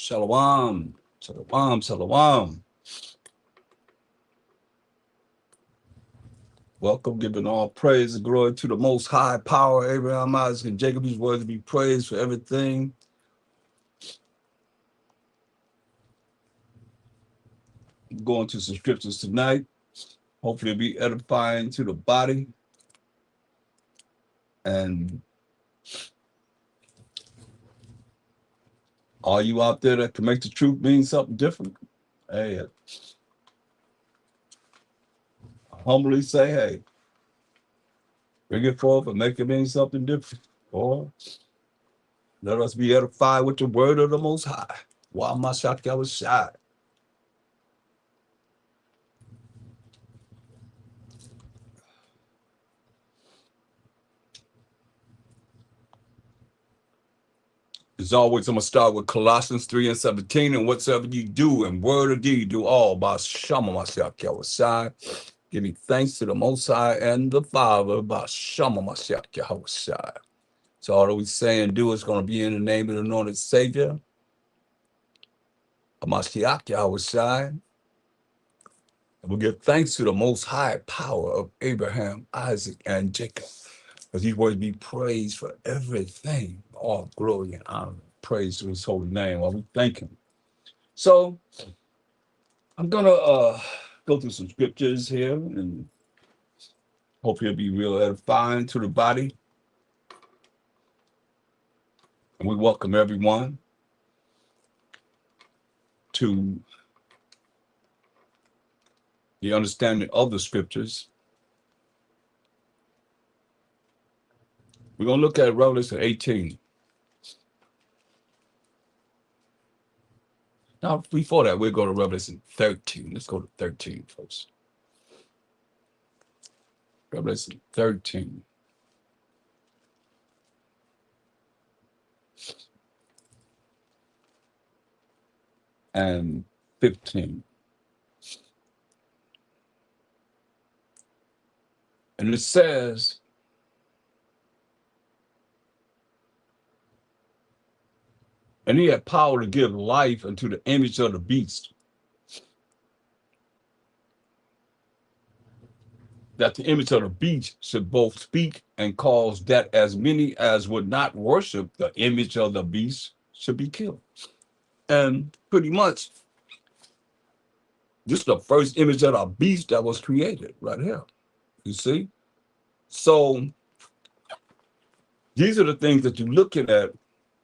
Shalom, shalom, shalom. Welcome, giving all praise and glory to the most high power, Abraham, Isaac, and Jacob, whose words to be praised for everything. Going to some scriptures tonight. Hopefully it'll be edifying to the body. And all you out there that can make the truth mean something different, hey, humbly say, hey, bring it forth and make it mean something different. Or let us be edified with the word of the Most High. While my shaka was shy. As always, I'm going to start with Colossians 3:17. And whatsoever you do in word or deed, do all by Shama Mashiach Yahushai. Give me thanks to the Most High and the Father by Shama Mashiach Yahushai. So all that we say and do is going to be in the name of the anointed Savior, Mashiach Yahushai. And we'll give thanks to the Most High power of Abraham, Isaac, and Jacob. Because these words be praised for everything. All glory and honor. Praise to his holy name while we thank him. So I'm going to go through some scriptures here and hopefully it'll be real edifying to the body. And we welcome everyone to the understanding of the scriptures. We're going to look at Revelation 18. Now, before that, we'll go to Revelation 13. Let's go to 13 first. Revelation 13. And 15. And it says, and he had power to give life unto the image of the beast, that the image of the beast should both speak and cause that as many as would not worship the image of the beast should be killed. And pretty much, this is the first image of the beast that was created right here. You see? So these are the things that you're looking at,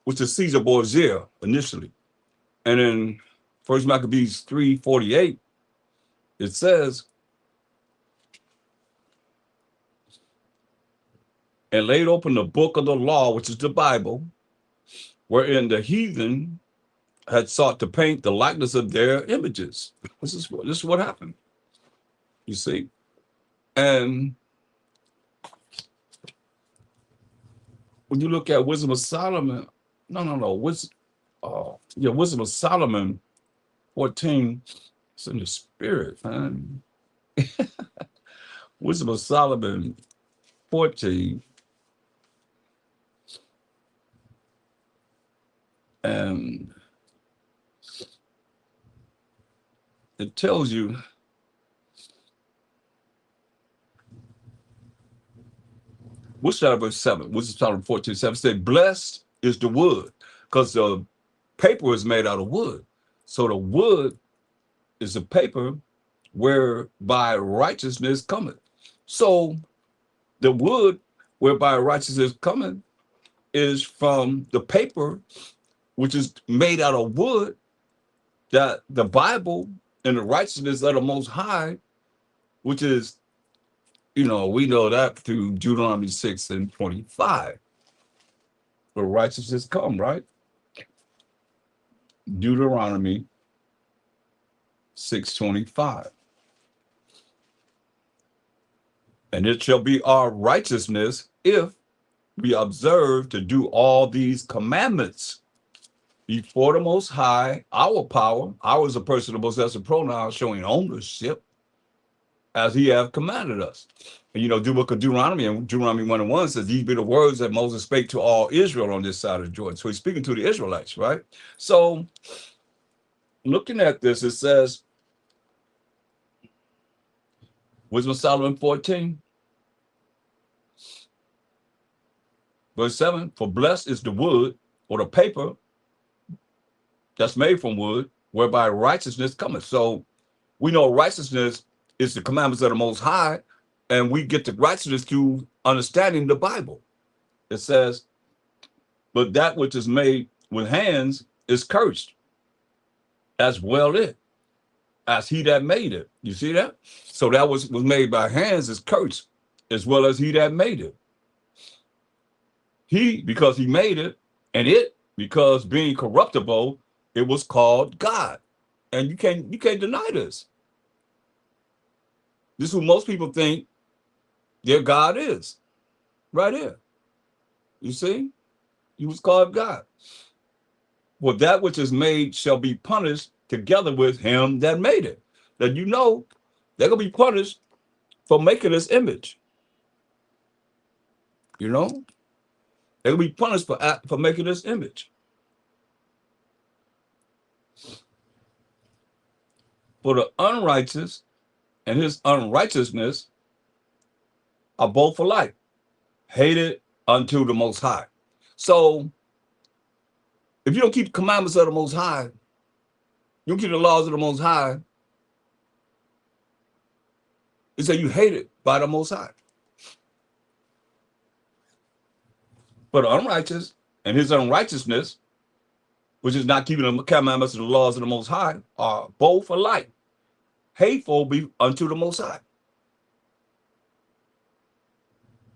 which is Caesar Borgia initially. And in 1 Maccabees 3:48, it says, and laid open the book of the law, which is the Bible, wherein the heathen had sought to paint the likeness of their images. This is what happened. You see? And when you look at Wisdom of Solomon, Wisdom of Solomon 14, it's in the spirit, man. Wisdom of Solomon 14, and it tells you, what's that, verse 7? Wisdom of Solomon 14:7 said, blessed is the wood, because the paper is made out of wood. So the wood is the paper whereby righteousness cometh. So the wood whereby righteousness cometh is from the paper, which is made out of wood, that the Bible and the righteousness of the Most High, which is, we know that through Deuteronomy 6:25. Where righteousness come, right? Deuteronomy 6:25. And it shall be our righteousness if we observe to do all these commandments before the Most High, our power. Our is a personal possessive pronoun showing ownership. as he hath commanded us. And do book of Deuteronomy, and Deuteronomy 1:1 says, these be the words that Moses spake to all Israel on this side of Jordan. So he's speaking to the Israelites, right? So looking at this, it says, Wisdom of Solomon 14, verse 7, for blessed is the wood or the paper that's made from wood, whereby righteousness cometh. So we know righteousness is the commandments of the Most High, and we get the righteousness through understanding the Bible. It says, but that which is made with hands is cursed, as well it, as he that made it. You see that? So that was made by hands is cursed, as well as he that made it. He, because he made it, and it, because being corruptible, it was called God. And you can't deny this. This is who most people think their God is. Right here. You see? He was called God. For that which is made shall be punished together with him that made it. That they're going to be punished for making this image. They're going to be punished for making this image. For the unrighteous and his unrighteousness are both alike, hated unto the Most High. So, if you don't keep the commandments of the Most High, you don't keep the laws of the Most High, it says you hate it by the Most High. For the unrighteous and his unrighteousness, which is not keeping the commandments of the laws of the Most High, are both alike, hateful unto the Most High.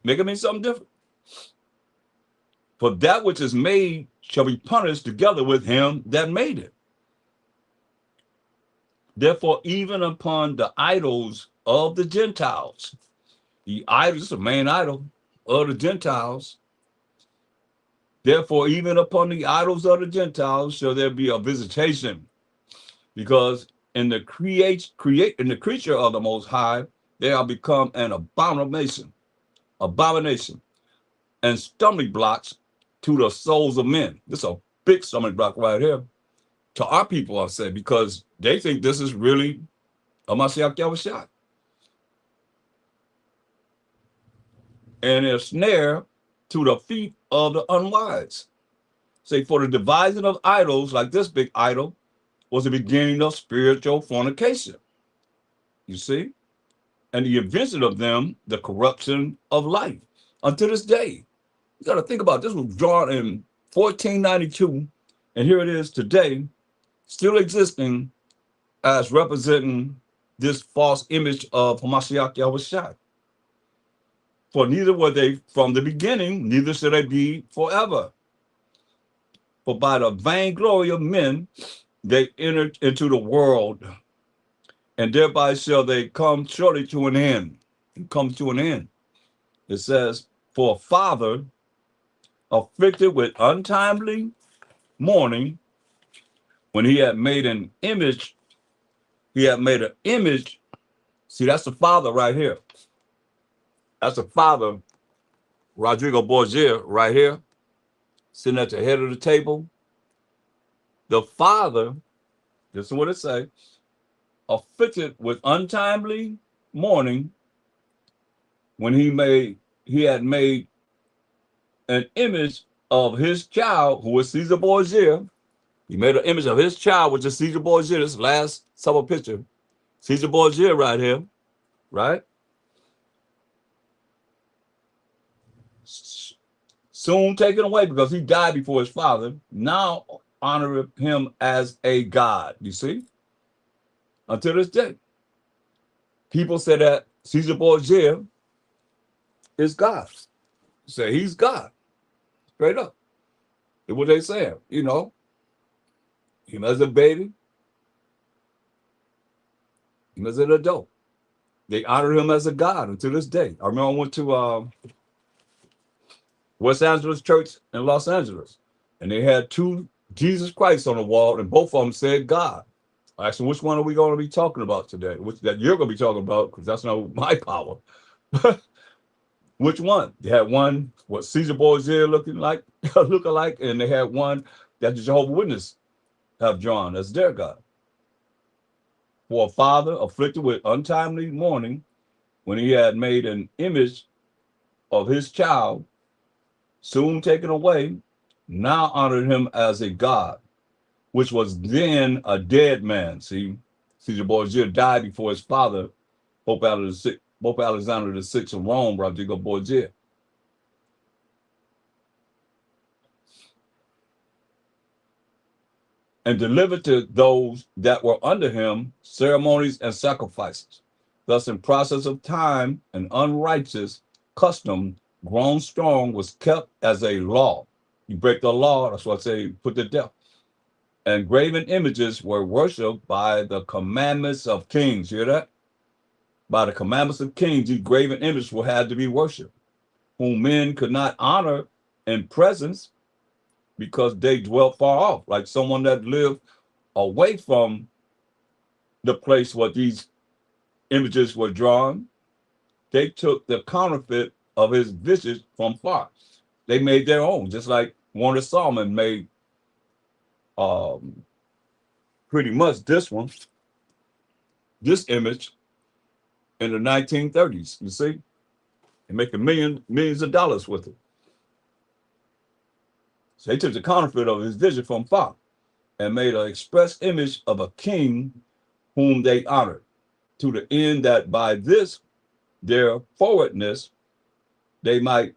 Make it mean something different. For that which is made shall be punished together with him that made it. Therefore, even upon the idols of the Gentiles, the idols, the main idol of the Gentiles, therefore, even upon the idols of the Gentiles shall there be a visitation, because in the creature of the Most High, they are become an abomination, and stumbling blocks to the souls of men. This is a big stumbling block right here to our people, I'll say, because they think this is really a Mashiach Yahushua. And a snare to the feet of the unwise. Say, for the devising of idols, like this big idol, was the beginning of spiritual fornication. You see? And the invention of them, the corruption of life. Until this day. You got to think about this was drawn in 1492, and here it is today, still existing as representing this false image of Hamashiach Yahushua. For neither were they from the beginning, neither shall they be forever. For by the vainglory of men, they entered into the world, and thereby shall they come surely to an end. It comes to an end. It says, for a father afflicted with untimely mourning, when he had made an image, See, that's the father right here. That's the father, Rodrigo Borgia, right here, sitting at the head of the table. The father, this is what it says, afflicted with untimely mourning, when he had made an image of his child, who was Caesar Borgia. He made an image of his child, which is Caesar Borgia. This last summer picture. Caesar Borgia right here, right? Soon taken away because he died before his father. Now honor him as a god, you see? Until this day. People say that Caesar Borgia is God. Say he's God. Straight up. That's what they say. Him as a baby, him as an adult. They honor him as a god until this day. I remember I went to West Angeles Church in Los Angeles, and they had two Jesus Christ on the wall, and both of them said God. I asked him, which one are we going to be talking about today? Which that you're going to be talking about, because that's not my power. Which one? They had one what Caesar Borgia looking like, look alike, and they had one that the Jehovah's Witness have drawn as their God. For a father afflicted with untimely mourning, when he had made an image of his child, soon taken away, now honored him as a God, which was then a dead man. See, Caesar Borgia died before his father, Pope Alexander the Sixth of Rome, Rodrigo Borgia. And delivered to those that were under him ceremonies and sacrifices. Thus, in process of time, an unrighteous custom grown strong was kept as a law. You break the law, that's what I say, put to death. And graven images were worshipped by the commandments of kings. You hear that? By the commandments of kings, these graven images will have to be worshipped, whom men could not honor in presence because they dwelt far off, like someone that lived away from the place where these images were drawn. They took the counterfeit of his visage from far. They made their own, just like Warner Solomon made um, pretty much this image in the 1930s. You see, and making millions of dollars with it. So they took the counterfeit of his vision from far and made an express image of a king whom they honored, to the end that by this their forwardness they might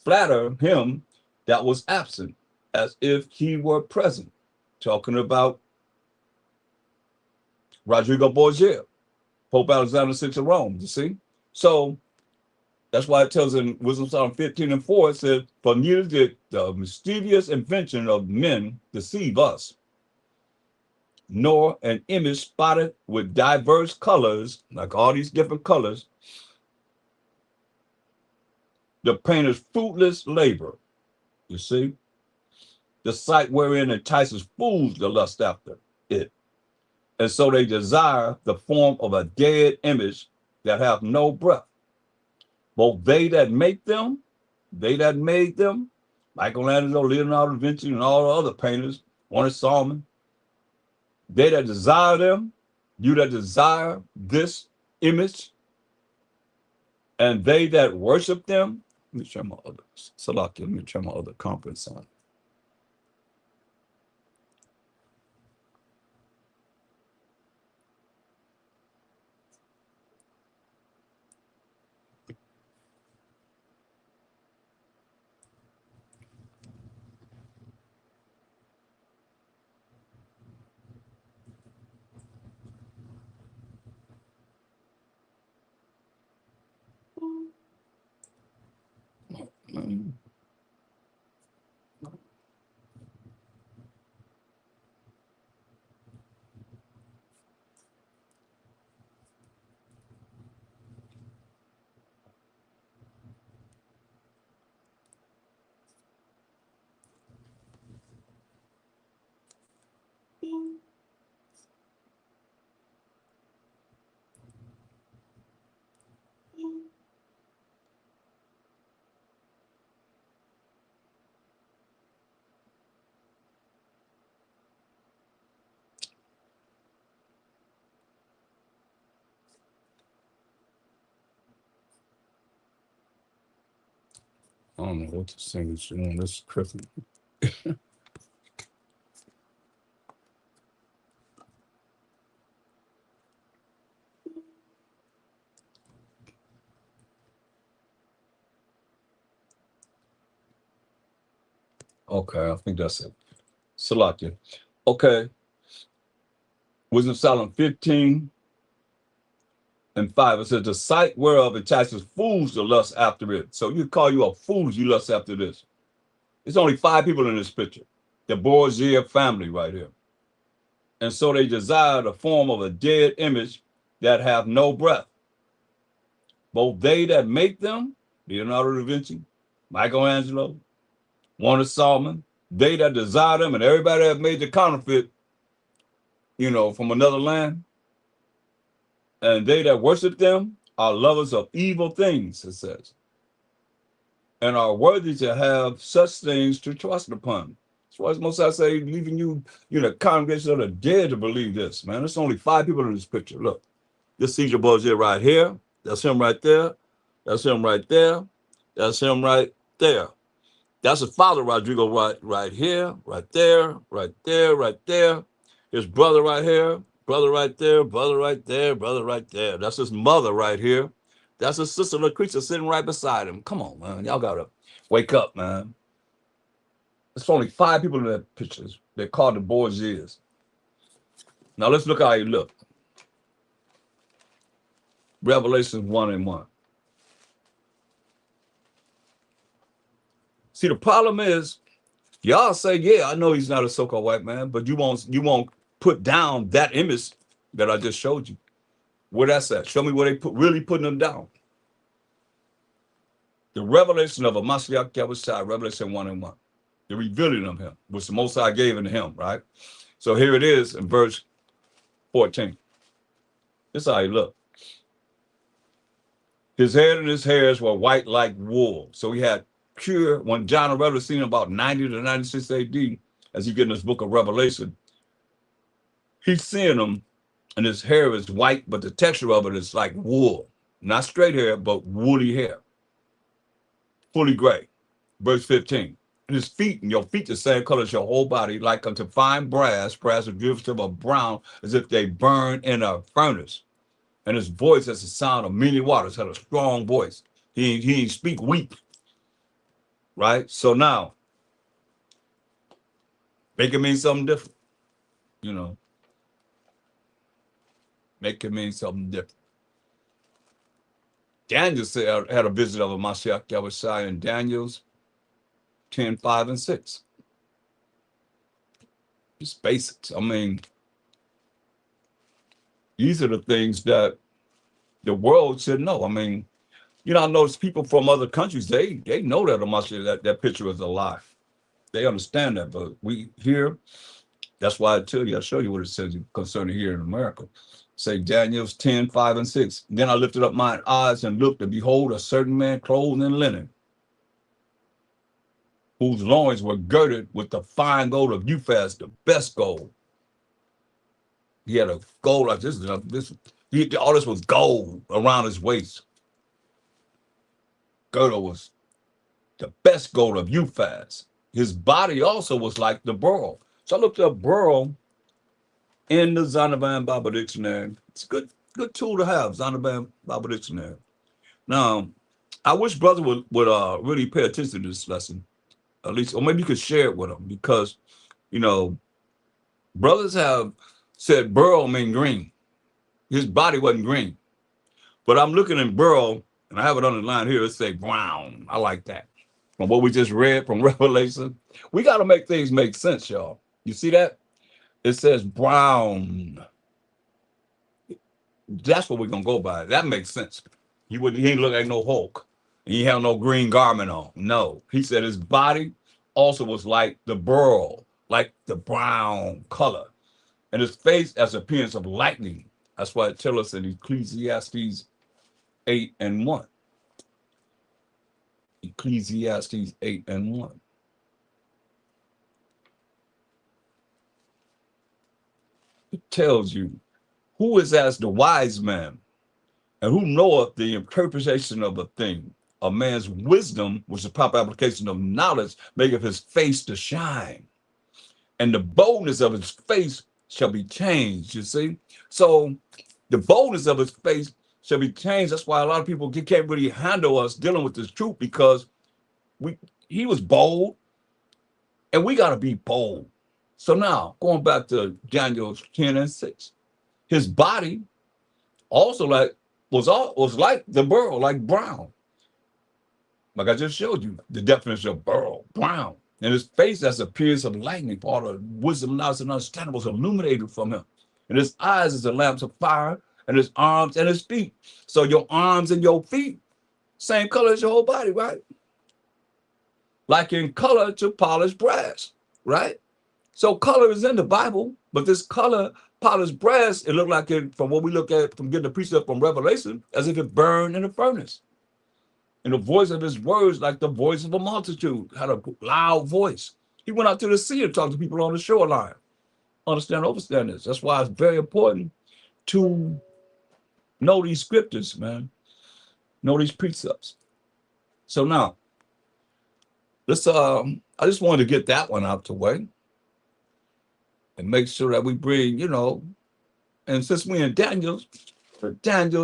flatter him that was absent, as if he were present. Talking about Rodrigo Borgia, Pope Alexander VI of Rome, you see? So that's why it tells in Wisdom Psalm 15:4, it says, for neither did the mischievous invention of men deceive us, nor an image spotted with diverse colors, like all these different colors, the painter's fruitless labor, you see? The sight wherein entices fools to lust after it. And so they desire the form of a dead image that have no breath. Both they that make them, they that made them, Michelangelo, Leonardo da Vinci, and all the other painters, Warner Solomon, they that desire them, you that desire this image, and they that worship them. Let me try my other Salaki, let me try my other conference on. I don't know what this thing is doing. This is tripping. Okay, I think that's it. Salakia. Okay. Wisdom Solomon 15:5. It says, the sight whereof entices fools to lust after it. So you call you a fool, you lust after this. It's only 5 people in this picture. The Borgia family right here. And so they desire the form of a dead image that have no breath. Both they that make them, Leonardo da Vinci, Michelangelo, Warner Solomon, they that desire them, and everybody that made the counterfeit, from another land, and they that worship them are lovers of evil things, it says, and are worthy to have such things to trust upon. That's why most I say, leaving you, congregation of the dead to believe this, man. There's only 5 people in this picture. Look, this Caesar Borgia right here. That's him right there. That's him right there. That's him right there. That's his father, Rodrigo, right here, right there, right there, right there. His brother right here, brother right there, brother right there, brother right there. That's his mother right here. That's his sister Lucretia sitting right beside him. Come on, man. Y'all gotta wake up, man. There's only 5 people in that pictures. They're called the Borgias. Now let's look how he look. Revelation 1:1. See, the problem is, y'all say, yeah, I know he's not a so-called white man, but you won't put down that image that I just showed you. Where that's at? Show me where they really putting them down. The revelation of a Mashiach Yahushua, Revelation 1:1. The revealing of him, which the Most High gave unto him, right? So here it is in verse 14. This is how he looked. His head and his hairs were white like wool. So he had pure, when John the Revelator seen about 90 to 96 AD, as you get in this book of Revelation, he's seeing him, and his hair is white, but the texture of it is like wool. Not straight hair, but woolly hair. Fully gray. Verse 15. And his feet, and your feet the same color as your whole body, like unto fine brass is derivative of brown, as if they burn in a furnace. And his voice as the sound of many waters, had a strong voice. He didn't speak weak. Right? So now, make it mean something different. Make it mean something different. Daniel said had a visit of a Mashiach Yahushua in Daniel's 10:5-6. Just basics. I mean, these are the things that the world should know. I mean, I notice people from other countries, they know that a Mashiach, that picture is a lie. They understand that, but we here, that's why I show you what it says concerning here in America. Say Daniel's 10:5-6. Then I lifted up mine eyes and looked, and behold, a certain man clothed in linen, whose loins were girded with the fine gold of Uphaz, the best gold. He had a gold like this. All this was gold around his waist. Girdle was the best gold of Uphaz. His body also was like the beryl. So I looked up beryl in the Zondervan Bible Dictionary. It's a good tool to have, Zondervan Bible Dictionary. Now, I wish brother would really pay attention to this lesson, at least, or maybe you could share it with them, because, brothers have said beryl mean green. His body wasn't green. But I'm looking in beryl, and I have it underlined here, it say brown. I like that. From what we just read from Revelation, we got to make things make sense, y'all. You see that? It says brown. That's what we're gonna go by. That makes sense. He ain't look like no Hulk. He had no green garment on. No. He said his body also was like the beryl, like the brown color. And his face as appearance of lightning. That's why it tells us in Ecclesiastes 8:1. Ecclesiastes 8:1. It tells you who is as the wise man, and who knoweth the interpretation of a thing. A man's wisdom, which is the proper application of knowledge, maketh his face to shine, and the boldness of his face shall be changed. You see? So the boldness of his face shall be changed. That's why a lot of people can't really handle us dealing with this truth, because he was bold, and we got to be bold. So now, going back to Daniel 10:6, his body also was like the beryl, like brown. Like I just showed you the definition of beryl, brown. And his face as appearance of lightning, all the wisdom, knowledge, and understanding was illuminated from him. And his eyes as the lamps of fire, and his arms and his feet. So your arms and your feet, same color as your whole body, right? Like in color to polished brass, right? So color is in the Bible, but this color polished brass, it looked like it, from what we look at from getting the precept from Revelation, as if it burned in a furnace. And the voice of his words, like the voice of a multitude, had a loud voice. He went out to the sea and talked to people on the shoreline. Understand this. That's why it's very important to know these scriptures, man. Know these precepts. So now, let's I just wanted to get that one out the way and make sure that we bring, and since we're in Daniel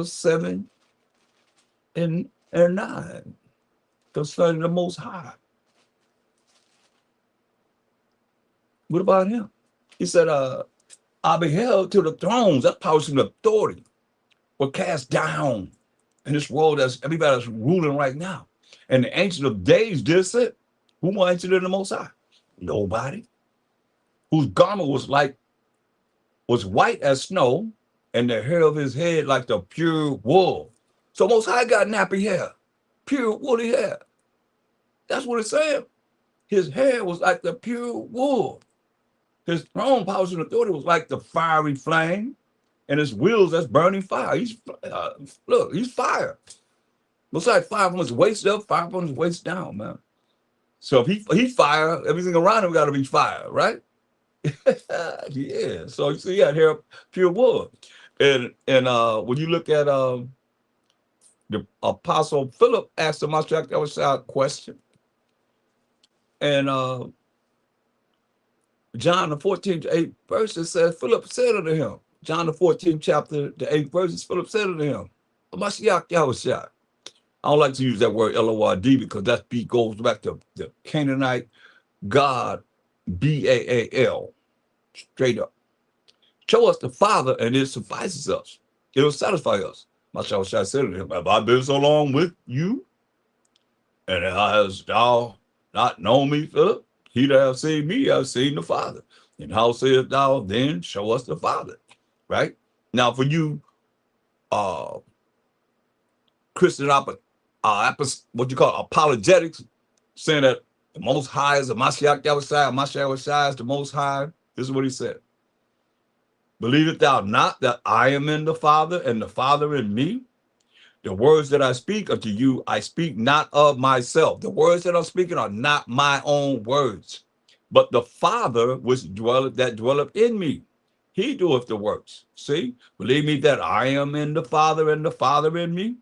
7 and 9, concerning the Most High. What about him? He said, I beheld till the thrones, that power and authority, were cast down in this world that's everybody's ruling right now. And the Ancient of Days did sit. Who more ancient than the Most High? Nobody. Whose garment was white as snow, and the hair of his head like the pure wool. So Most High got nappy hair, pure woolly hair. That's what it's saying. His hair was like the pure wool. His throne, power, and authority was like the fiery flame, and his wheels, that's burning fire. Look, he's fire. Looks like fire from his waist up, fire from his waist down, man. So if he fire, everything around him got to be fire, right? Yeah. So you see, he had hair pure wool, and when you look at the Apostle Philip asked the Mashiach that was a question, and John the 14th 8th verse, it says, Philip said unto him, John the 14th chapter, the 8th verses, Philip said unto him, Mashiach Yahushua. I don't like to use that word Lord because that beat goes back to the Canaanite God, Baal, straight up. Show us the Father, and it suffices us. It'll satisfy us. Mashiach said to him, have I been so long with you? And hast thou not known me, Philip? He that hath seen me, hath seen the Father. And how sayest thou then, show us the Father? Right? Now, for you, Christian, what you call apologetics, saying that the Most High is the Mashiach Yahushua is the Most High. This is what he said. Believest thou not that I am in the Father, and the Father in me? The words that I speak unto you, I speak not of myself. The words that I'm speaking are not my own words, but the Father that dwelleth in me. He doeth the works. See, believe me that I am in the Father and the Father in me,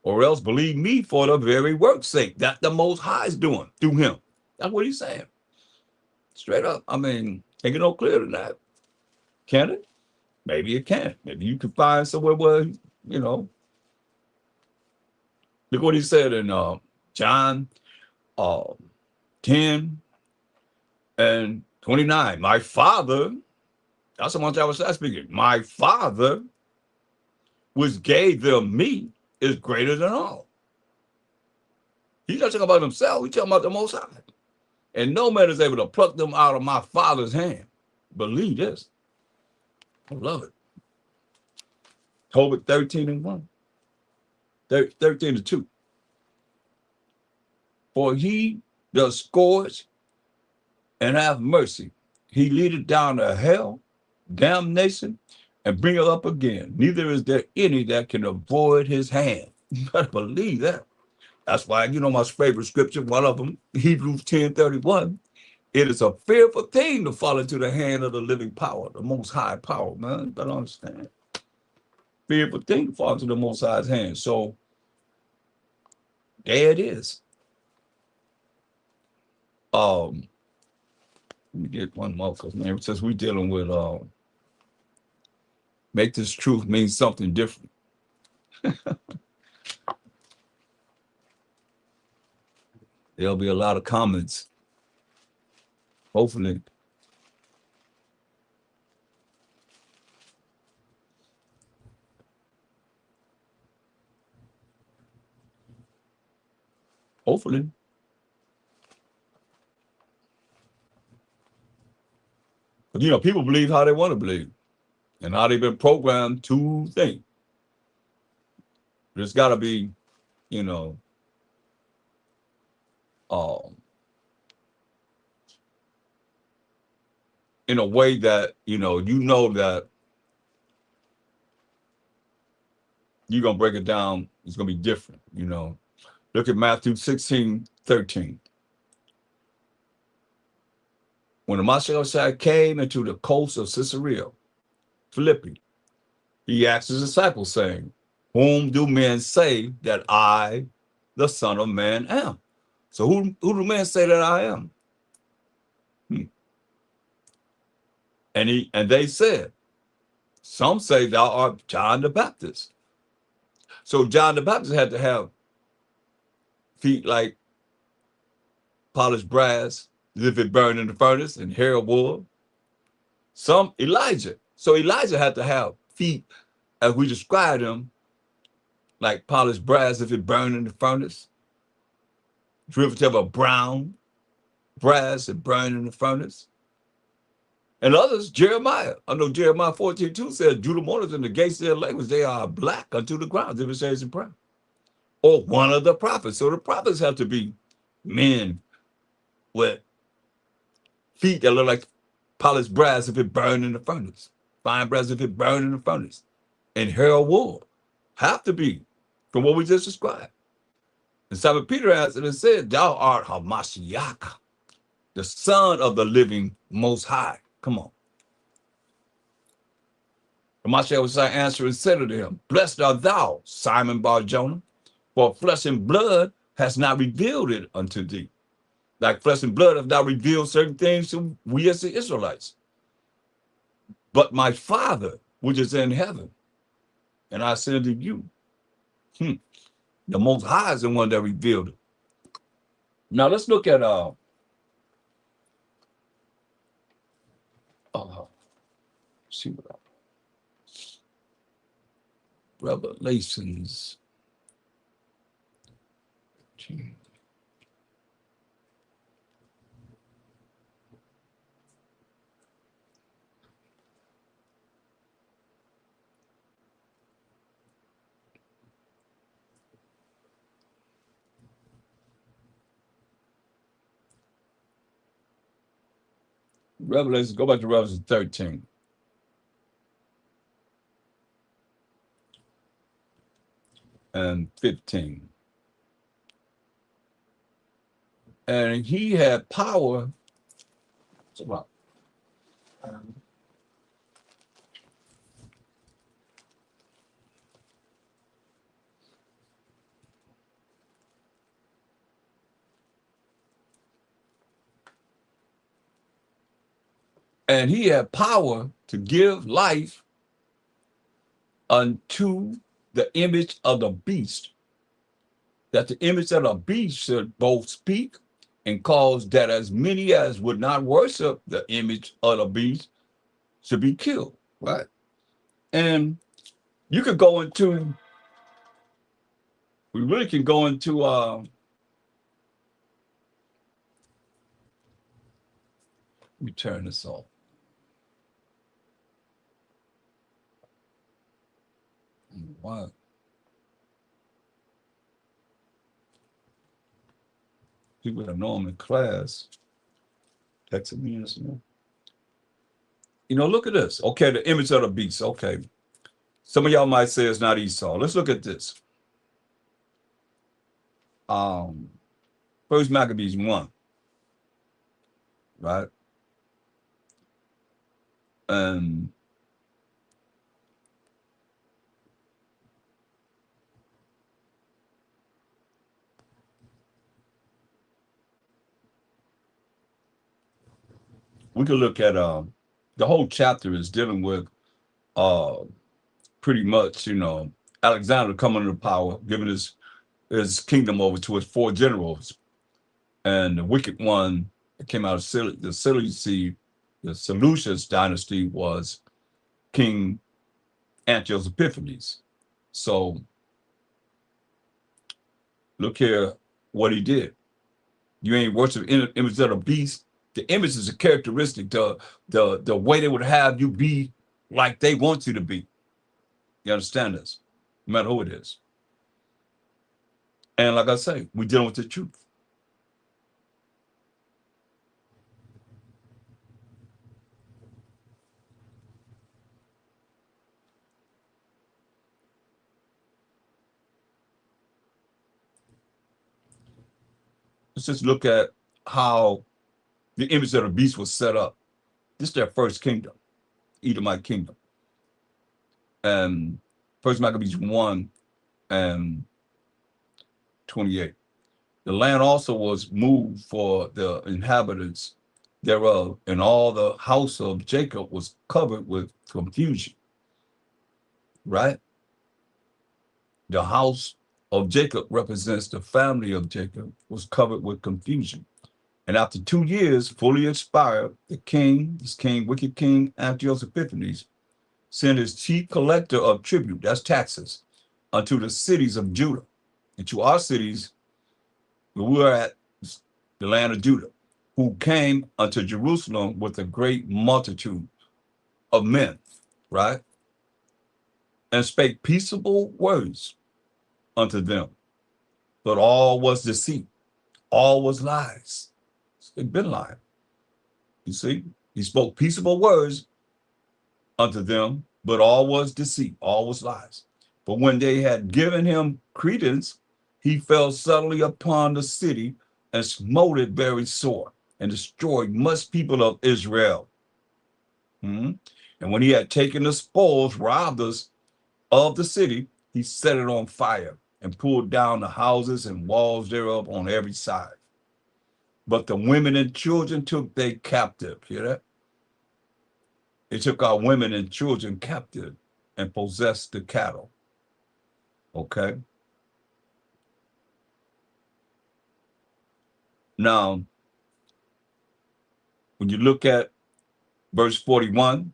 or else believe me for the very work's sake that the Most High is doing through him. That's what he's saying. Straight up. I mean, can't get no clearer than that. Can it? Maybe it can. Maybe you can find somewhere where, look what he said in John uh, 10 and 29. My Father, that's the one I was speaking. My Father, which gave them me, is greater than all. He's not talking about himself. He's talking about the Most High. And no man is able to pluck them out of my Father's hand. Believe this. I love it. Tobit 13 and 1. 13 to 2. For he does scourge and have mercy. He leadeth down to hell, damnation, and bringeth up again. Neither is there any that can avoid his hand. You better believe that. That's why, my favorite scripture, one of them, Hebrews 10:31. It is a fearful thing to fall into the hand of the living power, the Most High power, man. You better understand. Fearful thing to fall into the Most High's hand. So, there it is. Let me get one more, because, man, since we're dealing with make this truth mean something different. There'll be a lot of comments. Hopefully. Hopefully. But, people believe how they want to believe and how they've been programmed to think. There's got to be, in a way that, that you're going to break it down. It's going to be different, Look at Matthew 16:13. When the Mashiach came into the coast of Caesarea Philippi, he asked his disciples, saying, whom do men say that I, the Son of Man, am? So who do men say that I am? And they said, some say thou art John the Baptist. So John the Baptist had to have feet like polished brass, as if it burned in the furnace, and hair of wool. Some Elijah. So Elijah had to have feet, as we described them, like polished brass, if it burned in the furnace. Derivative of brown brass that burned in the furnace. And others, Jeremiah. I know Jeremiah 14:2 says, Judah mourners in the gates of their language, they are black unto the ground, if it says in prayer. Or one of the prophets. So the prophets have to be men with feet that look like polished brass if it burned in the furnace. Fine brass if it burned in the furnace. And hair of wool. Have to be, from what we just described. And Simon Peter answered and said, thou art Hamashiach, the Son of the living Most High. Come on. Hamashiach was answered and said unto him, blessed art thou, Simon Bar-Jonah, for flesh and blood has not revealed it unto thee. Like flesh and blood have not revealed certain things to we as the Israelites. But my Father, which is in heaven, and I said to you, the Most High is the one that revealed it. Now let's look at see what Revelations. Revelation, go back to Revelation 13. And 15. And he had power. And he had power to give life unto the image of the beast, that the image of the beast should both speak and cause that as many as would not worship the image of the beast should be killed. Right. And you could go into, we really can go into let me turn this off. Wow. People that know them in class texted me and said, look at this. Okay, the image of the beast. Okay. Some of y'all might say it's not Esau. Let's look at this. First Maccabees 1. Right? And we could look at the whole chapter is dealing with pretty much, Alexander coming to power, giving his kingdom over to his 4 generals. And the wicked one that came out of the Seleucid dynasty was King Antiochus Epiphanes. So look here what he did. You ain't worship image of the beast. The image is a characteristic, the way they would have you be like they want you to be. You understand this? No matter who it is. And like I say, we're dealing with the truth. Let's just look at how the image of the beast was set up. This is their first kingdom, Edomite kingdom. And First Maccabees 1 and 28. The land also was moved for the inhabitants thereof, and all the house of Jacob was covered with confusion. Right? The house of Jacob represents the family of Jacob, was covered with confusion. And after 2 years fully expired, the king, wicked king Antiochus Epiphanes, sent his chief collector of tribute, that's taxes, unto the cities of Judah, and to our cities where we are at the land of Judah, who came unto Jerusalem with a great multitude of men, right? And spake peaceable words unto them. But all was deceit, all was lies. They've been lying. You see, he spoke peaceable words unto them, but all was deceit, all was lies. But when they had given him credence, he fell suddenly upon the city and smote it very sore and destroyed much people of Israel. And when he had taken the spoils, robbed us of the city, he set it on fire and pulled down the houses and walls thereof on every side. But the women and children took they captive. Hear that? They took our women and children captive and possessed the cattle. Okay. Now, when you look at verse 41,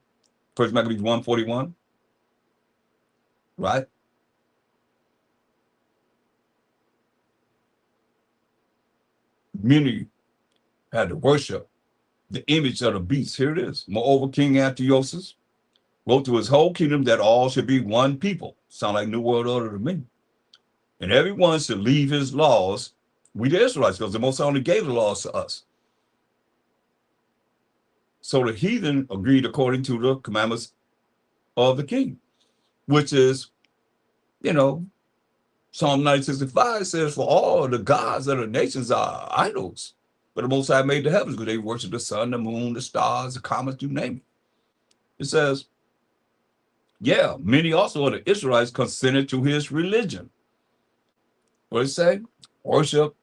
First Maccabees 1:41, right? Many had to worship the image of the beast. Here it is. Moreover, King Antiochus wrote to his whole kingdom that all should be one people. Sound like New World Order to me. And everyone should leave his laws. We the Israelites, because the Most High only gave the laws to us. So the heathen agreed according to the commandments of the king, which is, you know, Psalm 965 says, for all the gods of the nations are idols. But the Most High made the heavens because they worship the sun, the moon, the stars, the comets, you name it. It says, yeah, many also of the Israelites consented to his religion. What does it say? Worship.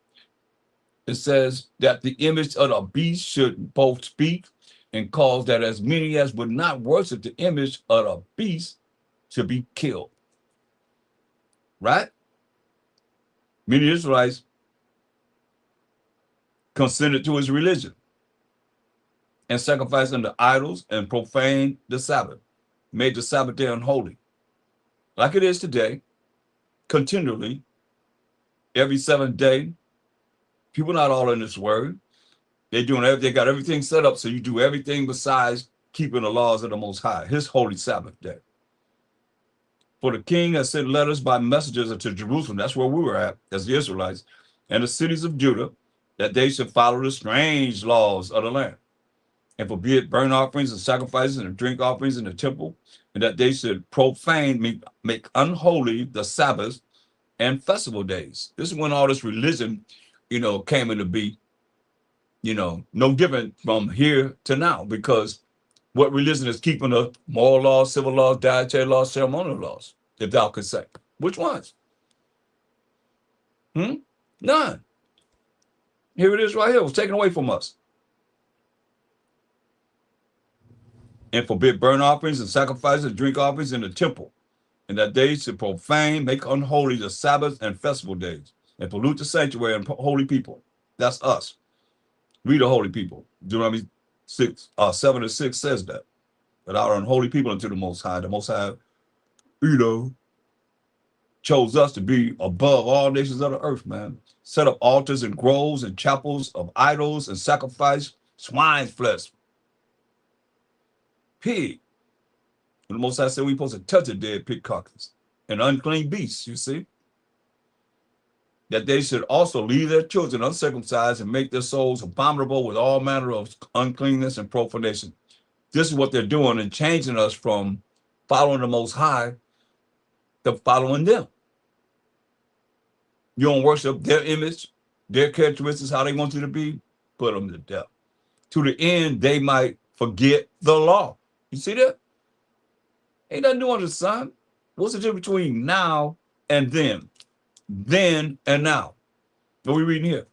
It says that the image of the beast should both speak and cause that as many as would not worship the image of the beast should be killed. Right? Many Israelites consented to his religion and sacrificed unto idols and profaned the Sabbath, made the Sabbath day unholy. Like it is today, continually, every seventh day, people not all in this word. They got everything set up so you do everything besides keeping the laws of the Most High, his holy Sabbath day. For the king has sent letters by messengers into Jerusalem, that's where we were at as the Israelites, and the cities of Judah, that they should follow the strange laws of the land, and forbid burnt offerings and sacrifices and drink offerings in the temple, and that they should profane, make unholy the Sabbaths and festival days. This is when all this religion, came into be, no different from here to now, because what religion is keeping the moral laws, civil laws, dietary laws, ceremonial laws, if thou could say. Which ones? None. Here it is right here. It was taken away from us. And forbid burnt offerings and sacrifices and drink offerings in the temple, and that they should profane, make unholy the Sabbaths and festival days, and pollute the sanctuary and holy people. That's us. We the holy people. Deuteronomy 7:6 says that. But our unholy people unto the Most High. The Most High, chose us to be above all nations of the earth, man. Set up altars and groves and chapels of idols and sacrifice swine's flesh, pig. And the Most High said we supposed to touch a dead pig carcass and unclean beasts, you see. That they should also leave their children uncircumcised and make their souls abominable with all manner of uncleanness and profanation. This is what they're doing and changing us from following the Most High to following them. You don't worship their image. their characteristics, how they want you to be, put them to death. To the end, they might forget the law. You see that? Ain't nothing new under the sun. What's the difference between now and then? Then and now. What are we reading here?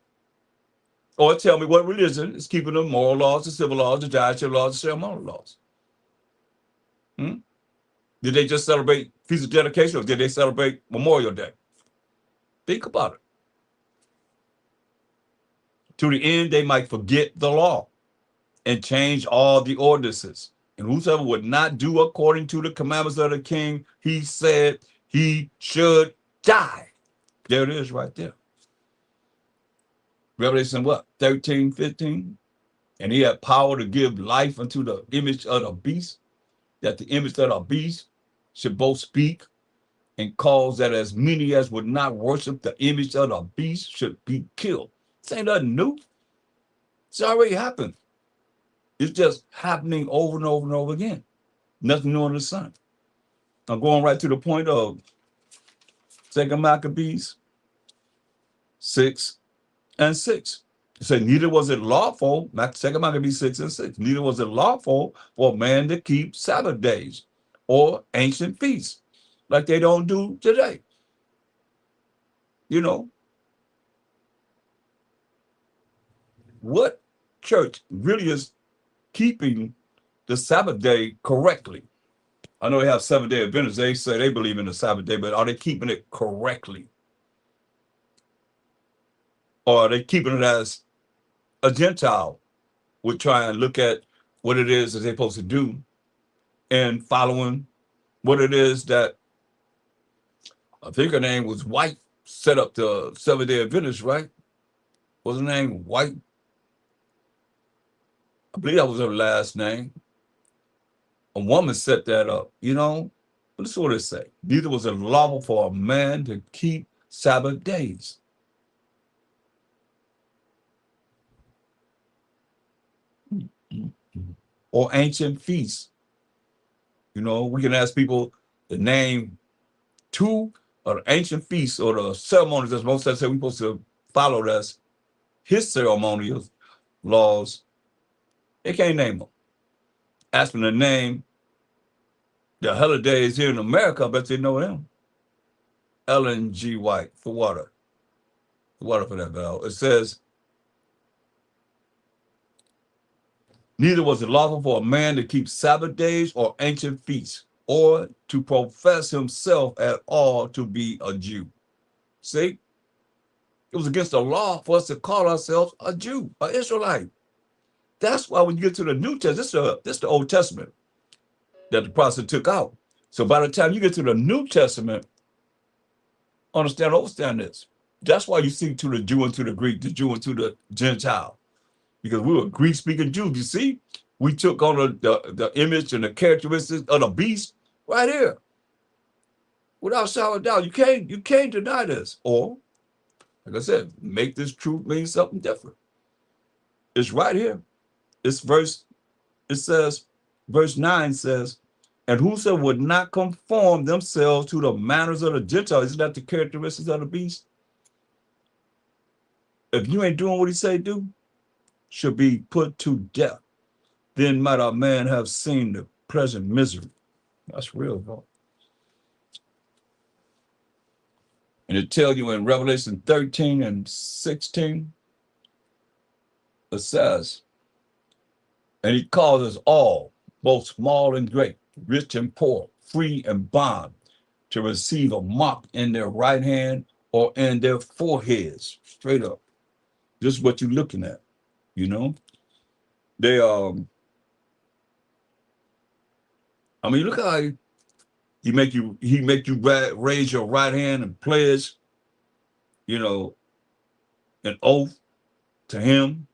Or tell me what religion is keeping the moral laws, the civil laws, the dietary laws, the ceremonial laws. Hmm? Did they just celebrate Feast of Dedication or did they celebrate Memorial Day? Think about it. To the end, they might forget the law and change all the ordinances. And whosoever would not do according to the commandments of the king, he said he should die. There it is right there. Revelation what? 13, 15. And he had power to give life unto the image of the beast, that the image of the beast should both speak and cause that as many as would not worship the image of the beast should be killed. This ain't nothing new. It's already happened. It's just happening over and over and over again. Nothing new under the sun. I'm going right to the point of 2 Maccabees 6 and 6. It said, neither was it lawful, 2 Maccabees 6 and 6, neither was it lawful for man to keep Sabbath days or ancient feasts like they don't do today. You know, what church really is keeping the Sabbath day correctly? I know they have 7-day Adventists. They say they believe in the Sabbath day, but are they keeping it correctly? Or are they keeping it as a Gentile would try and look at what it is that they're supposed to do and following what it is that I think her name was White set up the 7-day Adventist, right? Was her name White? I believe that was her last name. A woman set that up, you know. But that's what it say. Neither was it lawful for a man to keep Sabbath days. Or ancient feasts. You know, we can ask people to name two of the ancient feasts or the ceremonies that most of us say we're supposed to follow. That's his ceremonial laws. They can't name them. Ask them to name the holidays here in America. I bet they know them. Ellen G. White for water. Water for that bell. It says, neither was it lawful for a man to keep Sabbath days or ancient feasts, or to profess himself at all to be a Jew. See? It was against the law for us to call ourselves a Jew, an Israelite. That's why when you get to the New Testament, this is the Old Testament that the prophet took out. So by the time you get to the New Testament, understand this. That's why you see to the Jew and to the Greek, the Jew and to the Gentile. Because we were Greek-speaking Jews. You see, we took on the image and the characteristics of the beast right here. Without shadow of doubt. You can't deny this. Or, like I said, make this truth mean something different. It's right here. It says, verse 9 says, and whoso would not conform themselves to the manners of the Gentiles, isn't that the characteristics of the beast? If you ain't doing what he say do, should be put to death. Then might our man have seen the present misery. That's real, bro. And it tells you in Revelation 13 and 16, it says, and he calls us all, both small and great, rich and poor, free and bond, to receive a mark in their right hand or in their foreheads, straight up. This is what you're looking at, you know? They, I mean, look how he make you raise your right hand and pledge, you know, an oath to him,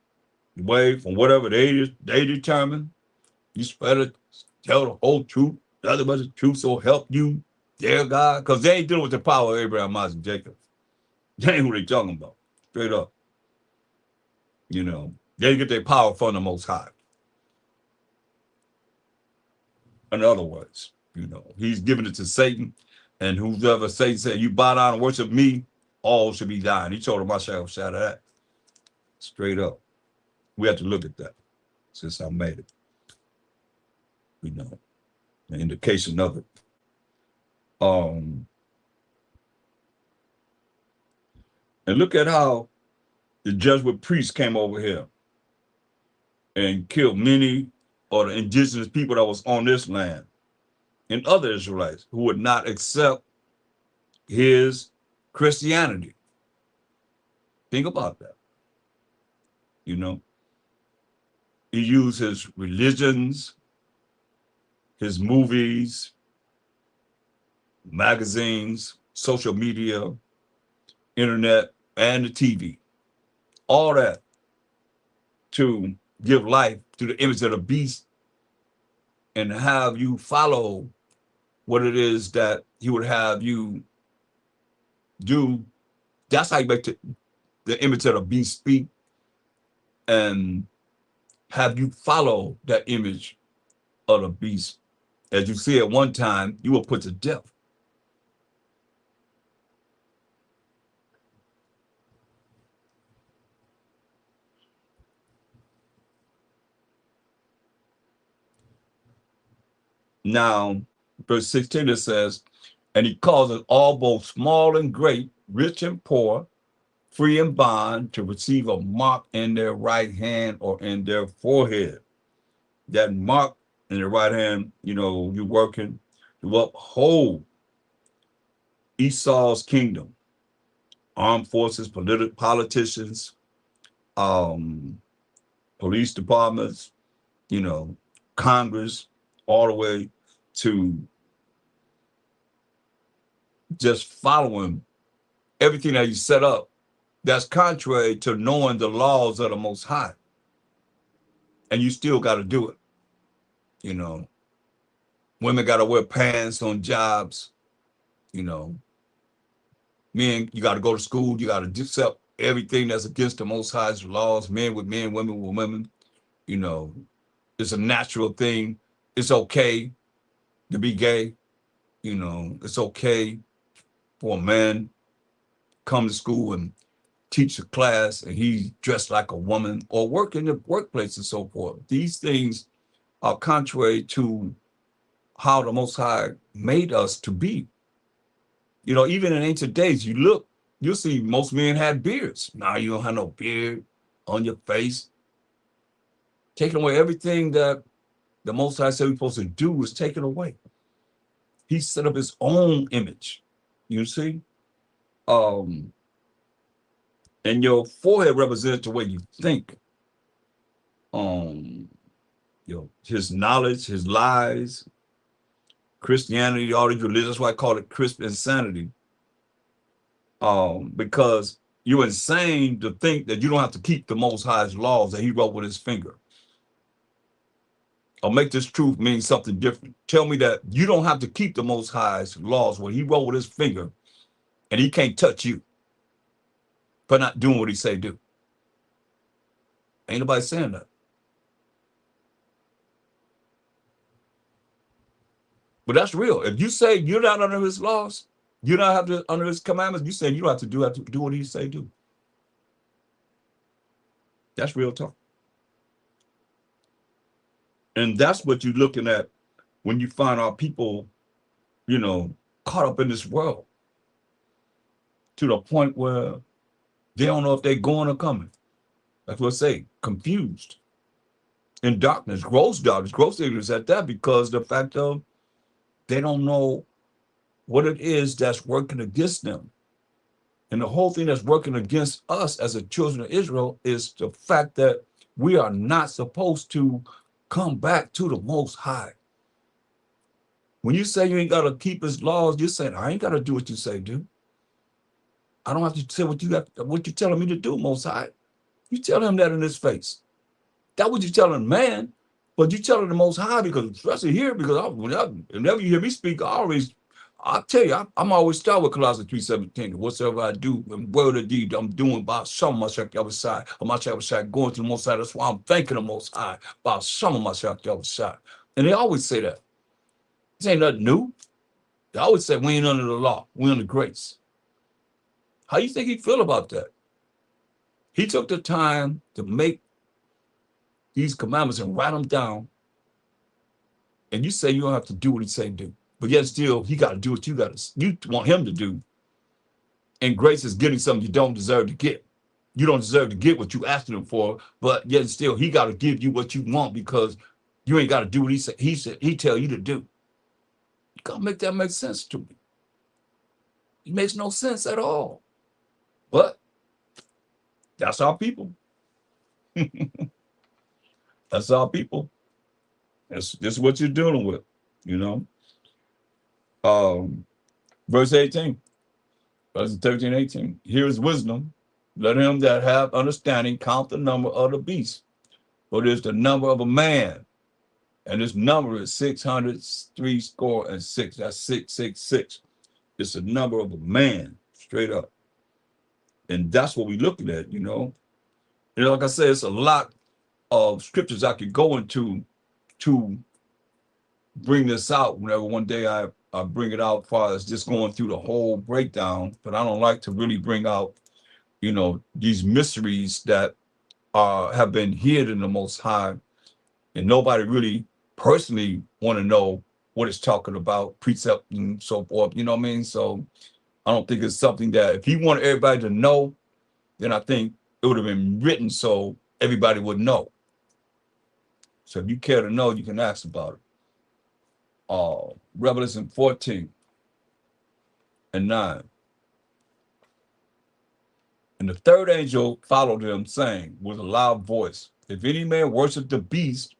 away from whatever they determine. You better tell the whole truth, nothing but the truth, so help you, dear God. Because they ain't dealing with the power of Abraham, Isaac, Jacob. That ain't who they talking about. Straight up. You know, they get their power from the Most High. In other words, you know, he's giving it to Satan, and whoever Satan said, you bow down and worship me, all should be dying. He told him, I shall shatter that. straight up. We have to look at that since I made it, you know, an indication of it. Um, and look at how the Jesuit priests came over here and killed many of the indigenous people that was on this land and other Israelites who would not accept his Christianity. Think about that. You know, he used his religions, his movies, magazines, social media, internet, and the TV, all that to give life to the image of the beast and have you follow what it is that he would have you do. That's how you make the image of the beast speak and have you follow that image of the beast. As you see at one time, you were put to death. Now, verse 16, it says, and he causes all, both small and great, rich and poor, free and bond, to receive a mark in their right hand or in their forehead. That mark in the right hand, you know, you working to uphold Esau's kingdom, armed forces, politicians, um, police departments, you know, Congress, all the way to just following everything that you set up. That's contrary to knowing the laws of the Most High. And you still got to do it. You know, women got to wear pants on jobs, you know, men, you got to go to school, you got to accept everything that's against the Most High's laws, men with men, women with women, you know, it's a natural thing. It's okay to be gay, you know, it's okay for a man come to school and teach a class and he's dressed like a woman or work in the workplace and so forth. These things are contrary to how the Most High made us to be. You know, even in ancient days, you'll see most men had beards. Now you don't have no beard on your face. Taking away everything that the Most High said we're supposed to do is taken away. He set up his own image. You see? And your forehead represents the way you think. Um, his knowledge, his lies, Christianity, all these religions. That's why I call it crisp insanity. Because you're insane to think that you don't have to keep the Most High's laws that he wrote with his finger. Or make this truth mean something different. Tell me that you don't have to keep the Most High's laws what he wrote with his finger, and he can't touch you for not doing what he say do. Ain't nobody saying that. But that's real. If you say you're not under his laws, you're not have to under his commandments, you saying you don't have to do what he say do. That's real talk. And that's what you're looking at when you find our people, you know, caught up in this world to the point where they don't know if they're going or coming. That's what I say, confused, in darkness, gross ignorance at that, because the fact of they don't know what it is that's working against them. And the whole thing that's working against us as a children of Israel is the fact that we are not supposed to come back to the Most High. When you say you ain't got to keep his laws, you're saying, I ain't got to do what you say, do. I don't have to say what you're telling me to do, Most High. You tell him that in his face. That's what you're telling man, but you telling the Most High, because especially here, because whenever you hear me speak, I tell you, I'm always start with Colossians 3:17. Whatsoever I do, in word or deed, I'm doing by some of myself the other side, or myself other side, going to the Most High. That's why I'm thanking the Most High about some of myself the other side. And they always say that. This ain't nothing new. They always say we ain't under the law, we under grace. How you think he feel about that? He took the time to make these commandments and write them down. And you say you don't have to do what he say do. But yet still, he got to do what you want him to do. And grace is getting something you don't deserve to get. You don't deserve to get what you asked him for, but yet still, he got to give you what you want because you ain't got to do what he tell you to do. You got to make that make sense to me. It makes no sense at all. But that's our people. That's our people. That's what you're dealing with, you know. Verse 18, verse 13, 18. Here is wisdom. Let him that have understanding count the number of the beast, for it is the number of a man. And this number is 603 score and six. That's 666. It's the number of a man, straight up. And that's what we're looking at, you know. And like I said, it's a lot of scriptures I could go into to bring this out. Whenever one day I bring it out, as far as just going through the whole breakdown. But I don't like to really bring out, you know, these mysteries that have been hid in the Most High, and nobody really personally want to know what it's talking about, precept and so forth. You know what I mean? So I don't think it's something that if he wanted everybody to know, then I think it would have been written so everybody would know. So if you care to know, you can ask about it. Revelation 14 and 9. And the third angel followed him, saying with a loud voice, if any man worship the beast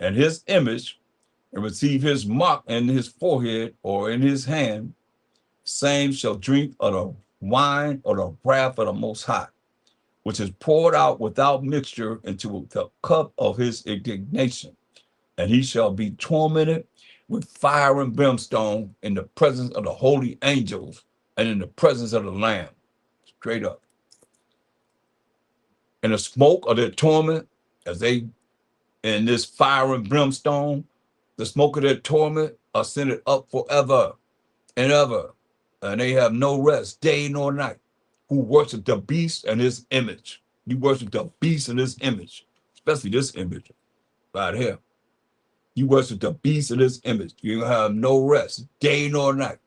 and his image, and receive his mark in his forehead or in his hand, same shall drink of the wine or the wrath of the Most High, which is poured out without mixture into the cup of his indignation. And he shall be tormented with fire and brimstone in the presence of the holy angels and in the presence of the Lamb. Straight up. And the smoke of their torment, as they in this fire and brimstone, the smoke of their torment ascended up forever and ever, and they have no rest, day nor night, who worship the beast and his image. You worship the beast and his image, especially this image right here. You worship the beast and his image. You have no rest, day nor night,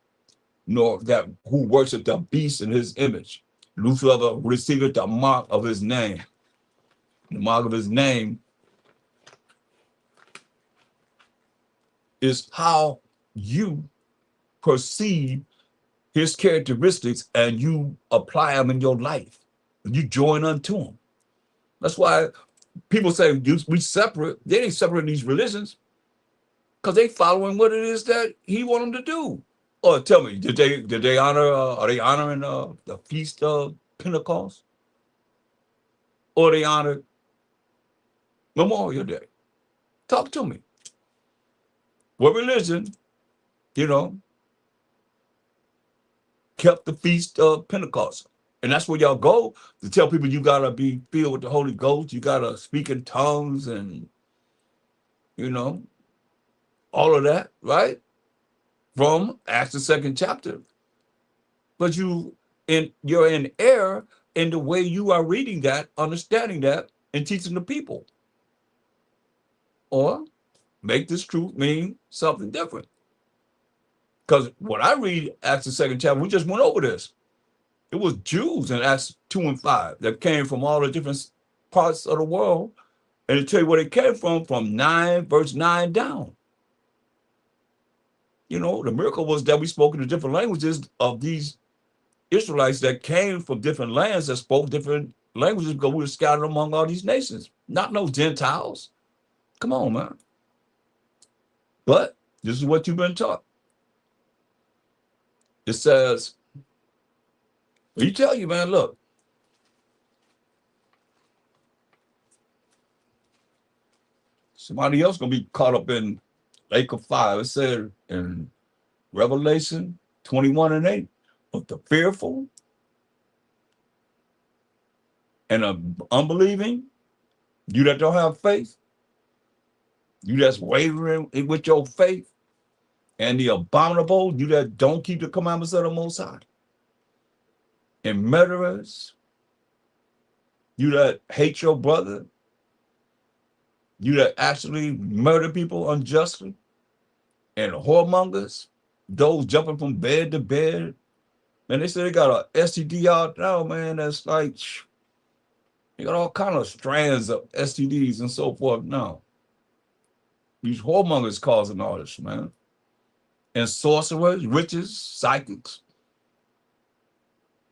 nor that who worship the beast and his image. Whosoever receiveth the mark of his name. The mark of his name is how you perceive his characteristics and you apply them in your life. You join unto him. That's why people say we separate. They ain't separating these religions because they following what it is that he want them to do. Or tell me, did they honor? Are they honoring the feast of Pentecost? Or they honor Memorial Day? Talk to me. What religion, you know, kept the feast of Pentecost? And that's where y'all go to tell people you gotta be filled with the Holy Ghost. You gotta speak in tongues and, you know, all of that, right? From Acts the 2nd chapter. But you're in error in the way you are reading that, understanding that, and teaching the people. Or make this truth mean something different. Because when I read Acts the 2nd chapter, we just went over this. It was Jews in Acts 2 and 5 that came from all the different parts of the world. And to tell you where they came from 9, verse 9 down. You know, the miracle was that we spoke in the different languages of these Israelites that came from different lands that spoke different languages because we were scattered among all these nations. Not no Gentiles. Come on, man. But this is what you've been taught. It says, he tell you, man, look, somebody else gonna be caught up in lake of fire. It said in Revelation 21 and 8, but the fearful and unbelieving, you that don't have faith, you that's wavering with your faith, and the abominable, you that don't keep the commandments of the Most High, and murderers, You that hate your brother, you that actually murder people unjustly, and whoremongers, those jumping from bed to bed. Man, they say they got a STD out now, man. That's like, you got all kind of strands of STDs and so forth now. These whoremongers causing all this, man. And sorcerers, witches, psychics,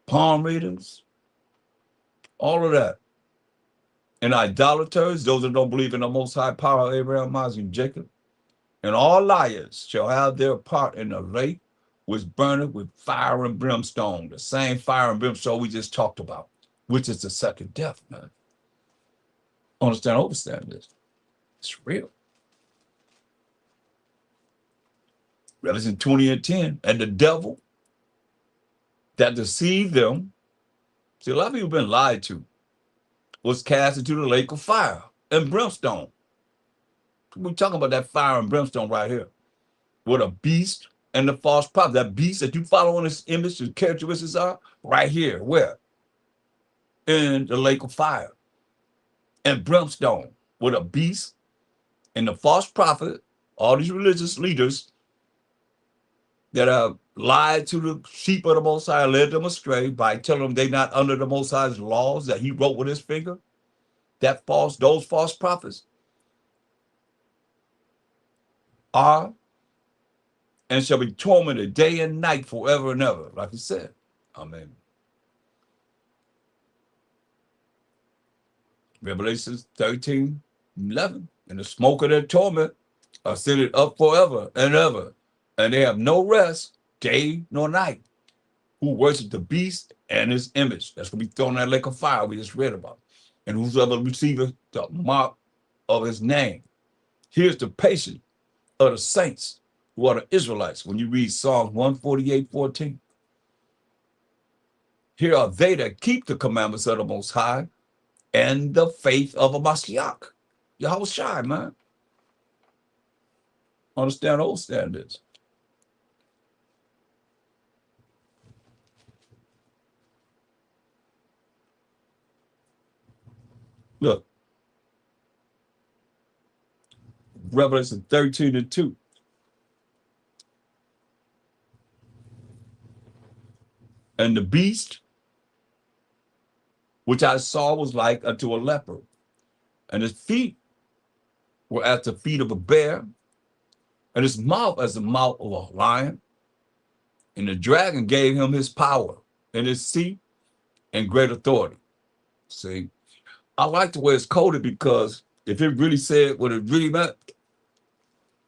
palm readers, all of that. And idolaters, those that don't believe in the most high power of Abraham, Isaac, and Jacob. And all liars shall have their part in the lake which burneth with fire and brimstone. The same fire and brimstone we just talked about, which is the second death, man. Understand this. It's real. Revelation 20 and 10. And the devil that deceived them, see, a lot of people been lied to, was cast into the lake of fire and brimstone. We're talking about that fire and brimstone right here. What a beast and the false prophet. That beast that you follow in this image, the characteristics are right here. Where? In the lake of fire and brimstone. With a beast and the false prophet, all these religious leaders that have lied to the sheep of the Most High, led them astray by telling them they're not under the Most High's laws that he wrote with his finger. Those false prophets are and shall be tormented day and night forever and ever, like he said. Amen. Revelation 13:11. And the smoke of their torment ascended up forever and ever, and they have no rest day nor night, who worship the beast and his image. That's going to be thrown in that lake of fire we just read about. And whosoever receiveth the mark of his name. Here's the patience of the saints who are the Israelites. When you read Psalms 148:14. Here are they that keep the commandments of the Most High and the faith of a Mashiach. Yahweh Shai, man. Understand this. Look, Revelation 13:2. And the beast, which I saw, was like unto a leopard, and his feet were as the feet of a bear, and his mouth as the mouth of a lion. And the dragon gave him his power and his seat and great authority. See, I like the way it's coded because if it really said what it really meant,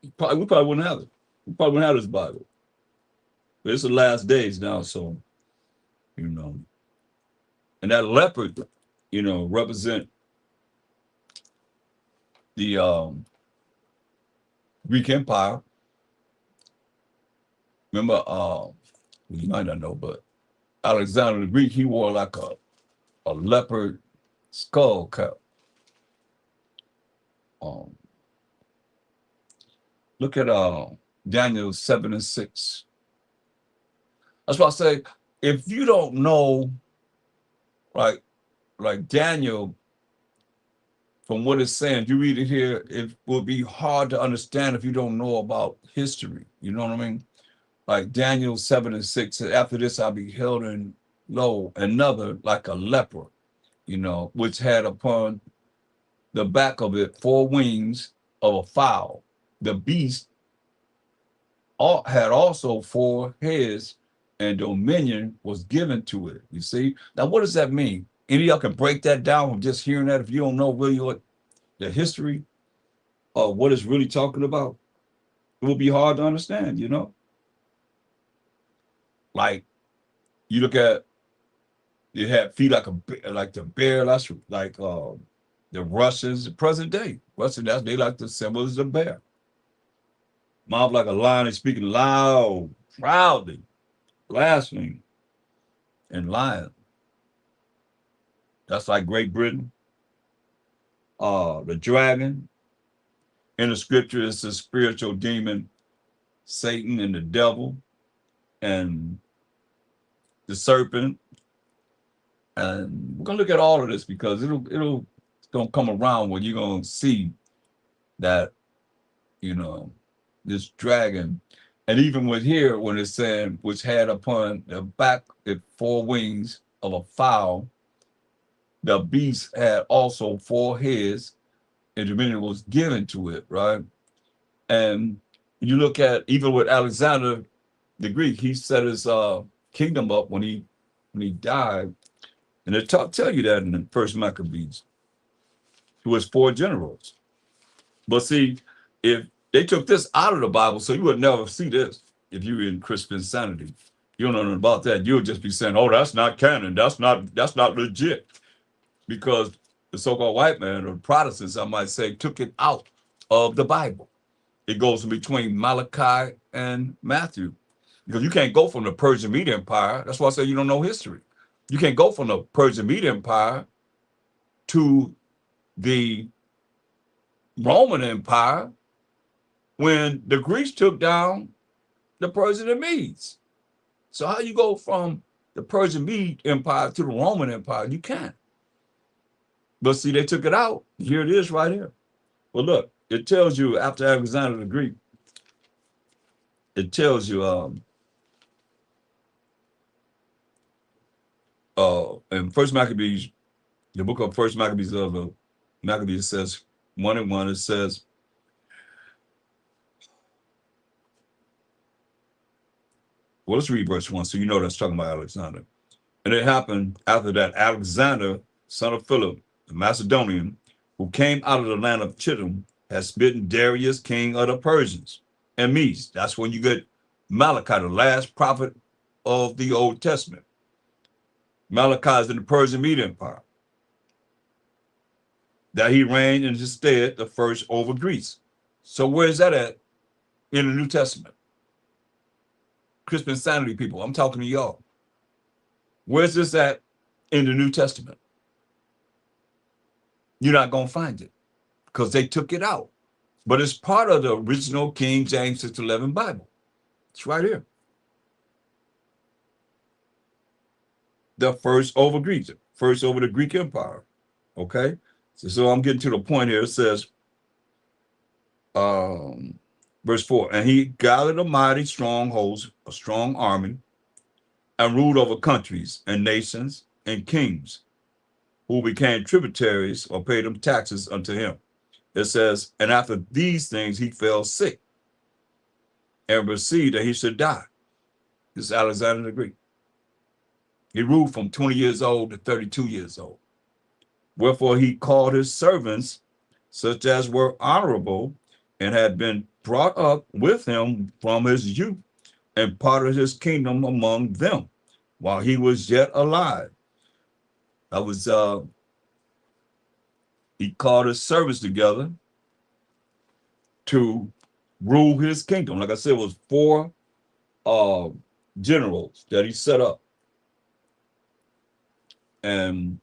we probably wouldn't have it. We probably wouldn't have this Bible. But it's the last days now, so, you know. And that leopard, represent the Greek Empire. Remember, you might not know, but Alexander the Greek, he wore like a leopard skull cap. Look at Daniel 7:6. That's why I say, if you don't know, like Daniel, from what it's saying, you read it here, it will be hard to understand if you don't know about history. You know what I mean? Like Daniel 7:6, after this I beheld and lo, another like a leper, which had upon the back of it 4 wings of a fowl. The beast had also 4 heads, and dominion was given to it. You see? Now, what does that mean? Any of y'all can break that down from just hearing that if you don't know really what the history of what it's really talking about. It will be hard to understand, Like, you look at, you have feet like the bear, that's like the Russians, present day. Russians, they like the symbols of the bear. Mouth like a lion, is speaking loud, proudly, blaspheming, and lying. That's like Great Britain. The dragon in the scripture is the spiritual demon, Satan and the devil, and the serpent And we're gonna look at all of this because it's gonna come around when you're gonna see that, you know, this dragon. And even with here, when it's saying, which had upon the back it four wings of a fowl, the beast had also four heads, and dominion was given to it, right? And you look at even with Alexander the Greek, he set his kingdom up when he died, and it tell you that in the first Maccabees, who was four generals. But see, if they took this out of the Bible, so you would never see this if you were in Christian sanity. You don't know nothing about that. You would just be saying, "Oh, that's not canon. That's not legit," because the so-called white man or Protestants, I might say, took it out of the Bible. It goes in between Malachi and Matthew, because you can't go from the Persian Media Empire. That's why I say you don't know history. You can't go from the Persian Media Empire to the Roman Empire when the Greeks took down the Persian and Medes. So how you go from the Persian Mede Empire to the Roman Empire? You can't. But see, they took it out. Here it is right here. Well, look, it tells you after Alexander the Greek, it tells you in First Maccabees, the book of First Maccabees of Maccabees says 1:1, it says, well, let's read verse 1 so you know that's talking about Alexander. And it happened after that Alexander, son of Philip, the Macedonian, who came out of the land of Chittim, had smitten Darius, king of the Persians and Medes. That's when you get Malachi, the last prophet of the Old Testament. Malachi is in the Persian Mede Empire. That he reigned in his stead the first over Greece. So where's that at in the New Testament? Christian sanity people, I'm talking to y'all. Where's this at in the New Testament? You're not going to find it because they took it out. But it's part of the original King James 611 Bible. It's right here. The first over Greece, first over the Greek Empire. Okay? So I'm getting to the point here. It says, verse 4, and he gathered a mighty strong host, a strong army, and ruled over countries and nations and kings who became tributaries or paid them taxes unto him. It says, and after these things he fell sick and received that he should die. This is Alexander the Greek. He ruled from 20 years old to 32 years old. Wherefore he called his servants, such as were honorable and had been brought up with him from his youth, and parted his kingdom among them while he was yet alive. That was, he called his servants together to rule his kingdom. Like I said, it was four generals that he set up. And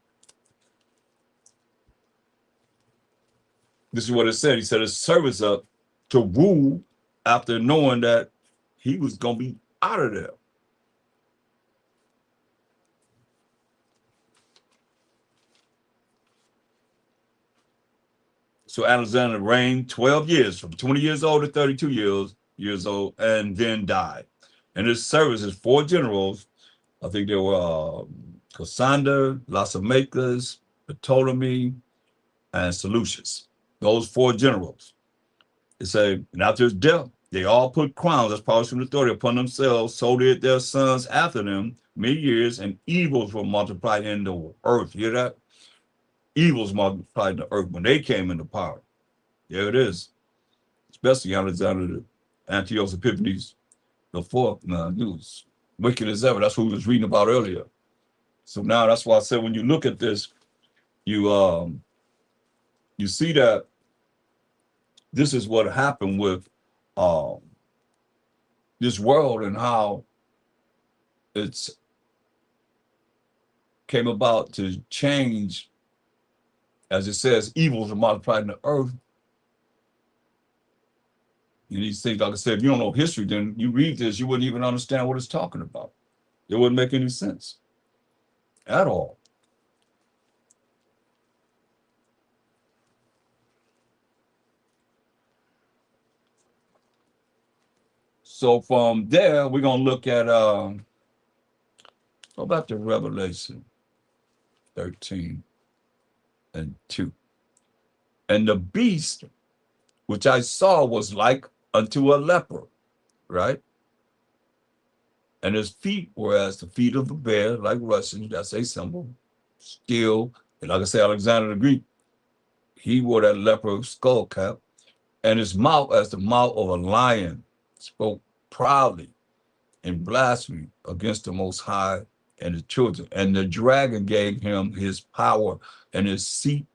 this is what it said. He set his servants up to rule after knowing that he was going to be out of there. So Alexander reigned 12 years, from 20 years old to 32 years old, and then died. And his servants, four generals, I think they were Cassander, Lysimachus, Ptolemy, and Seleucus. Those four generals. It said, and after his death, they all put crowns as powers from authority upon themselves, so did their sons after them many years, and evils were multiplied in the earth. You hear that? Evils multiplied in the earth when they came into power. There it is. Especially Alexander Antiochus Epiphanes the fourth. He was wicked as ever. That's what we was reading about earlier. So now that's why I said when you look at this, you see that this is what happened with this world and how it's came about to change. As it says, evils are multiplied in the earth. And these things, like I said, if you don't know history, then you read this, you wouldn't even understand what it's talking about. It wouldn't make any sense at all. So from there, we're gonna look at go back to Revelation 13 and 2. And the beast which I saw was like unto a leper, right? And his feet were as the feet of a bear, like Russians, that's a symbol. Still, and like I say, Alexander the Greek, he wore that leper skull cap, and his mouth as the mouth of a lion, spoke proudly and blasphemy against the Most High and the children. And the dragon gave him his power and his seat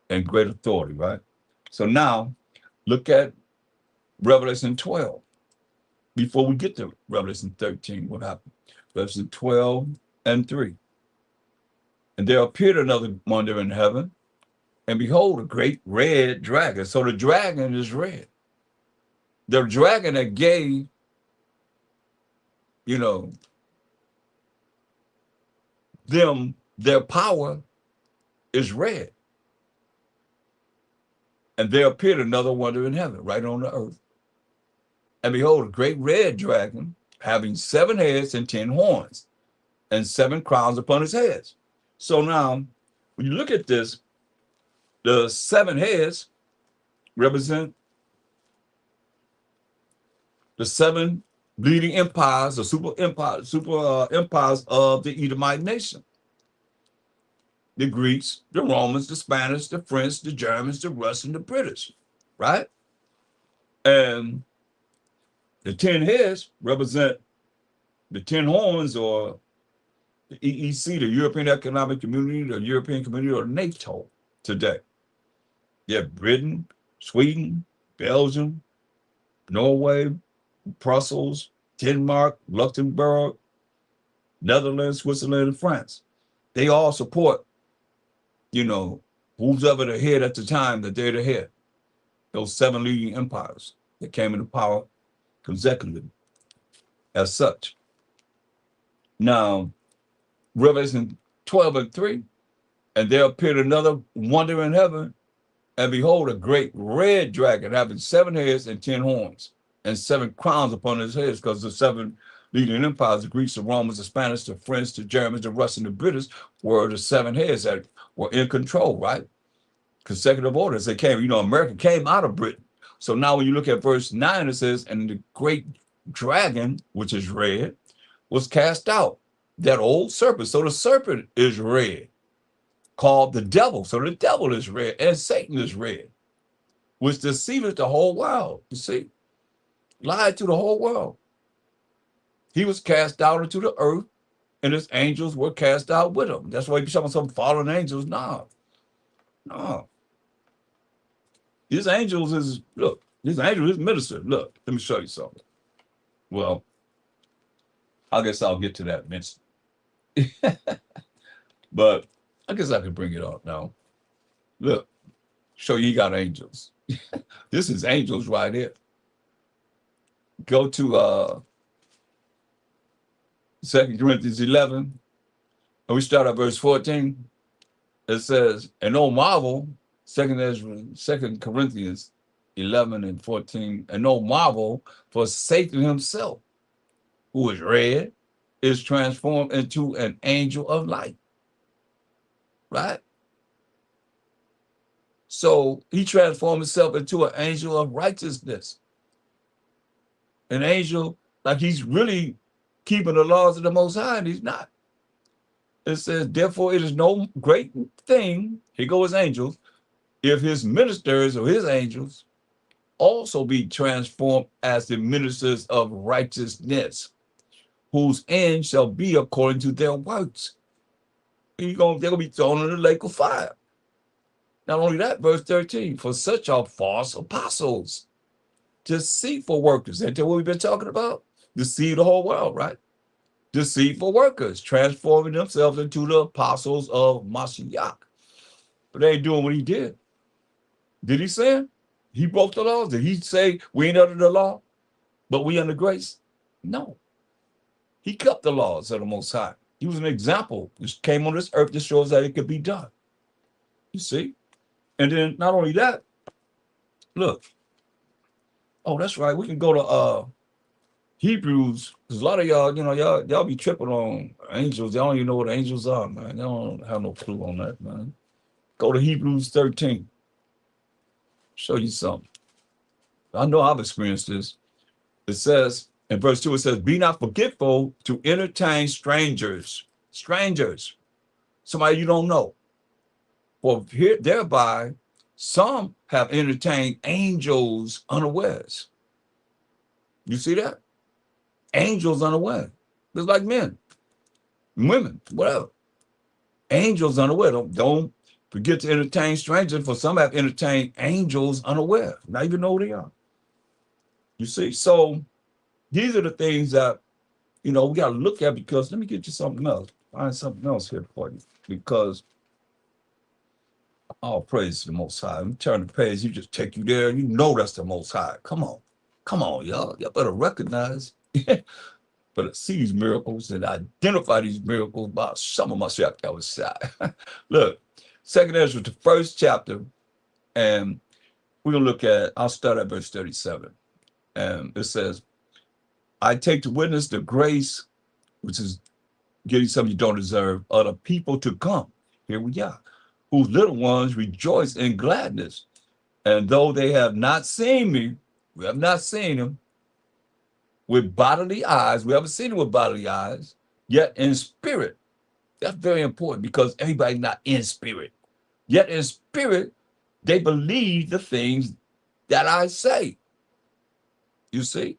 and great authority, right? So now look at Revelation 12. Before we get to Revelation 13, what happened? Revelation 12 and 3. And there appeared another wonder in heaven, and behold, a great red dragon. So the dragon is red. The dragon that gave, you know, them their power is red. And there appeared another wonder in heaven, right on the earth. And behold, a great red dragon, having 7 heads and 10 horns, and 7 crowns upon his heads. So now, when you look at this, the 7 heads represent the 7 leading empires, the empires of the Edomite nation. The Greeks, the Romans, the Spanish, the French, the Germans, the Russians, the British, right? And the 10 heads represent the 10 horns, or the EEC, the European Economic Community, the European Community, or NATO today. You have Britain, Sweden, Belgium, Norway, Brussels, Denmark, Luxembourg, Netherlands, Switzerland, and France. They all support, who's ever the head at the time that they're the head. Those 7 leading empires that came into power consecutively as such. Now, Revelation 12 and 3, and there appeared another wonder in heaven, and behold, a great red dragon having 7 heads and 10 horns, and 7 crowns upon his heads, because the 7 leading empires, the Greeks, the Romans, the Spanish, the French, the Germans, the Russians, the British, were the 7 heads that were in control, right? Consecutive orders. They came, America came out of Britain. So now when you look at verse 9, it says, and the great dragon, which is red, was cast out, that old serpent. So the serpent is red, called the devil. So the devil is red, and Satan is red, which deceiveth the whole world. You see, lied to the whole world. He was cast out into the earth, and his angels were cast out with him. That's why you be talking some fallen angels. No. His angels is, look, his angel is minister. Look, let me show you something. Well, I guess I'll get to that next. But I guess I can bring it up now. Look, show you got angels. This is angels right here. Go to 2 Corinthians 11, and we start at verse 14. It says, and no marvel, 2 Corinthians 11 and 14, and no marvel, for Satan himself, who is red, is transformed into an angel of light. Right? So he transformed himself into an angel of righteousness. An angel, like he's really keeping the laws of the Most High, and he's not. It says, therefore, it is no great thing, here go his angels, if his ministers or his angels also be transformed as the ministers of righteousness, whose end shall be according to their works. They're going to be thrown in the lake of fire. Not only that, verse 13, for such are false apostles, deceitful workers. Ain't that what we've been talking about? Deceive the whole world, right? Deceitful workers, transforming themselves into the apostles of Mashiach. But they ain't doing what he did. Did he sin? He broke the laws. Did he say we ain't under the law, but we under grace? No. He kept the laws of the Most High. He was an example. He came on this earth to show us that it could be done. You see? And then not only that, look. Oh, that's right. We can go to Hebrews, because a lot of y'all, y'all be tripping on angels. Y'all don't even know what angels are, man. Y'all don't have no clue on that, man. Go to Hebrews 13. Show you something. I know I've experienced this. It says in verse 2, it says, be not forgetful to entertain strangers. Strangers. Somebody you don't know. For here, thereby, some have entertained angels unawares. You see that? Angels unaware. It's like men, women, whatever. Angels unaware. Don't forget to entertain strangers, for some have entertained angels unaware. Not even know who they are. You see? So these are the things that, we got to look at, because let me get you something else. Find something else here for you. Because all praise to the Most High. You turn the page, you just take you there, you know that's the Most High. Come on. Come on, y'all. Y'all better recognize, better see these miracles and identify these miracles by some of myself outside. Look, Second Ezra, the first chapter, and we're going to look at, I'll start at verse 37. And it says, I take to witness the grace, which is getting something you don't deserve, of the people to come. Here we are, whose little ones rejoice in gladness. And though they have not seen me, we have not seen him with bodily eyes, we haven't seen him with bodily eyes, yet in spirit. That's very important, because everybody's not in spirit. Yet in spirit, they believe the things that I say. You see?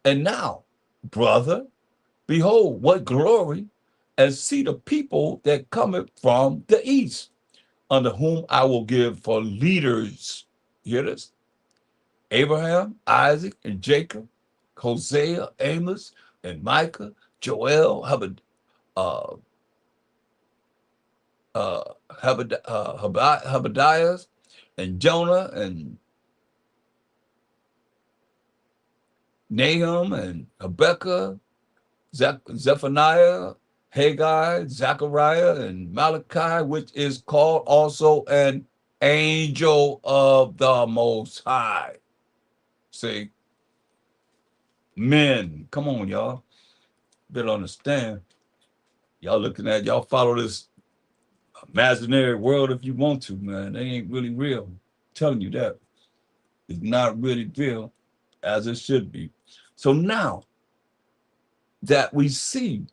And now, brother, behold, what glory, and see the people that cometh from the east, under whom I will give for leaders. Hear this? Abraham, Isaac, and Jacob, Hosea, Amos, and Micah, Joel, uh, Habadiah, and Jonah, and Nahum, and Habakkuk, Zephaniah, Haggai, Zechariah, and Malachi, which is called also an angel of the Most High. See, men, come on, y'all. Better understand. Y'all follow this imaginary world if you want to, man. They ain't really real. I'm telling you that. It's not really real as it should be. So now that we see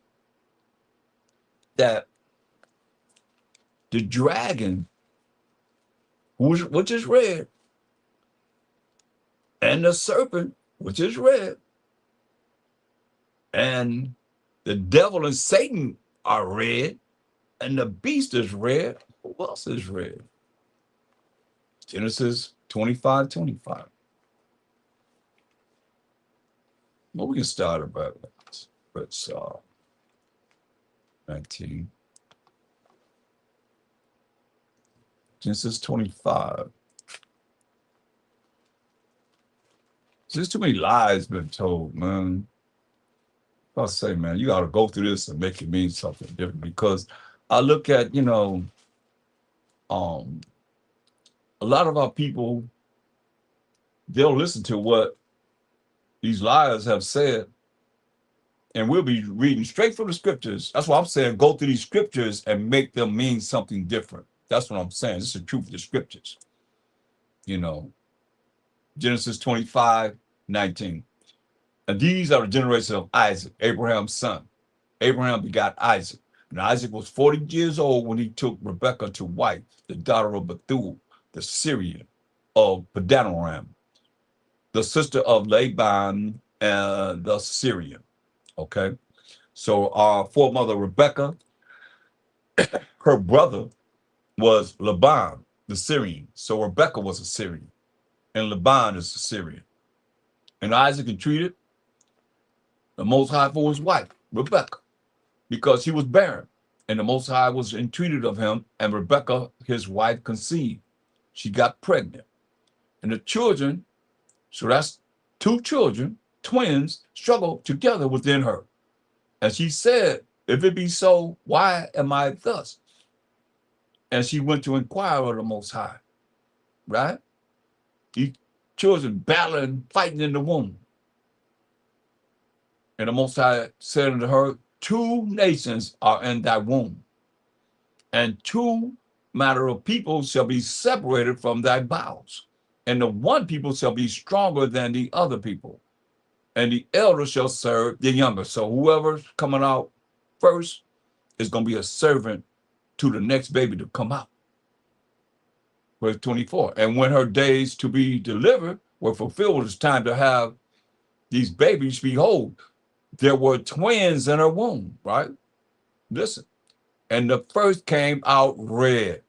that the dragon, which is red, and the serpent, which is red, and the devil and Satan are red, and the beast is red, who else is red? Genesis 25:25. Well, we can start about verse 19. Genesis 25. There's too many lies been told, man. I'll say, man, you got to go through this and make it mean something different, because I look at, a lot of our people, they'll listen to what these liars have said, and we'll be reading straight from the scriptures. That's why I'm saying go through these scriptures and make them mean something different. That's what I'm saying. This is the truth of the scriptures. Genesis 25:19. And these are the generations of Isaac, Abraham's son. Abraham begot Isaac. And Isaac was 40 years old when he took Rebekah to wife, the daughter of Bethuel, the Syrian of Padanaram, the sister of Laban and the Syrian. Okay. So our foremother Rebekah, her brother was Laban, the Syrian. So Rebekah was a Syrian, and Laban is a Syrian. And Isaac entreated the Most High for his wife, Rebekah, because he was barren. And the Most High was entreated of him, and Rebekah, his wife, conceived. She got pregnant. And the children, so that's two children, twins, struggled together within her. And she said, if it be so, why am I thus? And she went to inquire of the Most High, right? These children battling, fighting in the womb. And the Most High said unto her, 2 nations are in thy womb, and 2 matter of people shall be separated from thy bowels. And the one people shall be stronger than the other people, and the elder shall serve the younger. So whoever's coming out first is going to be a servant to the next baby to come out. Verse 24. And when her days to be delivered were fulfilled, it's time to have these babies. Behold, there were twins in her womb, right? Listen. And the first came out red,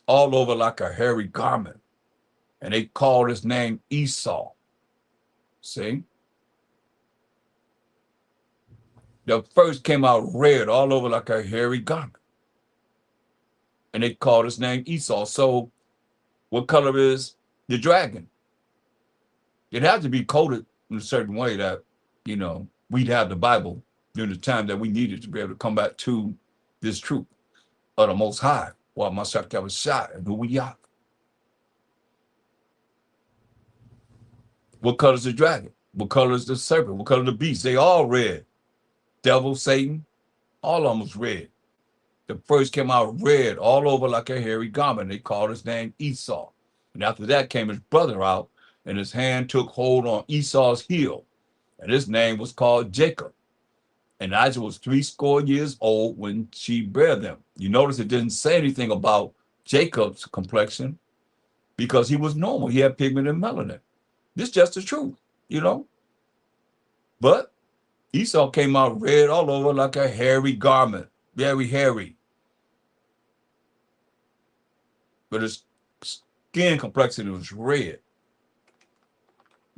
all over like a hairy garment. And they called his name Esau. See? The first came out red, all over like a hairy garment. And they called his name Esau. So what color is the dragon? It had to be coded in a certain way that, we'd have the Bible during the time that we needed to be able to come back to this truth of the Most High, while Mashiach was shot and who we are. What color is the dragon? What color is the serpent? What color the beast? They all red. Devil, Satan, all of them was red. The first came out red, all over like a hairy garment. They called his name Esau. And after that came his brother out, and his hand took hold on Esau's heel. And his name was called Jacob. And Isaac was 80 years old when she bare them. You notice it didn't say anything about Jacob's complexion because he was normal. He had pigment and melanin. This is just the truth, But Esau came out red all over like a hairy garment, very hairy. But his skin complexion was red.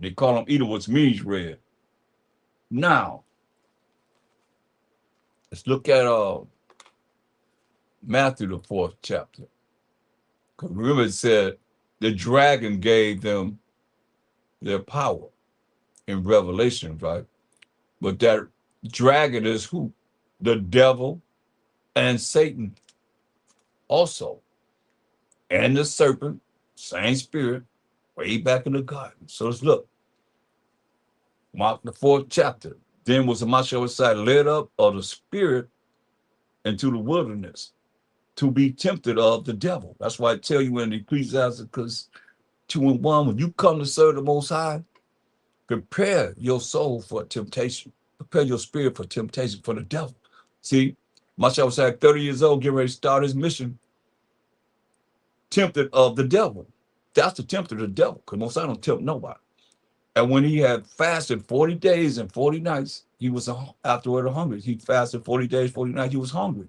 They call him Edom, which means red. Now, let's look at Matthew, the 4th chapter. Because remember it said the dragon gave them their power in Revelation, right? But that dragon is who? The devil and Satan also. And the serpent, same spirit, way back in the garden. So let's look. Mark the 4th chapter. Then was the Mashiach led up of the spirit into the wilderness to be tempted of the devil. That's why I tell you in Ecclesiastes 2:1, when you come to serve the Most High, prepare your soul for temptation. Prepare your spirit for temptation for the devil. See, Mashiach was 30 years old, getting ready to start his mission, tempted of the devil. That's the tempter of the devil, because Most High don't tempt nobody. And when he had fasted 40 days and 40 nights, he was afterward hungry. He fasted 40 days, 40 nights, he was hungry.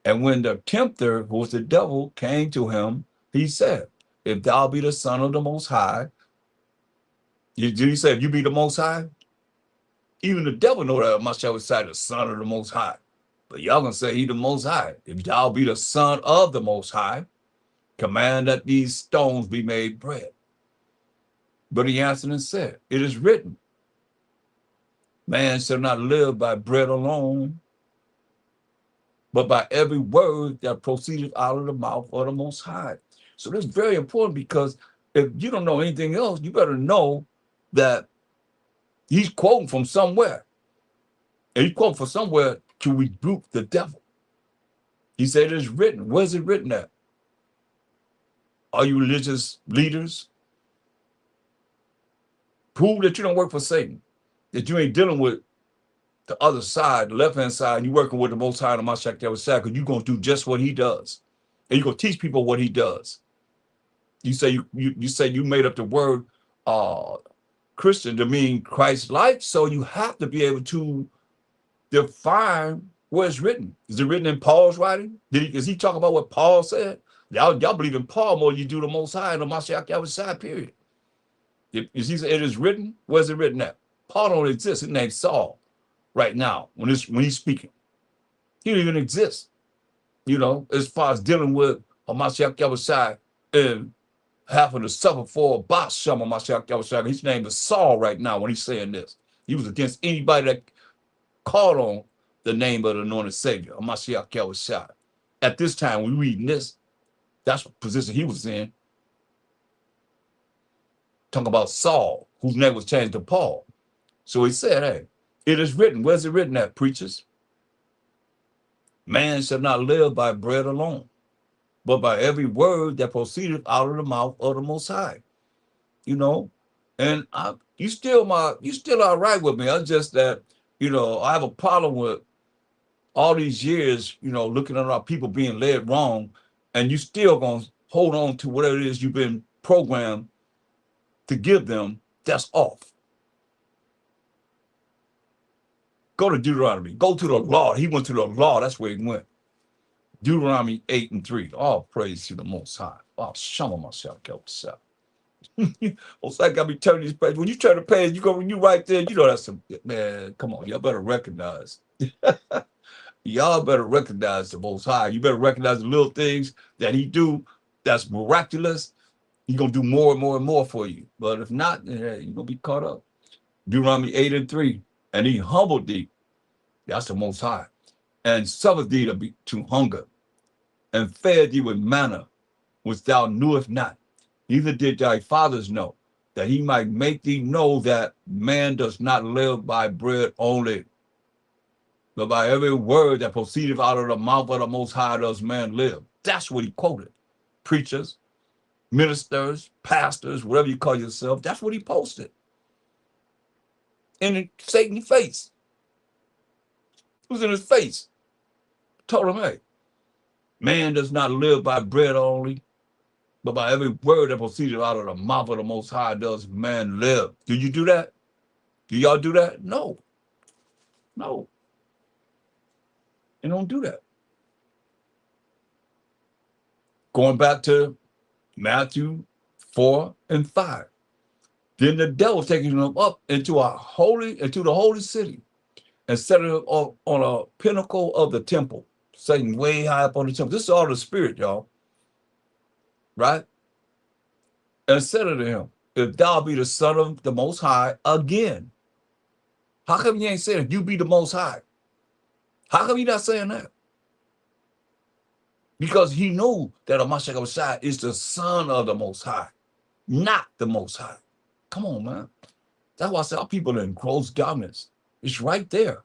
And when the tempter, who was the devil, came to him, he said, if thou be the Son of the Most High, did he say, if you be the Most High? Even the devil know that Mashiach was the Son of the Most High. But y'all gonna say he the Most High. If thou be the Son of the Most High, command that these stones be made bread. But he answered and said, it is written, man shall not live by bread alone, but by every word that proceedeth out of the mouth of the Most High. So that's very important, because if you don't know anything else, you better know that he's quoting from somewhere. And he's quoting from somewhere to rebuke the devil. He said it is written. Where's it written at? Are you religious leaders? Prove that you don't work for Satan, that you ain't dealing with the other side, the left-hand side, and you're working with the Most High and the Mashiach, because you're going to do just what he does. And you're going to teach people what he does. You say you say you made up the word Christian to mean Christ-like, so you have to be able to define where it's written. Is it written in Paul's writing? Is he talking about what Paul said? Y'all believe in Paul more than you do the Most High and the Mashiach, period. Is he it is written? Where's it written at? Paul don't exist. His name's Saul right now when he's speaking. He don't even exist. As far as dealing with a Mashiach and having to suffer for a boss, some of Mashiach. His name is Saul right now when he's saying this. He was against anybody that called on the name of the anointed Savior, Mashiach. At this time, we reading this, that's what position he was in. Talking about Saul, whose name was changed to Paul. So he said, hey, It is written. Where's it written at, preachers? Man shall not live by bread alone, but by every word that proceedeth out of the mouth of the Most High. You know, and you still all right with me. I'm just that, I have a problem with all these years, looking at our people being led wrong, and you still gonna hold on to whatever it is you've been programmed to give them. That's off. Go to Deuteronomy. Go to the law. He went to the law. That's where he went. Deuteronomy 8:3. All praise to the Most High. Oh, shama myself, help yourself. Most like I be turning these pages. When you turn the page, when you right there, that's some man. Come on, y'all better recognize. Y'all better recognize the Most High. You better recognize the little things that He do. That's miraculous. He's gonna do more and more and more for you. But if not, you're gonna be caught up. Deuteronomy 8:3. And He humbled thee. That's the Most High. And suffered thee to hunger, and fed thee with manna, which thou knewest not, neither did thy fathers know, that He might make thee know that man does not live by bread only, but by every word that proceedeth out of the mouth of the Most High does man live. That's what he quoted. Preachers, ministers, pastors, whatever you call yourself, that's what he posted. In Satan's face. It was in his face. Told him, hey, man does not live by bread only, but by every word that proceeded out of the mouth of the Most High does man live. Do you do that? Do y'all do that? No. No. You don't do that. Going back to Matthew 4:5. Then the devil taking them up into the holy city, and set it up on a pinnacle of the temple. Satan way high up on the temple. This is all the spirit, y'all. Right? And said unto him, if thou be the son of the Most High again. How come you ain't saying you be the Most High? How come you not saying that? Because he knew that Amashak is the son of the Most High, not the Most High. Come on, man. That's why I say our people are in gross darkness. It's right there.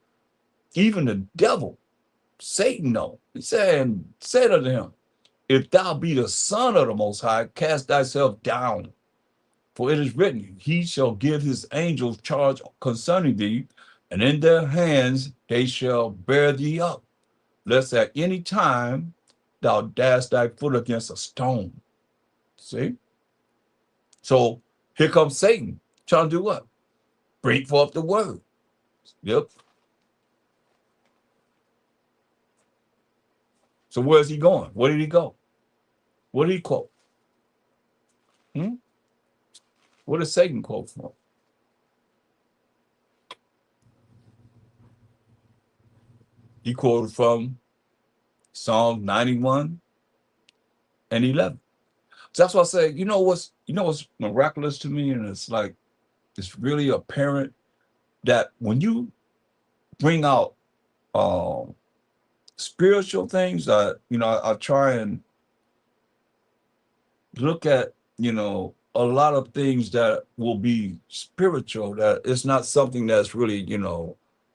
Even the devil, Satan, know. He said unto him, if thou be the son of the Most High, cast thyself down. For it is written, he shall give his angels charge concerning thee, and in their hands they shall bear thee up, lest at any time thou dash thy foot against a stone. See? So here comes Satan, trying to do what? Bring forth the word. Yep. So where's he going? Where did he go? What did he quote? What did Satan quote from? He quoted from Psalm 91:11. So that's why I say, what's miraculous to me, and it's like it's really apparent that when you bring out spiritual things, I try and look at, a lot of things that will be spiritual, that it's not something that's really,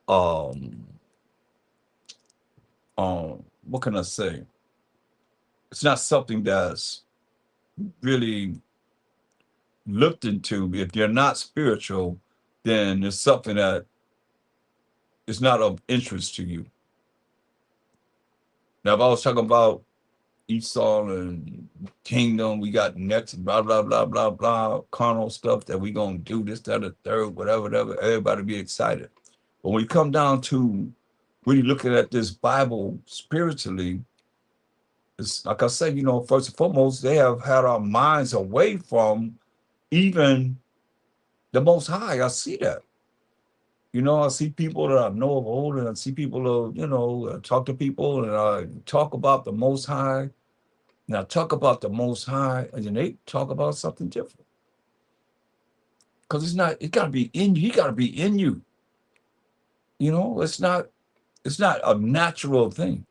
um, what can I say? It's not something that's really looked into. If you're not spiritual, then it's something that is not of interest to you. Now, if I was talking about Esau and kingdom, we got next, blah, blah, blah, blah, blah, carnal stuff that we going to do this, that, or third, whatever, everybody be excited. But when you come down to really looking at this Bible spiritually, it's like I said, first and foremost, they have had our minds away from even the Most High. I see that. I see people that I know of old, and I see people, talk to people, and I talk about the Most High. Now talk about the Most High, and then they talk about something different. Because it gotta be in you. He gotta be in you. It's not a natural thing.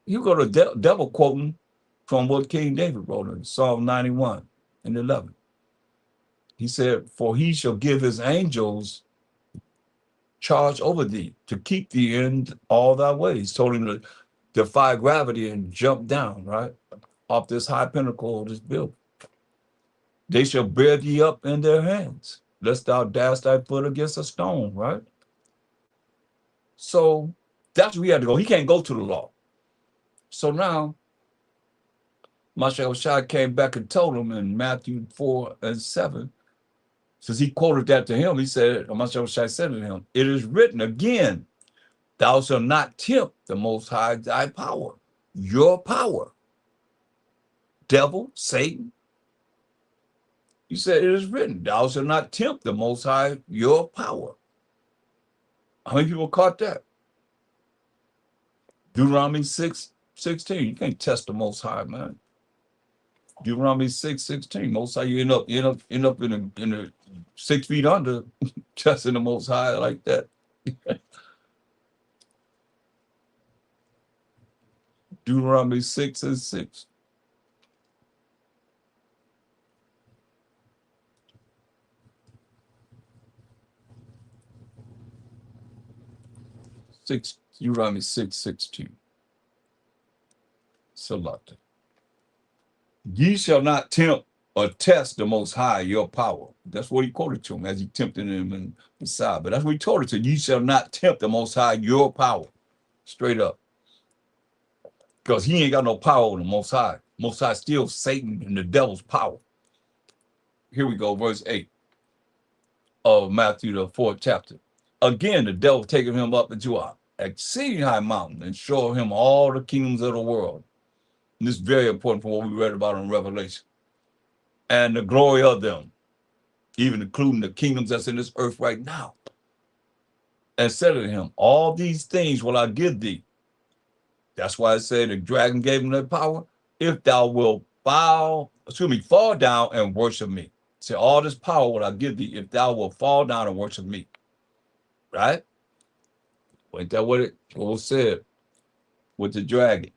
You go to devil quoting from what King David wrote in Psalm 91:11. He said, for he shall give his angels charge over thee, to keep thee in all thy ways. Told him to defy gravity and jump down, right? Off this high pinnacle of this building. They shall bear thee up in their hands, lest thou dash thy foot against a stone, right? So that's where he had to go. He can't go to the law. So now, Mashiach came back and told him in Matthew 4 and 7, since he quoted that to him, he said, Mashiach said to him, it is written again, thou shalt not tempt the Most High thy power, your power. Devil, Satan. He said, it is written, thou shalt not tempt the Most High your power. How many people caught that? Deuteronomy 6:16. You can't test the Most High, man. Deuteronomy 6:16. Most High, you end up in the 6 feet under, testing the Most High like that. Deuteronomy 6:6. 6, Deuteronomy 6:16. Select. Ye shall not tempt or test the Most High your power. That's what he quoted to him as he tempted him in the side. But that's what he told it to. Ye shall not tempt the Most High your power. Straight up. Because he ain't got no power over the Most High. Most High still Satan and the devil's power. Here we go, verse 8 of Matthew, the 4th chapter. Again, the devil taking him up into an exceeding high mountain and show him all the kingdoms of the world. And this is very important for what we read about in Revelation. And the glory of them, even including the kingdoms that's in this earth right now. And said to him, all these things will I give thee. That's why I said the dragon gave him that power. If thou wilt fall down and worship me. Say, all this power will I give thee if thou wilt fall down and worship me. Right? Ain't that what it was said with the dragon?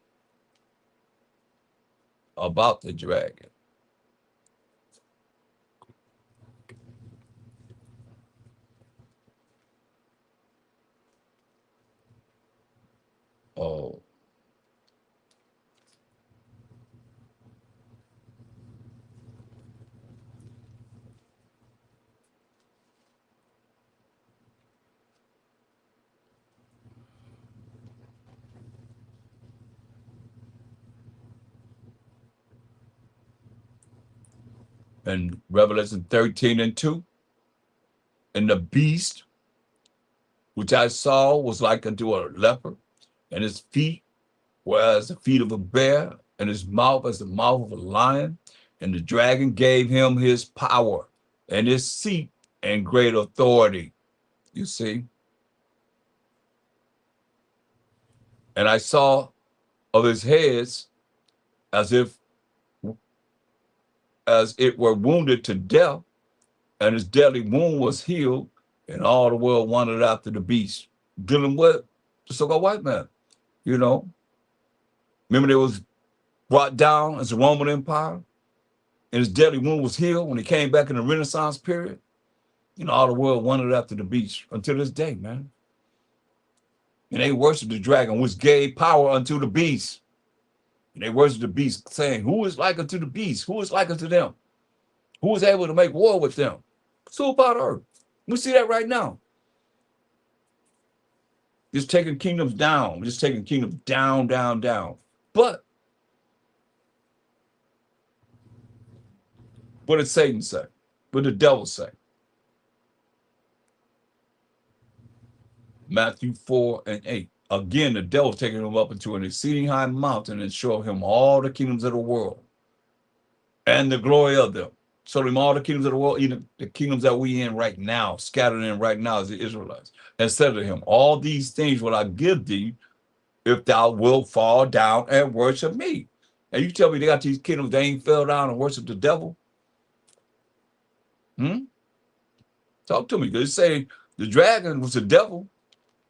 About the dragon. Oh. And Revelation 13:2. And the beast which I saw was like unto a leopard, and his feet were as the feet of a bear, and his mouth as the mouth of a lion. And the dragon gave him his power and his seat and great authority. You see? And I saw of his heads as it were wounded to death, and his deadly wound was healed, and all the world wandered after the beast, dealing with the so-called white man. You know, remember they was brought down as the Roman Empire, and his deadly wound was healed when he came back in the Renaissance period. You know, all the world wandered after the beast until this day, man. And they worshiped the dragon, which gave power unto the beast. And they worshiped the beast, saying, who is like unto the beast? Who is like unto them? Who is able to make war with them? So about earth. We see that right now. Just taking kingdoms down. Just taking kingdoms down, down, down. But what did Satan say? What did the devil say? Matthew 4:8. Again, the devil taking him up into an exceeding high mountain and show him all the kingdoms of the world and the glory of them. Show him all the kingdoms of the world, even the kingdoms that we in right now, scattered in right now as the Israelites. And said to him, all these things will I give thee if thou wilt fall down and worship me. And you tell me they got these kingdoms, they ain't fell down and worship the devil? Talk to me. Because they say the dragon was the devil.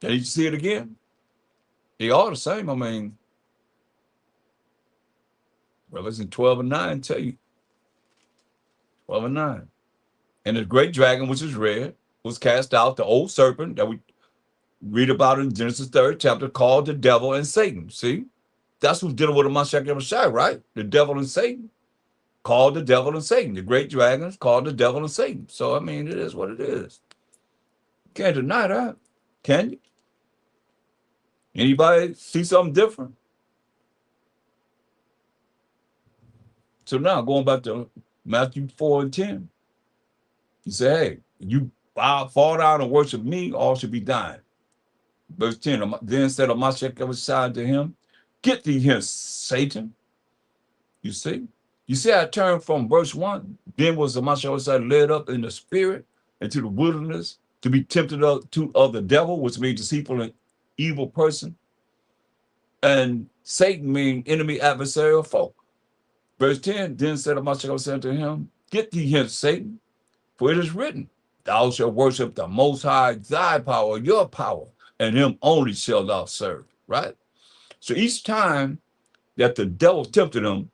Can you see it again? They are the same. I mean, Revelation 12:9 tell you. 12:9. And the great dragon, which is red, was cast out, the old serpent that we Read about it in Genesis 3rd chapter, called the devil and Satan. See, that's who's dealing with the Mashiach, right? The devil and Satan. Called the devil and Satan. The great dragons called the devil and Satan. So, I mean, it is what it is. Can't deny that. Can you? Anybody see something different? So now, going back to Matthew 4 and 10, he said, hey, you fall down and worship me, all should be dying. Verse 10, then said Mashiach to him, get thee hence, Satan. You see? You see, I turned from verse 1. Then was the Mashiach led up in the spirit into the wilderness to be tempted of the devil, which means deceitful and evil person. And Satan means enemy, adversary, or foe. Verse 10, then said Mashiach to him, get thee hence, Satan, for it is written, thou shalt worship the Most High, thy power, your power, and him only shalt thou serve, right? So each time that the devil tempted him,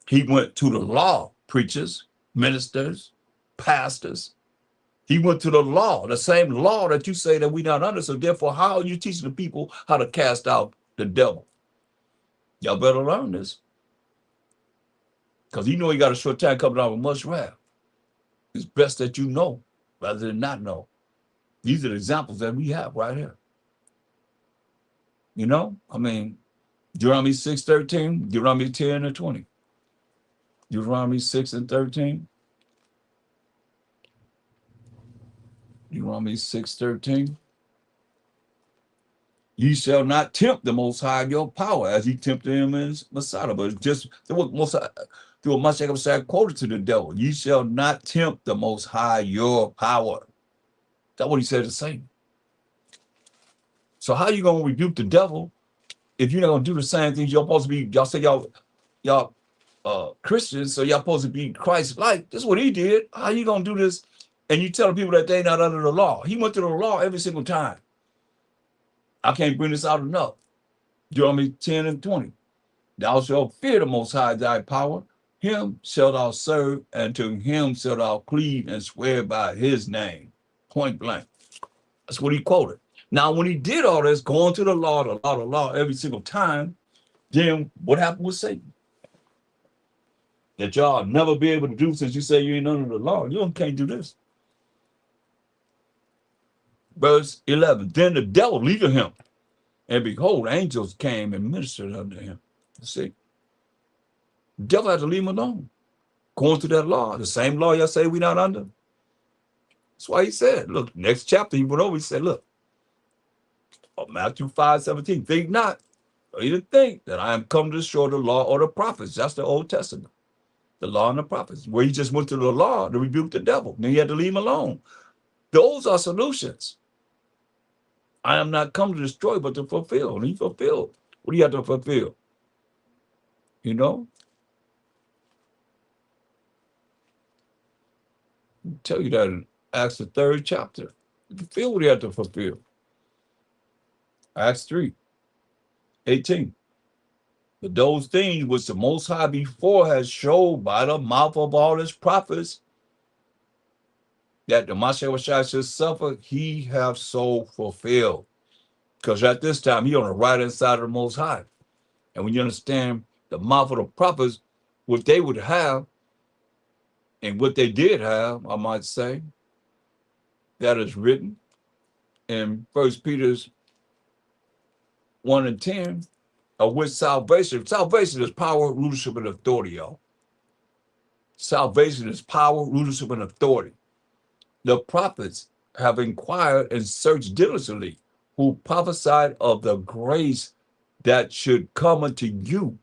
he went to the law, preachers, ministers, pastors. He went to the law, the same law that you say that we not under. So therefore, how are you teaching the people how to cast out the devil? Y'all better learn this. Because you know you got a short time coming out with much wrath. It's best that you know rather than not know. These are the examples that we have right here. You know, I mean, Deuteronomy 6:13, Deuteronomy 10 and 20. Deuteronomy 6 and 13. Deuteronomy 6:13. Ye shall not tempt the Most High your power as he tempted him in Masada. But it's just what Mashiach quoted to the devil. Ye shall not tempt the Most High your power. That's what he said to Satan. So how you gonna rebuke the devil if you're not gonna do the same things? You're supposed to be, y'all say y'all Christians, so y'all supposed to be Christ-like. This is what he did. How you gonna do this? And you telling people that they not under the law. He went to the law every single time. I can't bring this out enough. Deuteronomy 10 and 20. Thou shalt fear the Most High thy power. Him shalt thou serve, and to him shalt thou cleave and swear by his name. Point blank. That's what he quoted. Now, when he did all this, going to the law every single time, then what happened with Satan? That y'all never be able to do since you say you ain't under the law. You can't do this. Verse 11, then the devil leaving him, and behold, angels came and ministered unto him. You see, the devil had to leave him alone. Going through that law, the same law y'all say we not under. That's why he said, look, next chapter he went over, he said, look, Matthew 5:17, think not, or even think that I am come to destroy the law or the prophets. That's the Old Testament, the law and the prophets, where he just went to the law to rebuke the devil. Then he had to leave him alone. Those are solutions. I am not come to destroy, but to fulfill. And he fulfilled. What do you have to fulfill? You know? I'll tell you that in Acts the 3rd chapter. You fulfill what he had to fulfill. Acts 3:18. But those things which the Most High before has showed by the mouth of all his prophets, that the Mashiach should suffer, he have so fulfilled. Because at this time, he on the right hand side of the Most High. And when you understand the mouth of the prophets, what they would have, and what they did have, I might say, that is written in 1 Peter 1 and 10, of which salvation. Salvation is power, rulership, and authority, y'all. Salvation is power, rulership, and authority. The prophets have inquired and searched diligently, who prophesied of the grace that should come unto you.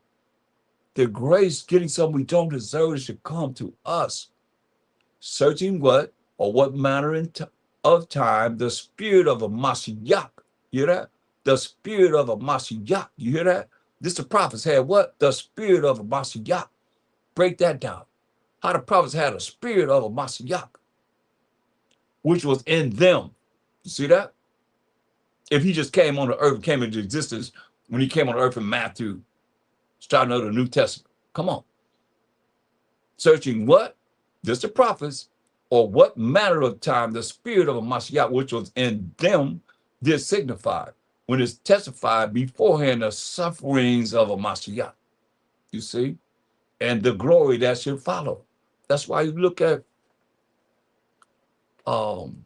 The grace, getting something we don't deserve, should come to us. Searching what, or what manner of time, the spirit of a Mashiach. You hear that? The spirit of a Mashiach. You hear that? This the prophets had what? The spirit of a Mashiach. Break that down. How the prophets had a spirit of a Mashiach, which was in them. You see that? If he just came on the earth, came into existence when he came on the earth in Matthew, starting out the New Testament. Come on. Searching what? Just the prophets, or what manner of time the spirit of a Mashiach, which was in them, did signify when it's testified beforehand the sufferings of a Mashiach, you see, and the glory that should follow. That's why you look at um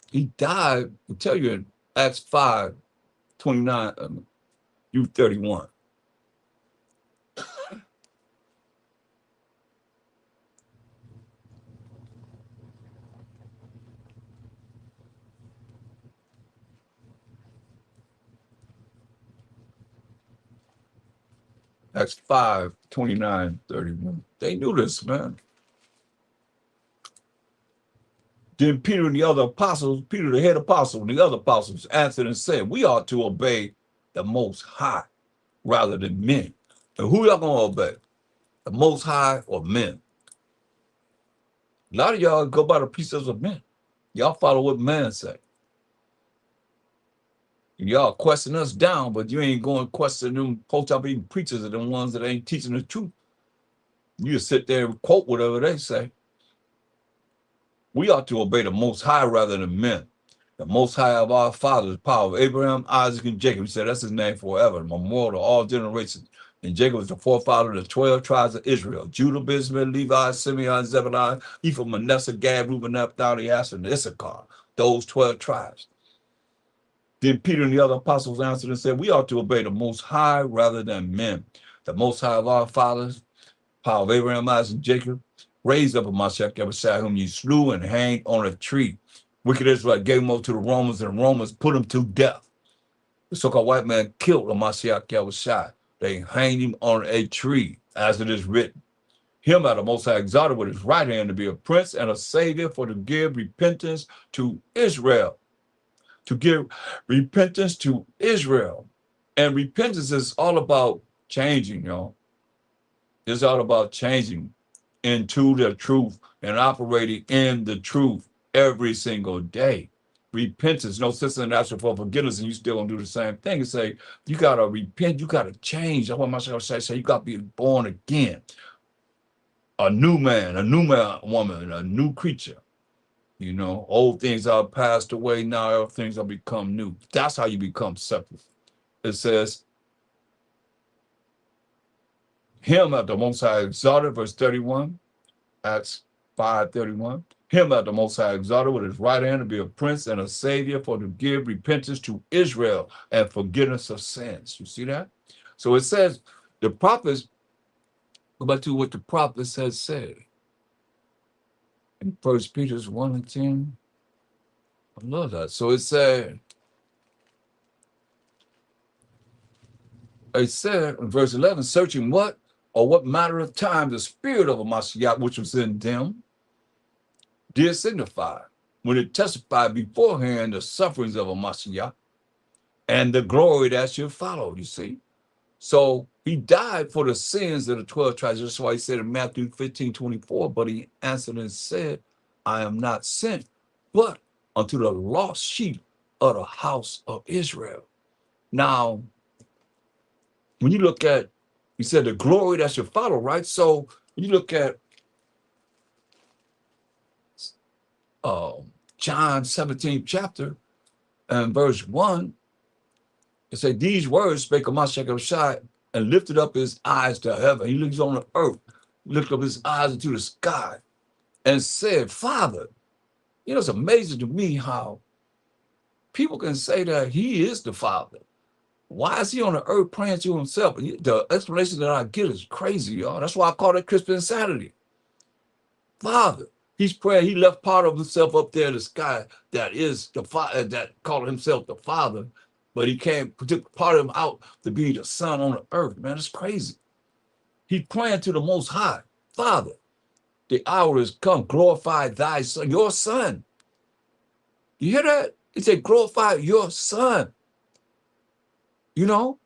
he died, I'll tell you in Acts 5:29 through 31. Acts 5:29-31. They knew this, man. Then Peter and the other apostles, Peter the head apostle, and the other apostles answered and said, we ought to obey the Most High rather than men. And who y'all gonna obey? The Most High or men? A lot of y'all go by the precepts of men. Y'all follow what men say. Y'all question us down, but you ain't going to question them post-up preachers are the ones that ain't teaching the truth. You just sit there and quote whatever they say. We ought to obey the Most High rather than men. The Most High of our fathers, the power of Abraham, Isaac, and Jacob. He said that's his name forever, memorial to all generations. And Jacob was the forefather of the 12 tribes of Israel. Judah, Benjamin, Levi, Simeon, Zebediah, Ephraim, Manasseh, Gad, Reuben, Naphtali, Asher, and Issachar. Those 12 tribes. Then Peter and the other apostles answered and said, we ought to obey the Most High rather than men. The Most High of our fathers, power of Abraham, Isaac, and Jacob, raised up a Mashiach Yahushua, whom you slew and hanged on a tree. Wicked Israel gave him over to the Romans, and the Romans put him to death. The so-called white man killed a Mashiach Yahushua. They hanged him on a tree, as it is written. Him out of Most High exalted with his right hand to be a prince and a savior for to give repentance to Israel. To give repentance to Israel. And repentance is all about changing, y'all. It's all about changing into the truth and operating in the truth every single day. Repentance, no sense in asking for forgiveness, and you still gonna do the same thing. And say, you gotta repent, you gotta change. That's what my say, you gotta be born again. A new man, woman, a new creature. You know, old things are passed away, now all things are become new. That's how you become separate. It says, him at the Most High exalted, verse 31, Acts 5:31. Him at the Most High exalted with his right hand to be a prince and a savior for to give repentance to Israel and forgiveness of sins. You see that? So it says, the prophets, go back to what the prophets had said. In 1 Peter 1:10. I love that. So it said in verse 11, searching what or what matter of time the spirit of a Mashiach which was in them did signify when it testified beforehand the sufferings of a Mashiach and the glory that should follow, you see. So he died for the sins of the 12 tribes. That's why he said in Matthew 15:24, but he answered and said, I am not sent, but unto the lost sheep of the house of Israel. Now, when you look at, he said the glory that should follow, right? So when you look at John 17th chapter and verse 1, it said, these words spake of Mashiach Yahushua and lifted up his eyes to heaven. He looks on the earth, lifted up his eyes into the sky and said, Father, you know, it's amazing to me how people can say that he is the Father. Why is he on the earth praying to himself? The explanation that I get is crazy, y'all. That's why I call it Christian insanity. Father, he's praying. He left part of himself up there in the sky that is the Father, that called himself the Father, but he can't put part of him out to be the Son on the earth. Man, it's crazy. He's praying to the Most High. Father, the hour is come. Glorify thy Son, your Son. You hear that? He said, glorify your Son. You know,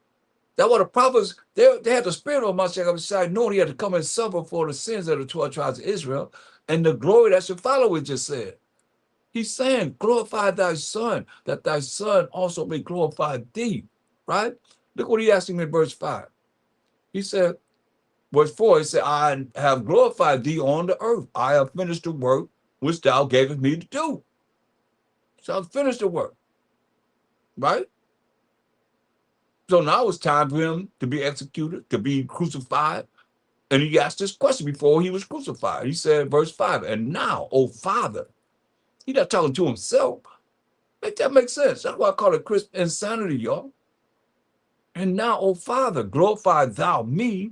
that's what the prophets, they had the spirit of Mashiach, knowing he had to come and suffer for the sins of the 12 tribes of Israel and the glory that should follow, it just said. He's saying, glorify thy Son, that thy Son also may glorify thee, right? Look what he asked him in verse 5. He said, verse 4, he said, I have glorified thee on the earth. I have finished the work which thou gavest me to do. So I finished the work, right? So now it's time for him to be executed, to be crucified. And he asked this question before he was crucified. He said, verse 5, and now, oh Father, he's not talking to himself. Make that make sense. That's why I call it Christian insanity, y'all. And now, oh Father, glorify thou me,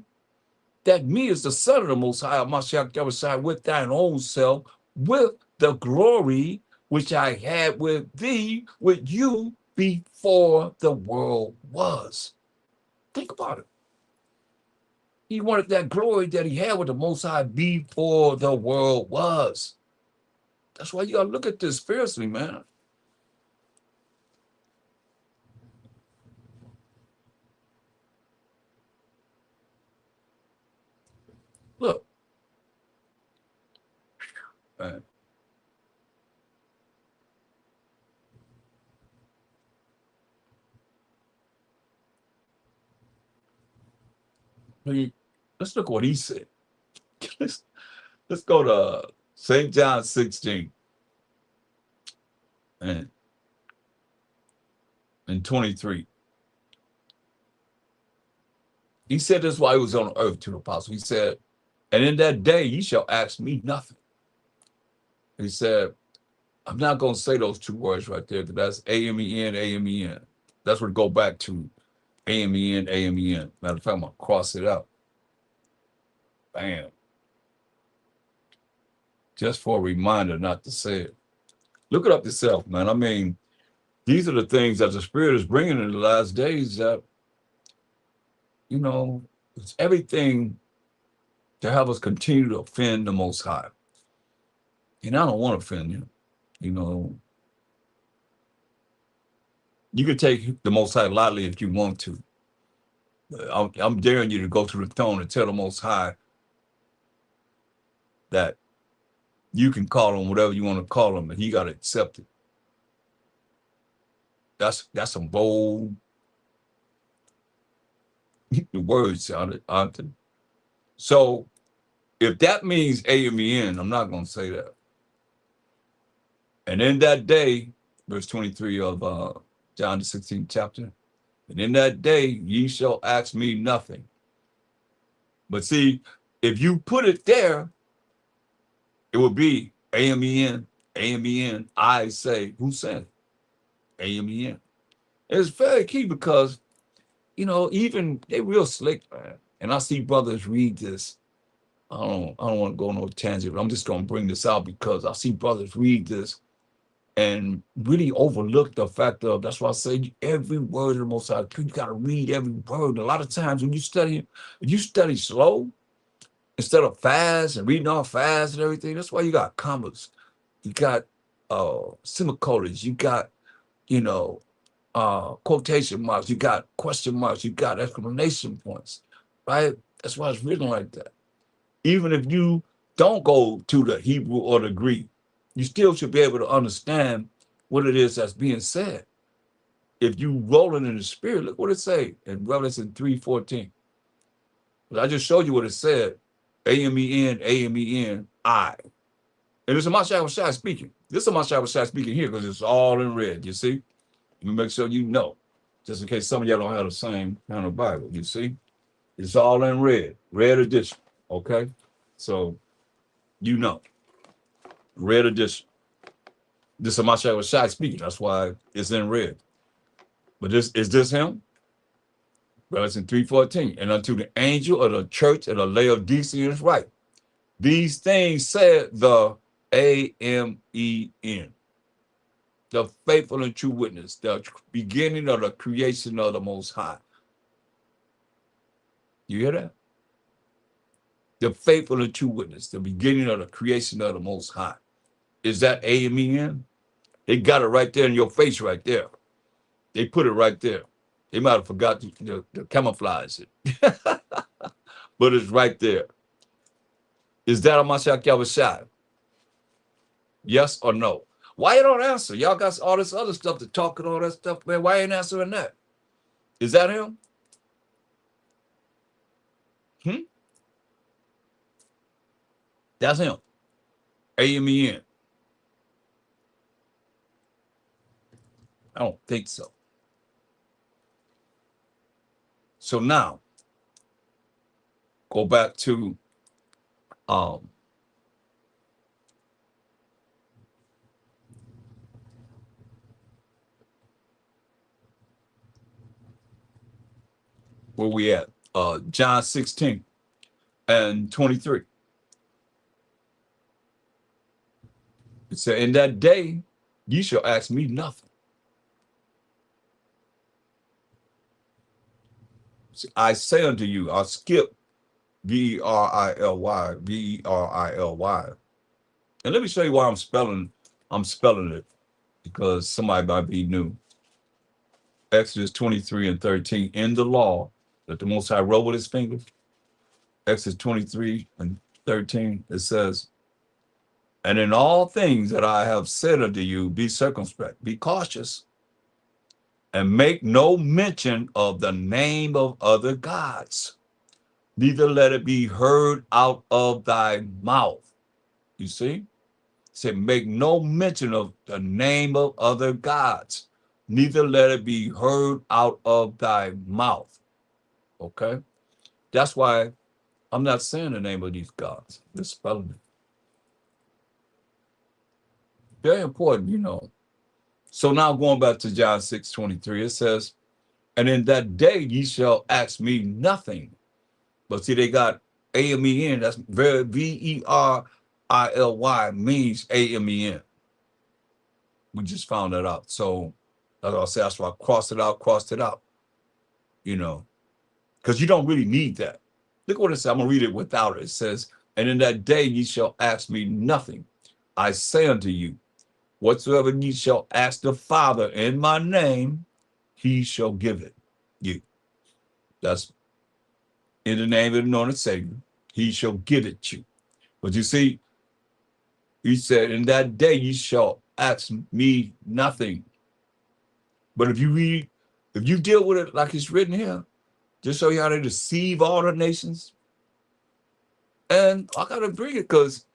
that me is the Son of the Most High, Mashiach Yahushua, with thine own self, with the glory which I had with thee, with you, before the world was. Think about it. He wanted that glory that he had with the Most High before the world was. That's why you got to look at this spiritually, man. Look, man. Let's look what he said. Let's, let's go to St. John 16 and, and 23. He said this while he was on earth to the apostle. He said, and in that day ye shall ask me nothing. He said, I'm not going to say those two words right there, because that's A-M-E-N, A-M-E-N. That's what go back to A-M-E-N, A-M-E-N. Matter of fact, I'm going to cross it out. Bam. Just for a reminder not to say it. Look it up yourself, man. I mean, these are the things that the Spirit is bringing in the last days that, you know, it's everything to have us continue to offend the Most High. And I don't want to offend you. You know, you can take the Most High lightly if you want to. I'm daring you to go to the throne and tell the Most High that you can call him whatever you want to call him, and he got to accept it. That's some bold words, aren't they? So if that means A-M-E-N, I'm not going to say that. And in that day, verse 23 of John the 16th chapter, and in that day ye shall ask me nothing. But see, if you put it there, it will be A-M-E-N, A-M-E-N, I say, who said it? A-M-E-N. It's very key because, you know, even they real slick, man. And I see brothers read this. I don't want to go on no tangent, but I'm just going to bring this out because I see brothers read this and really overlook the fact of, that's why I say every word of the Most High, you got to read every word. A lot of times when you study, if you study slow instead of fast and reading all fast and everything, that's why you got commas, you got semicolons, you got, you know, quotation marks, you got question marks, you got exclamation points, right? That's why it's written like that. Even if you don't go to the Hebrew or the Greek, you still should be able to understand what it is that's being said. If you rolling in the spirit, look what it say in Revelation 3:14. I just showed you what it said. A-M-E-N, A-M-E-N, I. And it's a Mashiach speaking. This is a Mashiach speaking here because it's all in red, you see? You make sure you know, just in case some of y'all don't have the same kind of Bible, you see? It's all in red edition, okay? So, you know, red edition. This is Mashiach speaking. That's why it's in red. But is this him? Revelation 3:14. And unto the angel of the church of the Laodiceans write, these things said the A-M-E-N, the faithful and true witness, the beginning of the creation of the Most High. You hear that? The faithful and true witness, the beginning of the creation of the Most High. Is that A-M-E-N? They got it right there in your face right there. They put it right there. They might have forgot to camouflage it. But it's right there. Is that a Mashiach Yahushua? Yes or no? Why you don't answer? Y'all got all this other stuff to talk and all that stuff, man. Why ain't answering that? Is that him? Hmm? That's him. A-M-E-N. I don't think so. So now, go back to um, where we at? John 16 and 23. It said, in that day, ye shall ask me nothing. I say unto you, I'll skip Verily, Verily. And let me show you why I'm spelling it, because somebody might be new. Exodus 23 and 13, in the law that the Most High wrote with his fingers. Exodus 23 and 13, it says, and in all things that I have said unto you, be circumspect, be cautious, and make no mention of the name of other gods, neither let it be heard out of thy mouth. You see? Say, make no mention of the name of other gods, neither let it be heard out of thy mouth. Okay? That's why I'm not saying the name of these gods. Just spelling it. Very important, you know. So now going back to John 6:23, it says, and in that day ye shall ask me nothing. But see, they got AMEN. That's very VERILY means AMEN. We just found that out. So like I said, that's why I crossed it out, you know, because you don't really need that. Look what it says. I'm gonna read it without it. It says, and in that day ye shall ask me nothing. I say unto you, whatsoever ye shall ask the Father in my name, he shall give it you. That's in the name of the anointed Savior, he shall give it you. But you see, he said, in that day you shall ask me nothing. But if you deal with it like it's written here, just show you how they deceive all the nations. And I gotta bring it because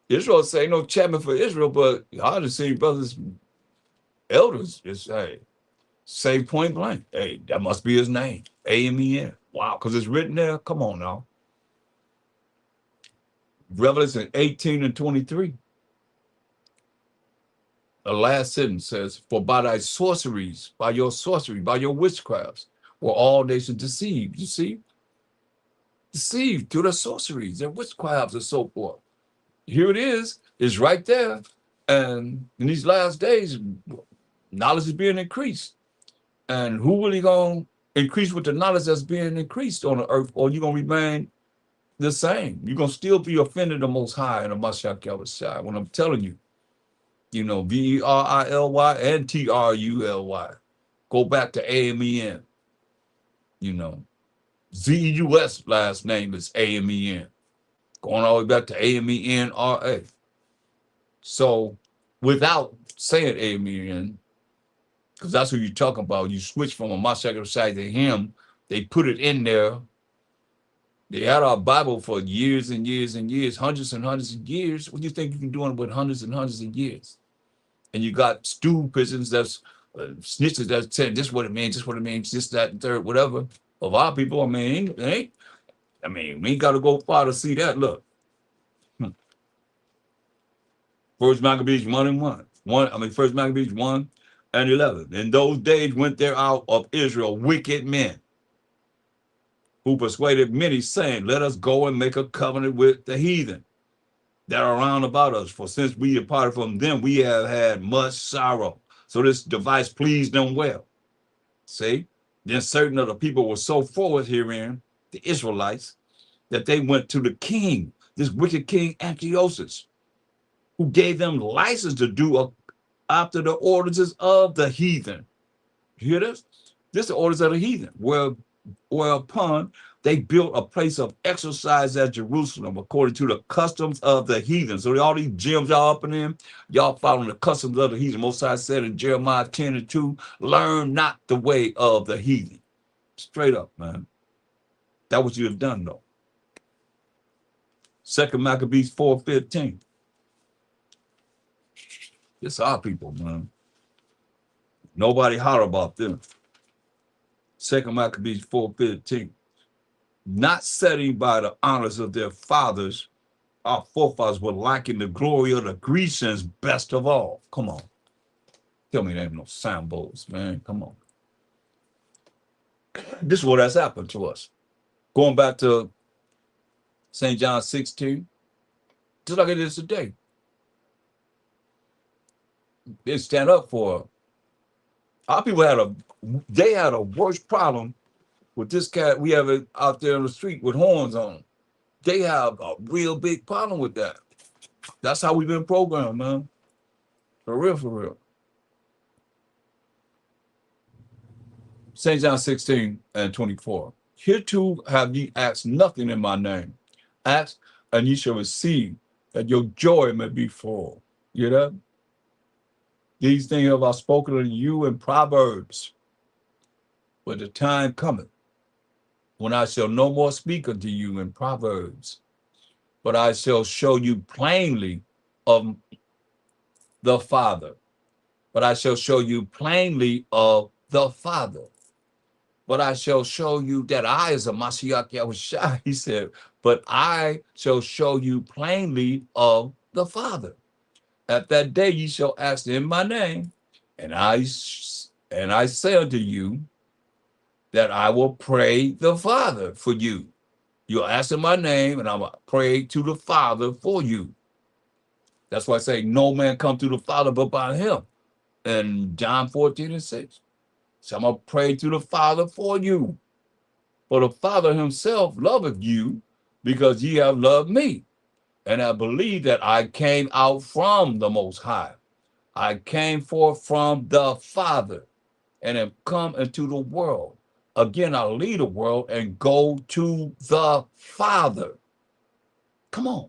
Israel say no champion for Israel, but I just see brothers, elders, just say point blank, hey, that must be his name. AMEN. Wow, because it's written there. Come on now. Revelation 18 and 23. The last sentence says, for by thy sorceries, by your sorcery, by your witchcrafts, were all nations deceived. You see? Deceived through their sorceries, their witchcrafts, and so forth. Here it is. It's right there. And in these last days, knowledge is being increased. And who really going to increase with the knowledge that's being increased on the earth, or you going to remain the same? You're going to still be offending the Most High and the Mashiach Yahushua when I'm telling you, you know, VERILY and TRULY. Go back to AMEN. You know, ZEUS last name is AMEN. Going all the way back to AMENRA. So without saying AMEN, because that's who you're talking about, you switch from a Mashiach side to him, they put it in there. They had our Bible for years and years and years, hundreds and hundreds of years. What do you think you can do with hundreds and hundreds of years? And you got stool pigeons that's snitches that's saying this what it means, this what it means, this, that, and third, whatever. Of our people, I mean, we ain't got to go far to see that. Look, First Maccabees 1 and 1. First Maccabees 1 and 11. In those days went there out of Israel wicked men who persuaded many, saying, let us go and make a covenant with the heathen that are round about us. For since we departed from them, we have had much sorrow. So this device pleased them well. See? Then certain of the people were so forward herein, the Israelites, that they went to the king, this wicked king Antiochus, who gave them license to do after the ordinances of the heathen. You hear this? This is the orders of the heathen, whereupon they built a place of exercise at Jerusalem according to the customs of the heathen. So all these gyms y'all up in them, y'all following the customs of the heathen. Most High said in Jeremiah 10 and 2, learn not the way of the heathen. Straight up, man. That what you have done, though. Second Maccabees 4:15. It's our people, man. Nobody holler about them. Second Maccabees 4:15. Not setting by the honors of their fathers, our forefathers were lacking the glory of the Grecians best of all. Come on. Tell me there ain't no sambos, man. Come on. This is what has happened to us. Going back to St. John 16, just like it is today. They stand up for our people had a worse problem with this cat we have it out there on the street with horns on them. They have a real big problem with that. That's how we've been programmed, man. For real, for real. St. John 16:24. Hereto have ye asked nothing in my name. Ask, and ye shall receive, that your joy may be full. You know? These things have I spoken unto you in Proverbs. But the time cometh when I shall no more speak unto you in Proverbs, but I shall show you plainly of the Father. But I shall show you plainly of the Father. But I shall show you that I is a Mashiach Yahushua. He said, but I shall show you plainly of the Father. At that day ye shall ask in my name, and I say unto you that I will pray the Father for you. You'll ask in my name, and I will pray to the Father for you. That's why I say no man come to the Father but by him. And John 14:6. So I'm going to pray to the Father for you. For the Father himself loveth you because ye have loved me. And I believe that I came out from the Most High. I came forth from the Father and have come into the world. Again, I leave the world and go to the Father. Come on.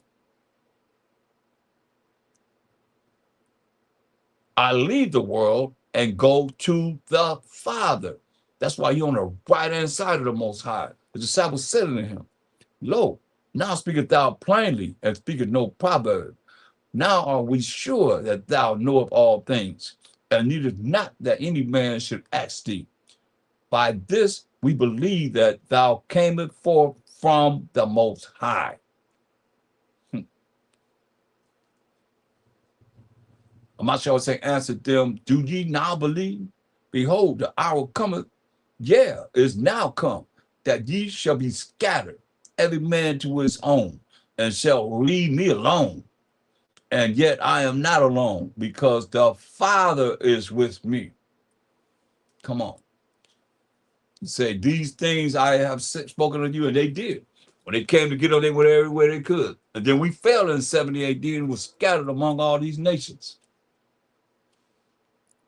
I leave the world and go to the Father. That's why you're on the right hand side of the Most High. The disciples said unto him, lo, now speaketh thou plainly and speaketh no proverb. Now are we sure that thou knowest all things, and needeth not that any man should ask thee. By this we believe that thou camest forth from the Most High. Amasha say, answered them, do ye now believe? Behold, the hour cometh, is now come, that ye shall be scattered, every man to his own, and shall leave me alone. And yet I am not alone, because the Father is with me. Come on. He said, these things I have spoken to you, and they did. When they came to get them, they went everywhere they could. And then we fell in 70 AD and was scattered among all these nations.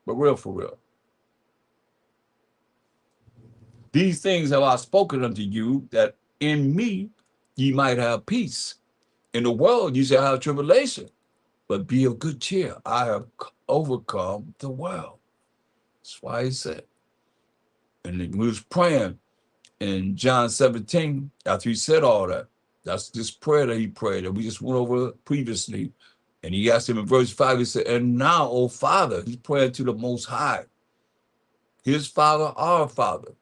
But real for real. These things have I spoken unto you, that in me ye might have peace. In the world ye shall have tribulation, but be of good cheer. I have overcome the world. That's why he said. And we was praying in John 17, after he said all that. That's this prayer that he prayed that we just went over previously. And he asked him in verse 5, he said, and now, O Father, he's praying to the Most High, his Father, our Father,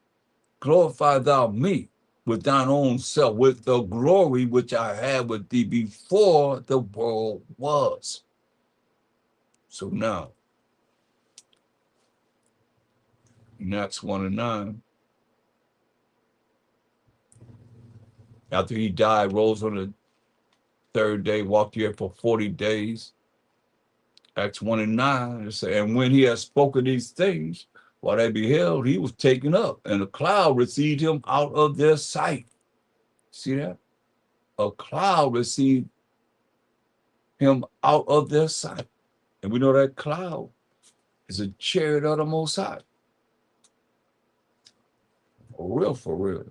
glorify thou me with thine own self, with the glory which I had with thee before the world was. So now, in Acts 1:9, after he died, rose on the third day, walked here for 40 days. Acts 1:9, it said, and when he had spoken these things, while they beheld, he was taken up, and a cloud received him out of their sight. See that? A cloud received him out of their sight. And we know that cloud is a chariot of the Most High. For real, for real.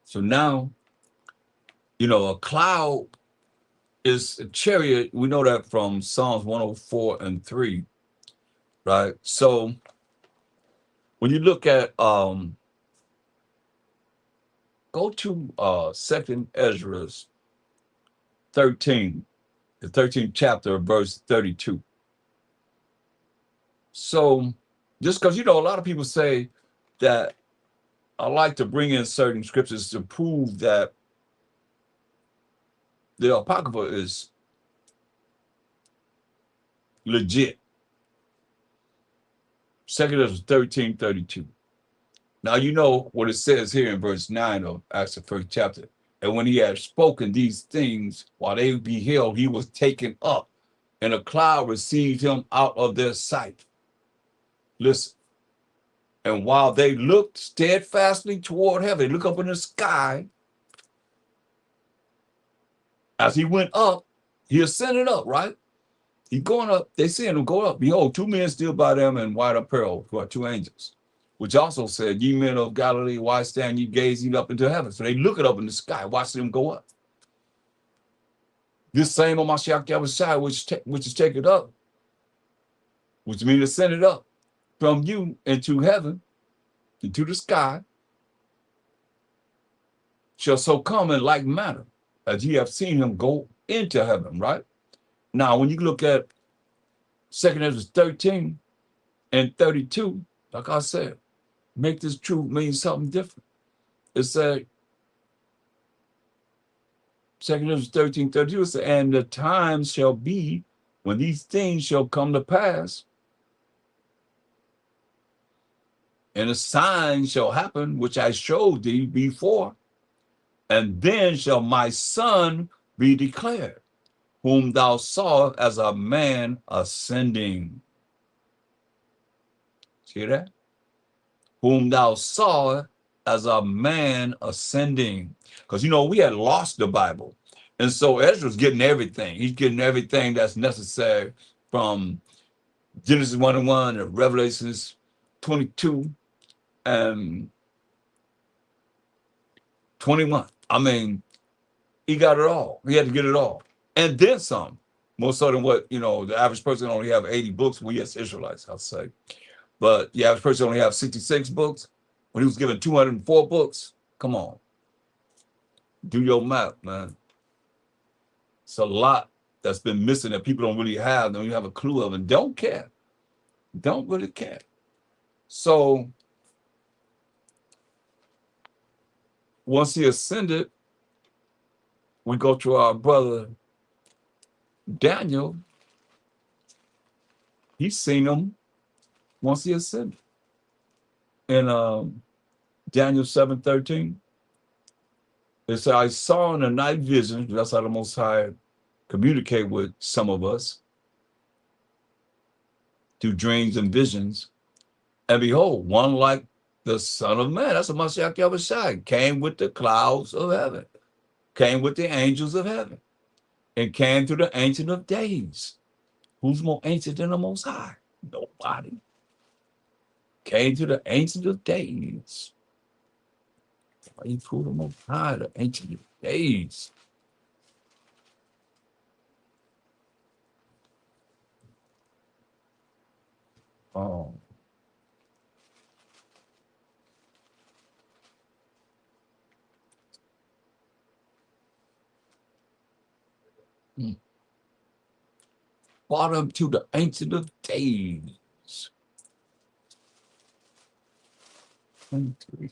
So now, a cloud is a chariot. We know that from Psalms 104:3, right? So When you look at go to Second Ezra's 13, the 13th chapter, verse 32. So just because a lot of people say that I like to bring in certain scriptures to prove that the Apocrypha is legit. Second Ezra 13:32. Now you know what it says here in verse 9 of Acts the first chapter. And when he had spoken these things, while they beheld, he was taken up, and a cloud received him out of their sight. Listen. And while they looked steadfastly toward heaven, they look up in the sky, as he went up, he ascended up, right? He going up, they seeing him go up. Behold, two men still by them in white apparel, who are two angels, which also said, ye men of Galilee, why stand ye gazing up into heaven? So they look it up in the sky, watch them go up. This same on Mashiach Yahushua, which is taken up, which means ascended up from you into heaven, into the sky, shall so come in like manner as ye have seen him go into heaven, right? Now, when you look at 2 Ezra 13 and 32, like I said, make this truth mean something different. It said, 2 Ezra 13:32, it said, and the time shall be when these things shall come to pass, and a sign shall happen, which I showed thee before, and then shall my son be declared, whom thou sawest as a man ascending. See that? Whom thou sawest as a man ascending. Because we had lost the Bible. And so Ezra's getting everything. He's getting everything that's necessary from Genesis 1 and 1 and Revelations 22 and 21. I mean, he got it all. He had to get it all. And then some. More so than what, the average person only have 80 books. We as Israelites, I'll say. But the average person only have 66 books. When he was given 204 books, come on. Do your math, man. It's a lot that's been missing that people don't really have, don't even have a clue of, and don't care. Don't really care. So once he ascended, we go to our brother Daniel. He's seen him once he ascended. In Daniel 7:13, it said, I saw in a night vision, that's how the Most High communicate with some of us through dreams and visions. And behold, one like the Son of Man, that's a Mashiach Yahushua, came with the clouds of heaven, came with the angels of heaven, and came to the Ancient of Days. Who's more ancient than the Most High? Nobody. Came to the Ancient of Days. Why you prove the Most High, the Ancient of Days? Oh. Brought him to the Ancient of Days. 23.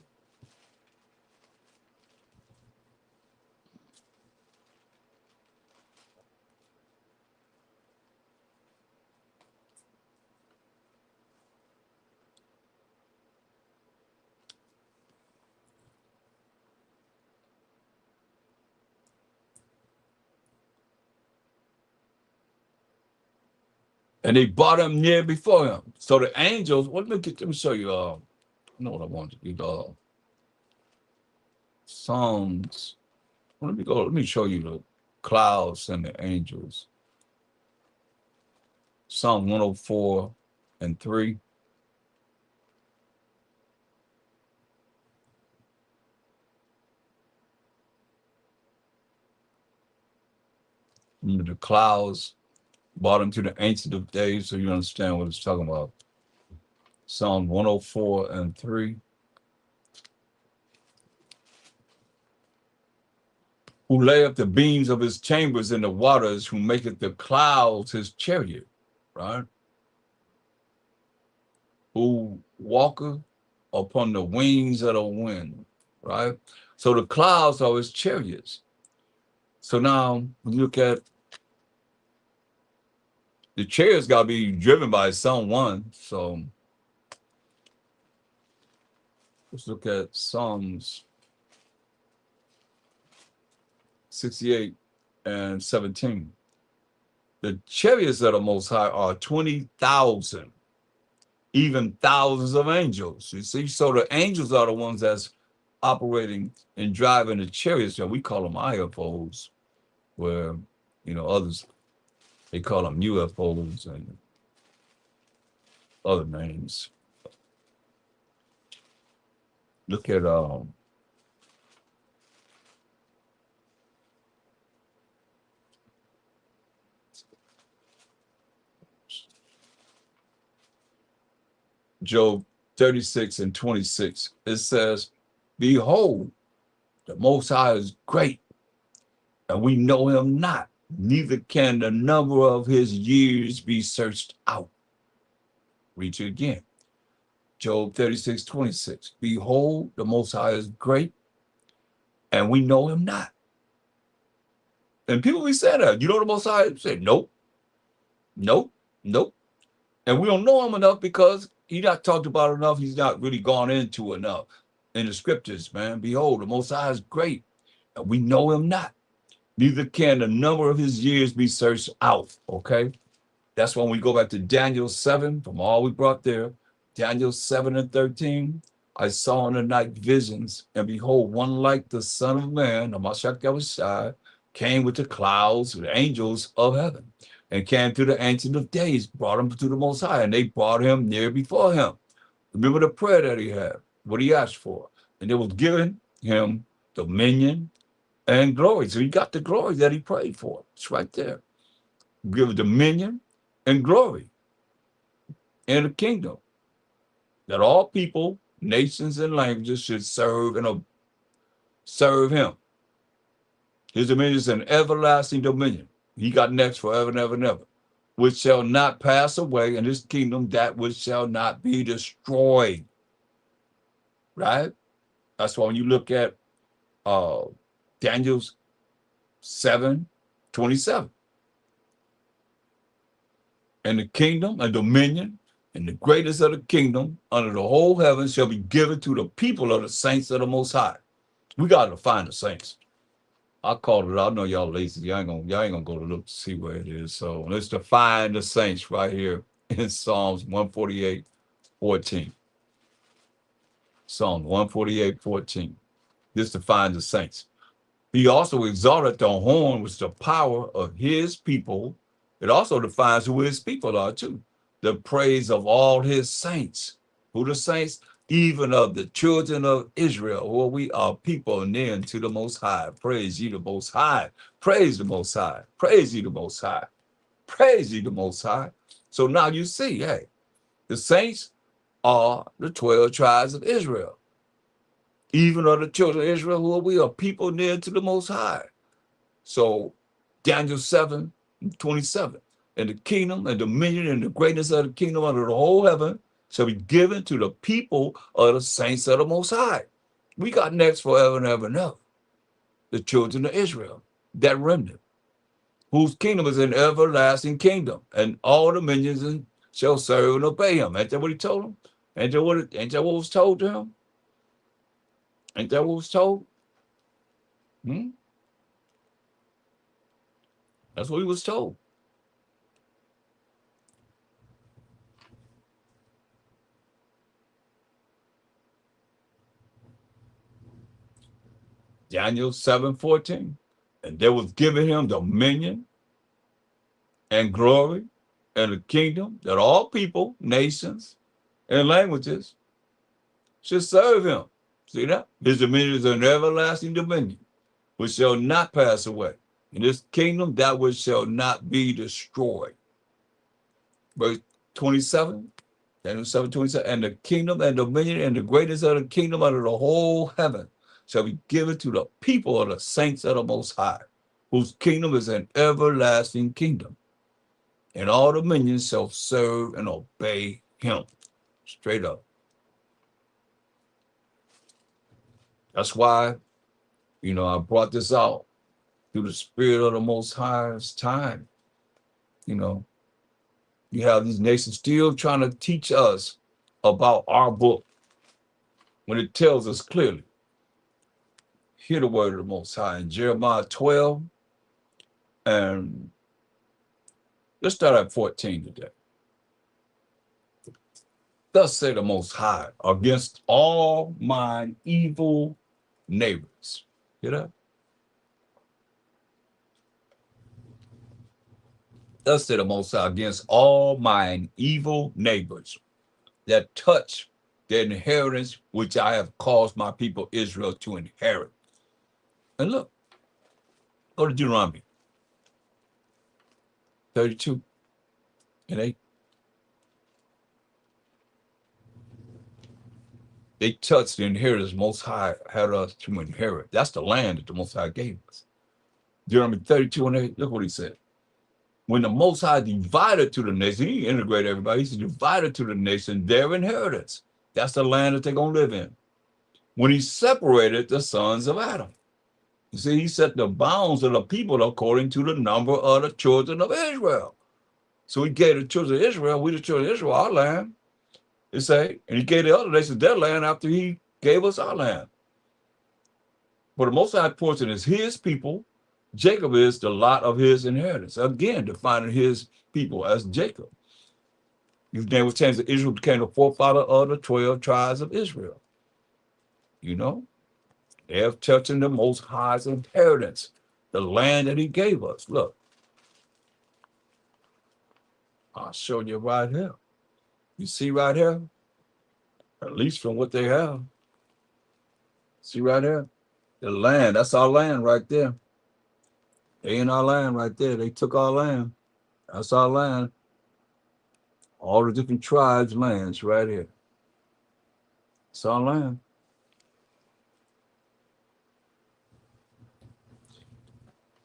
And they brought him near before him. So the angels, let me show you, know what I want to do, Psalms. Let me show you the clouds and the angels. Psalm 104 and 3. The clouds brought him to the Ancient of Days, so you understand what it's talking about. Psalm 104 and 3. Who lay up the beams of his chambers in the waters, who maketh the clouds his chariot, right? Who walketh upon the wings of the wind, right? So the clouds are his chariots. So now we look at the chariots got to be driven by someone. So let's look at Psalms 68 and 17. The chariots of the Most High are 20,000, even thousands of angels. You see, so the angels are the ones that's operating and driving the chariots. And we call them IFOs, where, others, they call them UFOs and other names. Look at Job 36 and 26. It says, behold, the Most High is great, and we know him not, neither can the number of his years be searched out. Read it again. Job 36, 26. Behold, the Most High is great, and we know him not. And people be saying that, you know the Most High? Say, nope, nope, nope. And we don't know him enough because he's not talked about enough. He's not really gone into enough in the scriptures, man. Behold, the Most High is great, and we know him not. Neither can the number of his years be searched out, okay? That's when we go back to Daniel 7, from all we brought there. Daniel 7 and 13. I saw in the night visions, and behold, one like the Son of Man, Amashak Yahushai, came with the clouds, with the angels of heaven, and came to the Ancient of Days, brought him to the Most High, and they brought him near before him. Remember the prayer that he had, what he asked for. And it was given him dominion and glory. So he got the glory that he prayed for. It's right there. Give dominion and glory in the kingdom, that all people, nations, and languages should serve and serve him. His dominion is an everlasting dominion. He got next forever and ever and ever, which shall not pass away, in his kingdom that which shall not be destroyed. Right? That's why when you look at Daniel's 7:27, and the kingdom and dominion and the greatest of the kingdom under the whole heaven shall be given to the people of the saints of the Most High. We got to find the saints. I called it out. I know y'all lazy. Y'all ain't gonna go to look to see where it is. So let's define the saints right here in Psalms 148:14. Psalm 148:14. This defines the saints. He also exalted the horn, which is the power of his people. It also defines who his people are too. The praise of all his saints. Who the saints? Even of the children of Israel, who we are people near to the Most High. Praise ye the Most High. Praise the Most High. Praise ye the Most High. Praise ye the Most High. So now you see, hey, the saints are the 12 tribes of Israel. Even of the children of Israel, who we are people near to the Most High. So Daniel 7:27. And the kingdom and dominion and the greatness of the kingdom under the whole heaven shall be given to the people of the saints of the Most High. We got next forever and ever and ever. The children of Israel, that remnant, whose kingdom is an everlasting kingdom, and all dominions shall serve and obey him. Ain't that what he told him? Ain't that what was told to him? Ain't that what was told? That's what he was told. Daniel 7:14. And there was given him dominion and glory and a kingdom that all people, nations, and languages should serve him. See that? His dominion is an everlasting dominion, which shall not pass away. In this kingdom, that which shall not be destroyed. Verse 27. Daniel 7:27, and the kingdom and dominion and the greatness of the kingdom under the whole heaven shall be given to the people of the saints of the Most High, whose kingdom is an everlasting kingdom. And all dominions shall serve and obey him. Straight up. That's why, I brought this out through the Spirit of the Most High's time. You know, you have these nations still trying to teach us about our book when it tells us clearly. Hear the word of the Most High in Jeremiah 12, and let's start at 14 today. Thus say the Most High against all mine evil neighbors. Hear that? Thus say the Most High against all mine evil neighbors that touch the inheritance which I have caused my people Israel to inherit. And look, go to Deuteronomy 32 and 8. They touched the inheritance Most High had us to inherit. That's the land that the Most High gave us. Deuteronomy 32 and 8, look what he said. When the Most High divided to the nation, he integrated everybody. He said, divided to the nation their inheritance. That's the land that they're going to live in. When he separated the sons of Adam. You see, he set the bounds of the people according to the number of the children of Israel. So he gave the children of Israel, we the children of Israel, our land. It say, and he gave the other nations their land after he gave us our land. But the Most High portion is his people. Jacob is the lot of his inheritance. Again, defining his people as Jacob. His name was changed to Israel, became the forefather of the 12 tribes of Israel. They're touching the Most High's inheritance, the land that he gave us. Look, I'll show you right here. You see right here? At least from what they have. See right here? The land, that's our land right there. They in our land right there. They took our land. That's our land. All the different tribes' lands right here. It's our land.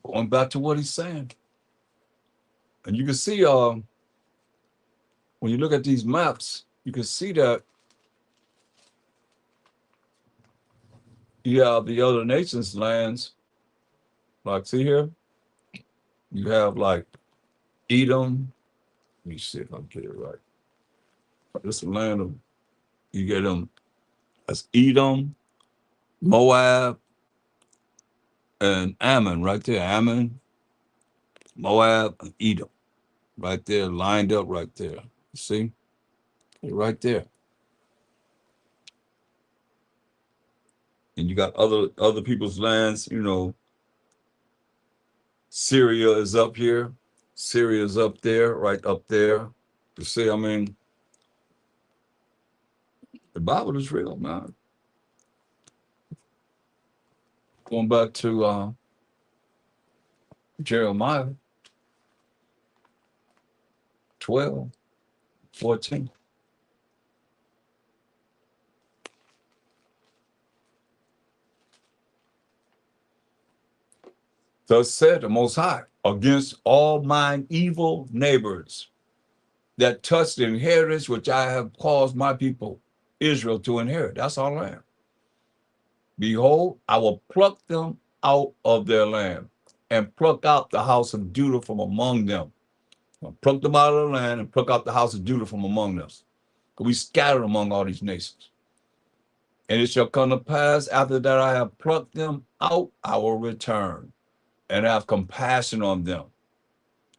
Going back to what he's saying. And you can see when you look at these maps, you can see that you have the other nations' lands. Like, see here? You have like Edom. Let me see if I get it right. This is the land of, you get them, that's Edom, Moab, and Ammon right there. Ammon, Moab, and Edom. Right there, lined up right there. You see? Right there. And you got other people's lands, Syria is up here. Syria is up there, right up there. You see, the Bible is real, man. Going back to Jeremiah 12, 14. Thus said the Most High, against all mine evil neighbors that touch the inheritance which I have caused my people Israel to inherit. That's our land. Behold, I will pluck them out of their land and pluck out the house of Judah from among them. I'll pluck them out of the land and pluck out the house of Judah from among us. We scattered among all these nations. And it shall come to pass after that I have plucked them out, I will return and have compassion on them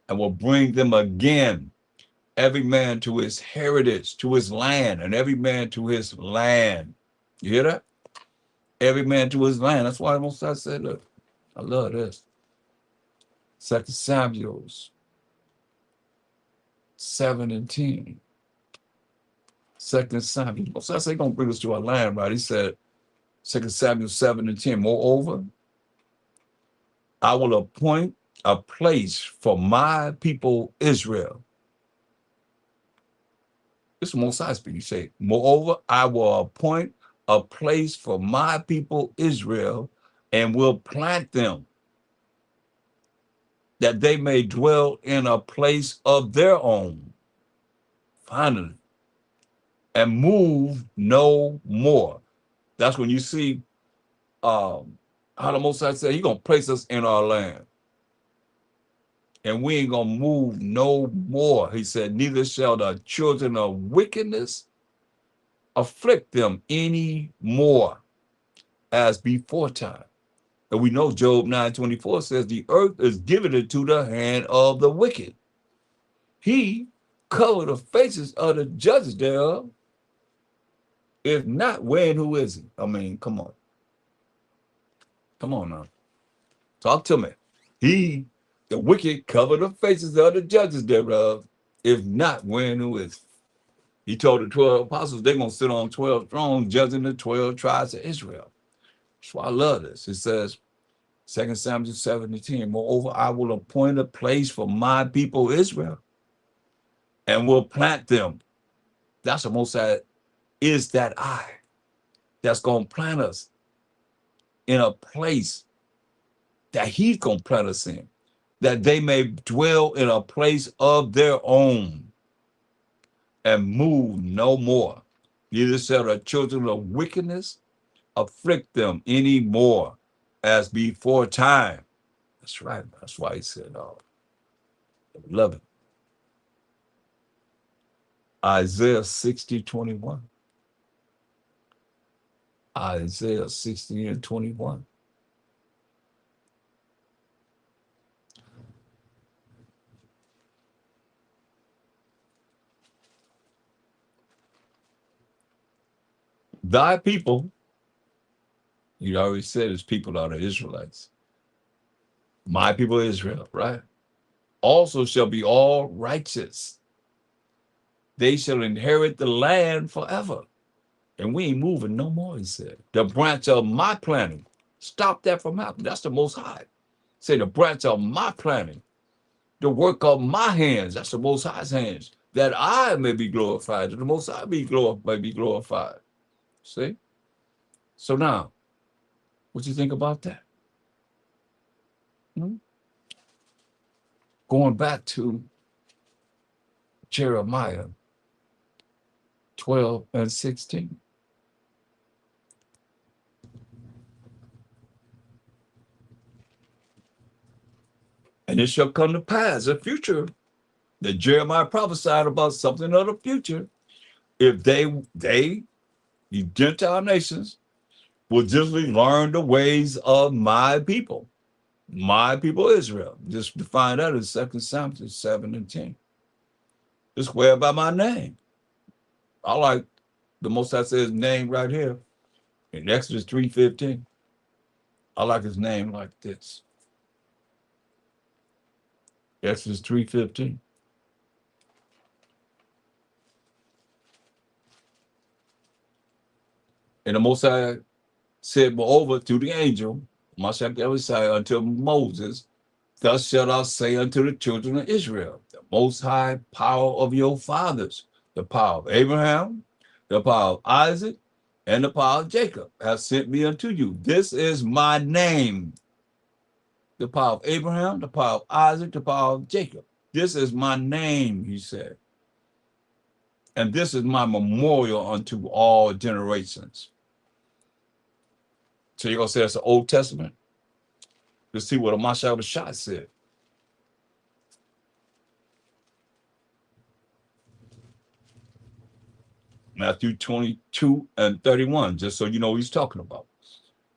and will bring them again, every man to his heritage, to his land, and every man to his land. You hear that? Every man to his land. That's why Most High said, look, I love this. 2 Samuel 7 and 10. 2 Samuel. Most High said, going to bring us to our land, right? He said, 2 Samuel 7 and 10. Moreover, I will appoint a place for my people Israel, This is the Most High speaking. You say, moreover, I will appoint a place for my people Israel and will plant them that they may dwell in a place of their own. Finally, and move no more. That's when you see how the Most High said, He's going to place us in our land. And we ain't going to move no more. He said, neither shall the children of wickedness afflict them any more as before time. And we know Job 9:24 says the earth is given into the hand of the wicked. He covered the faces of the judges thereof. If not, when who is he? I mean, come on. Come on now. Talk to me. He, the wicked, covered the faces of the judges thereof. If not, when who is he? He told the 12 apostles they're going to sit on 12 thrones judging the 12 tribes of Israel. That's why I love this. It says, 2 Samuel 7:10, moreover, I will appoint a place for my people Israel and will plant them. That's the Most High is that I that's going to plant us in a place that He's going to plant us in, that they may dwell in a place of their own and move no more. Neither shall the children of wickedness afflict them any more as before time. That's right. That's why He said, oh, 11. Isaiah 60:21. Isaiah 60:21. Thy people, you already said his people are the Israelites. My people Israel, right? Also shall be all righteous. They shall inherit the land forever. And we ain't moving no more, he said. The branch of my planting. Stop that from happening. That's the Most High. Say the branch of my planting. The work of my hands. That's the Most High's hands. That I may be glorified. That the Most High may be glorified. See? So now, what you think about that? Going back to Jeremiah 12:16. And it shall come to pass, the future, that Jeremiah prophesied about something of the future. If they, the Gentile nations, will just learn the ways of my people Israel. Just to find out in 2 Samuel 7:10. Just swear by my name. I like the Most High says name right here in Exodus 3:15. I like his name like this. Exodus 3:15. And the Most High said, moreover, to the angel, Mashiach unto Moses, thus shalt thou say unto the children of Israel, the Most High power of your fathers, the power of Abraham, the power of Isaac, and the power of Jacob, have sent me unto you. This is my name. The power of Abraham, the power of Isaac, the power of Jacob. This is my name, he said. And this is my memorial unto all generations. So you're going to say that's the Old Testament? Let's see what Mashiach said. Matthew 22:31, just so you know what he's talking about.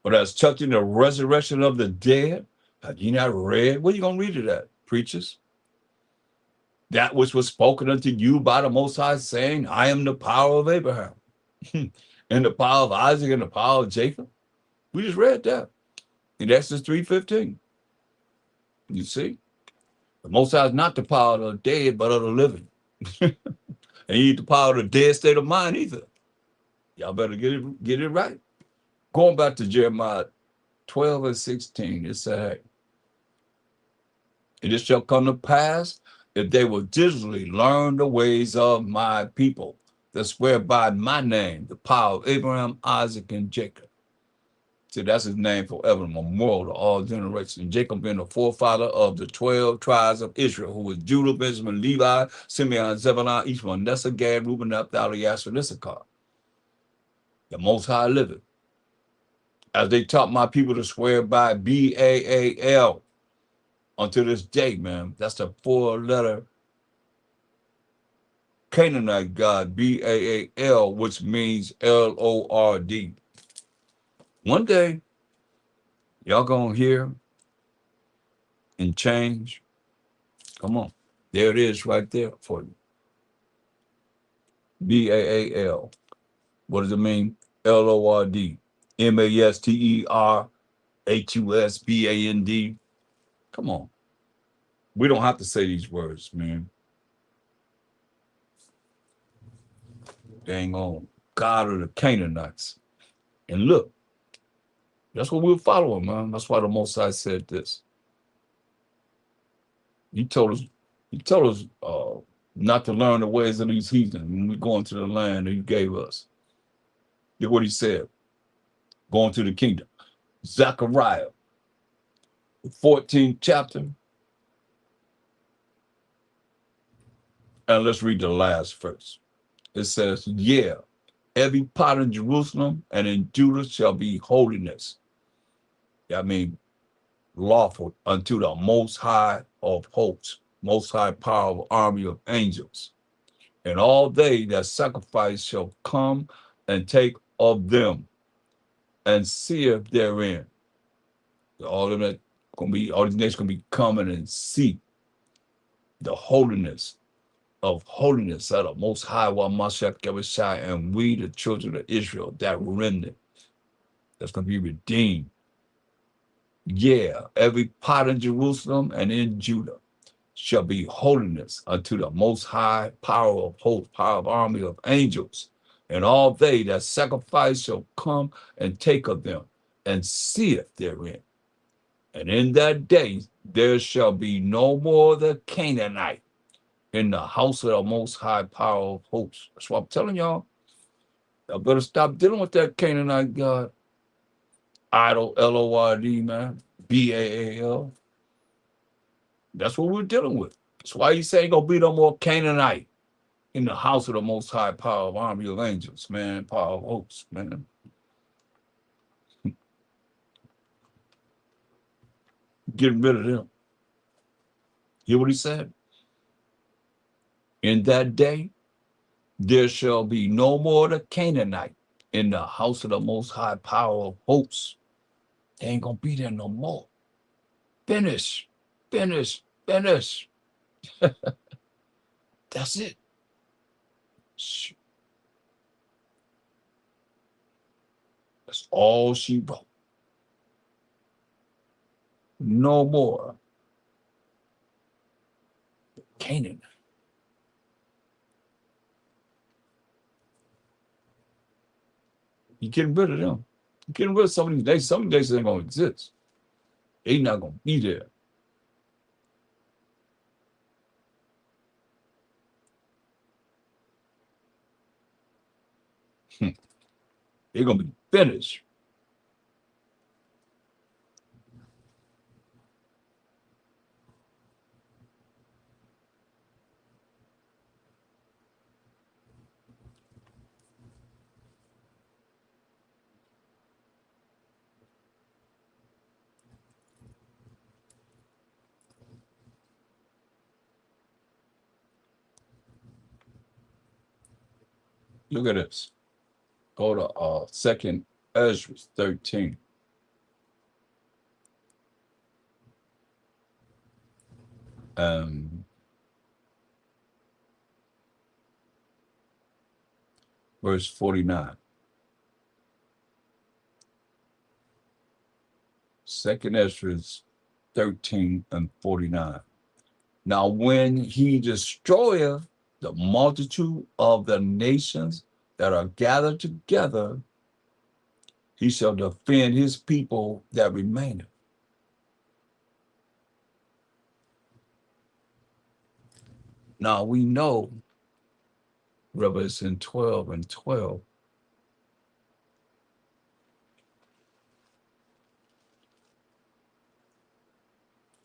But as touching the resurrection of the dead, have you not read? Where are you going to read it at, preachers? That which was spoken unto you by the Most High, saying, I am the power of Abraham, and the power of Isaac, and the power of Jacob. We just read that in Exodus 3:15. You see? The Most High is not the power of the dead, but of the living. And he ain't the power of the dead state of mind either. Y'all better get it right. Going back to Jeremiah 12:16, it said, and it shall come to pass if they will diligently learn the ways of my people. that swear by my name, the power of Abraham, Isaac, and Jacob. See, that's his name forever, memorial to all generations. Jacob being the forefather of the 12 tribes of Israel, who was Judah, Benjamin, Levi, Simeon, Zebulun, each one, Manasseh, Gad, Reuben, Naphtali, Asher, and Issachar. The Most High liveth. As they taught my people to swear by Baal until this day, man. That's the four-letter Canaanite God, Baal, which means Lord. One day, y'all gonna hear and change. Come on. There it is right there for you. Baal. What does it mean? Lord. Masterhusband. Come on. We don't have to say these words, man. Dang on. God of the Canaanites. And look, that's what we're following, man. That's why the Most High said this. He told us not to learn the ways of these heathens when we go into the land that he gave us. Look what he said. Going to the kingdom. Zechariah, the 14th chapter. And let's read the last verse. It says, yeah, every pot in Jerusalem and in Judah shall be holiness. I mean, lawful unto the Most High of hosts, Most High power of army of angels. And all they that sacrifice shall come and take of them and see if therein. All of that gonna be, all these nations gonna be coming and see the holiness of the Most High Wa Mashiach Yahushua, and we, the children of Israel, that remnant that's gonna be redeemed. Yeah, every pot in Jerusalem and in Judah shall be holiness unto the Most High, power of hosts, power of army of angels. And all they that sacrifice shall come and take of them and see it therein. And in that day there shall be no more the Canaanite in the house of the Most High, power of hosts. That's what I'm telling y'all. I better stop dealing with that Canaanite God. Idol, Lord, man. Baal. That's what we're dealing with. That's why you say ain't gonna be no more Canaanite in the house of the Most High, power of army of angels, man, power of hosts, man. Getting rid of them. Hear what he said? In that day, there shall be no more the Canaanite in the house of the Most High, power of hosts. They ain't gonna be there no more. Finish, finish, finish. That's it. That's all she wrote. No more Canaan. You getting rid of them. You getting rid of some of these days. Some of these days ain't gonna exist. They not gonna be there. They're gonna be finished. Look at this. Go to second Ezra 13. Um, verse 49. Second Ezra 13 and 49. Now, when he destroyeth the multitude of the nations that are gathered together, he shall defend his people that remaineth. Now we know Revelation 12:12.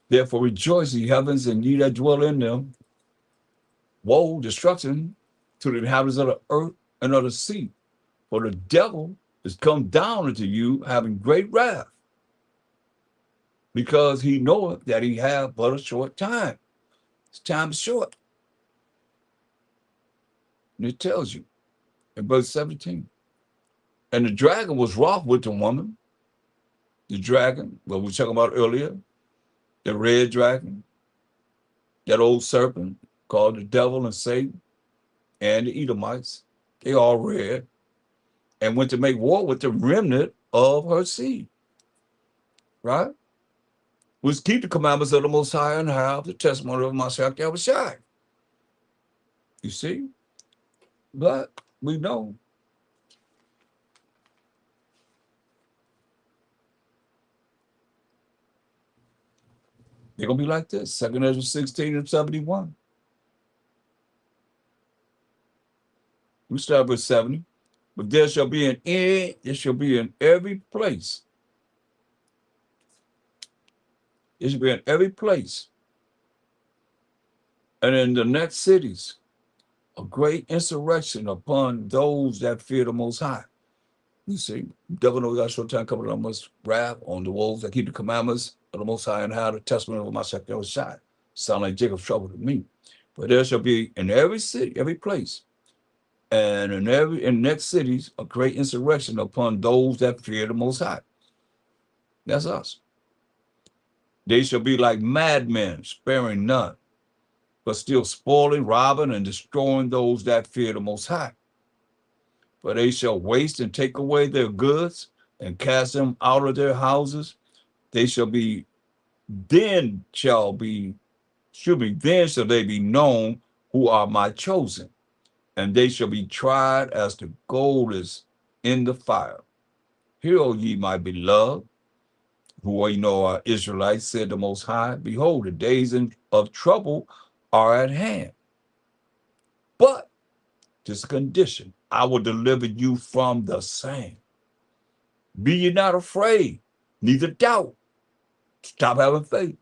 Therefore rejoice, ye heavens, and ye that dwell in them. Woe, destruction to the inhabitants of the earth and of the sea. For the devil is come down unto you, having great wrath, because he knoweth that he hath but a short time. His time is short. And it tells you in verse 17. And the dragon was wroth with the woman. The dragon, what we were talking about earlier, the red dragon, that old serpent called the devil and Satan, and the Edomites, they all red, and went to make war with the remnant of her seed, right? Was keep the commandments of the Most High and have the testimony of Mashiach Yahushua. You see? But we know they're going to be like this. 2 Ezra 16:71. We start with 70. But there shall be in every place. It shall be in every place. And in the next cities, a great insurrection upon those that fear the Most High. You see, the devil knows we got a short time coming on us wrath on the wolves that keep the commandments of the Most High and have the testimony of my Shekinah Shai. Sound like Jacob's trouble to me. But there shall be in every city, every place, and in next cities, a great insurrection upon those that fear the Most High. That's us. They shall be like madmen, sparing none, but still spoiling, robbing, and destroying those that fear the Most High. For they shall waste and take away their goods and cast them out of their houses. They shall be, then shall be, then shall they be known who are my chosen, and they shall be tried as the gold is in the fire. Hear, O ye my beloved, who you know are Israelites, said the Most High, behold, the days of trouble are at hand. But this condition, I will deliver you from the same. Be ye not afraid, neither doubt. Stop having faith.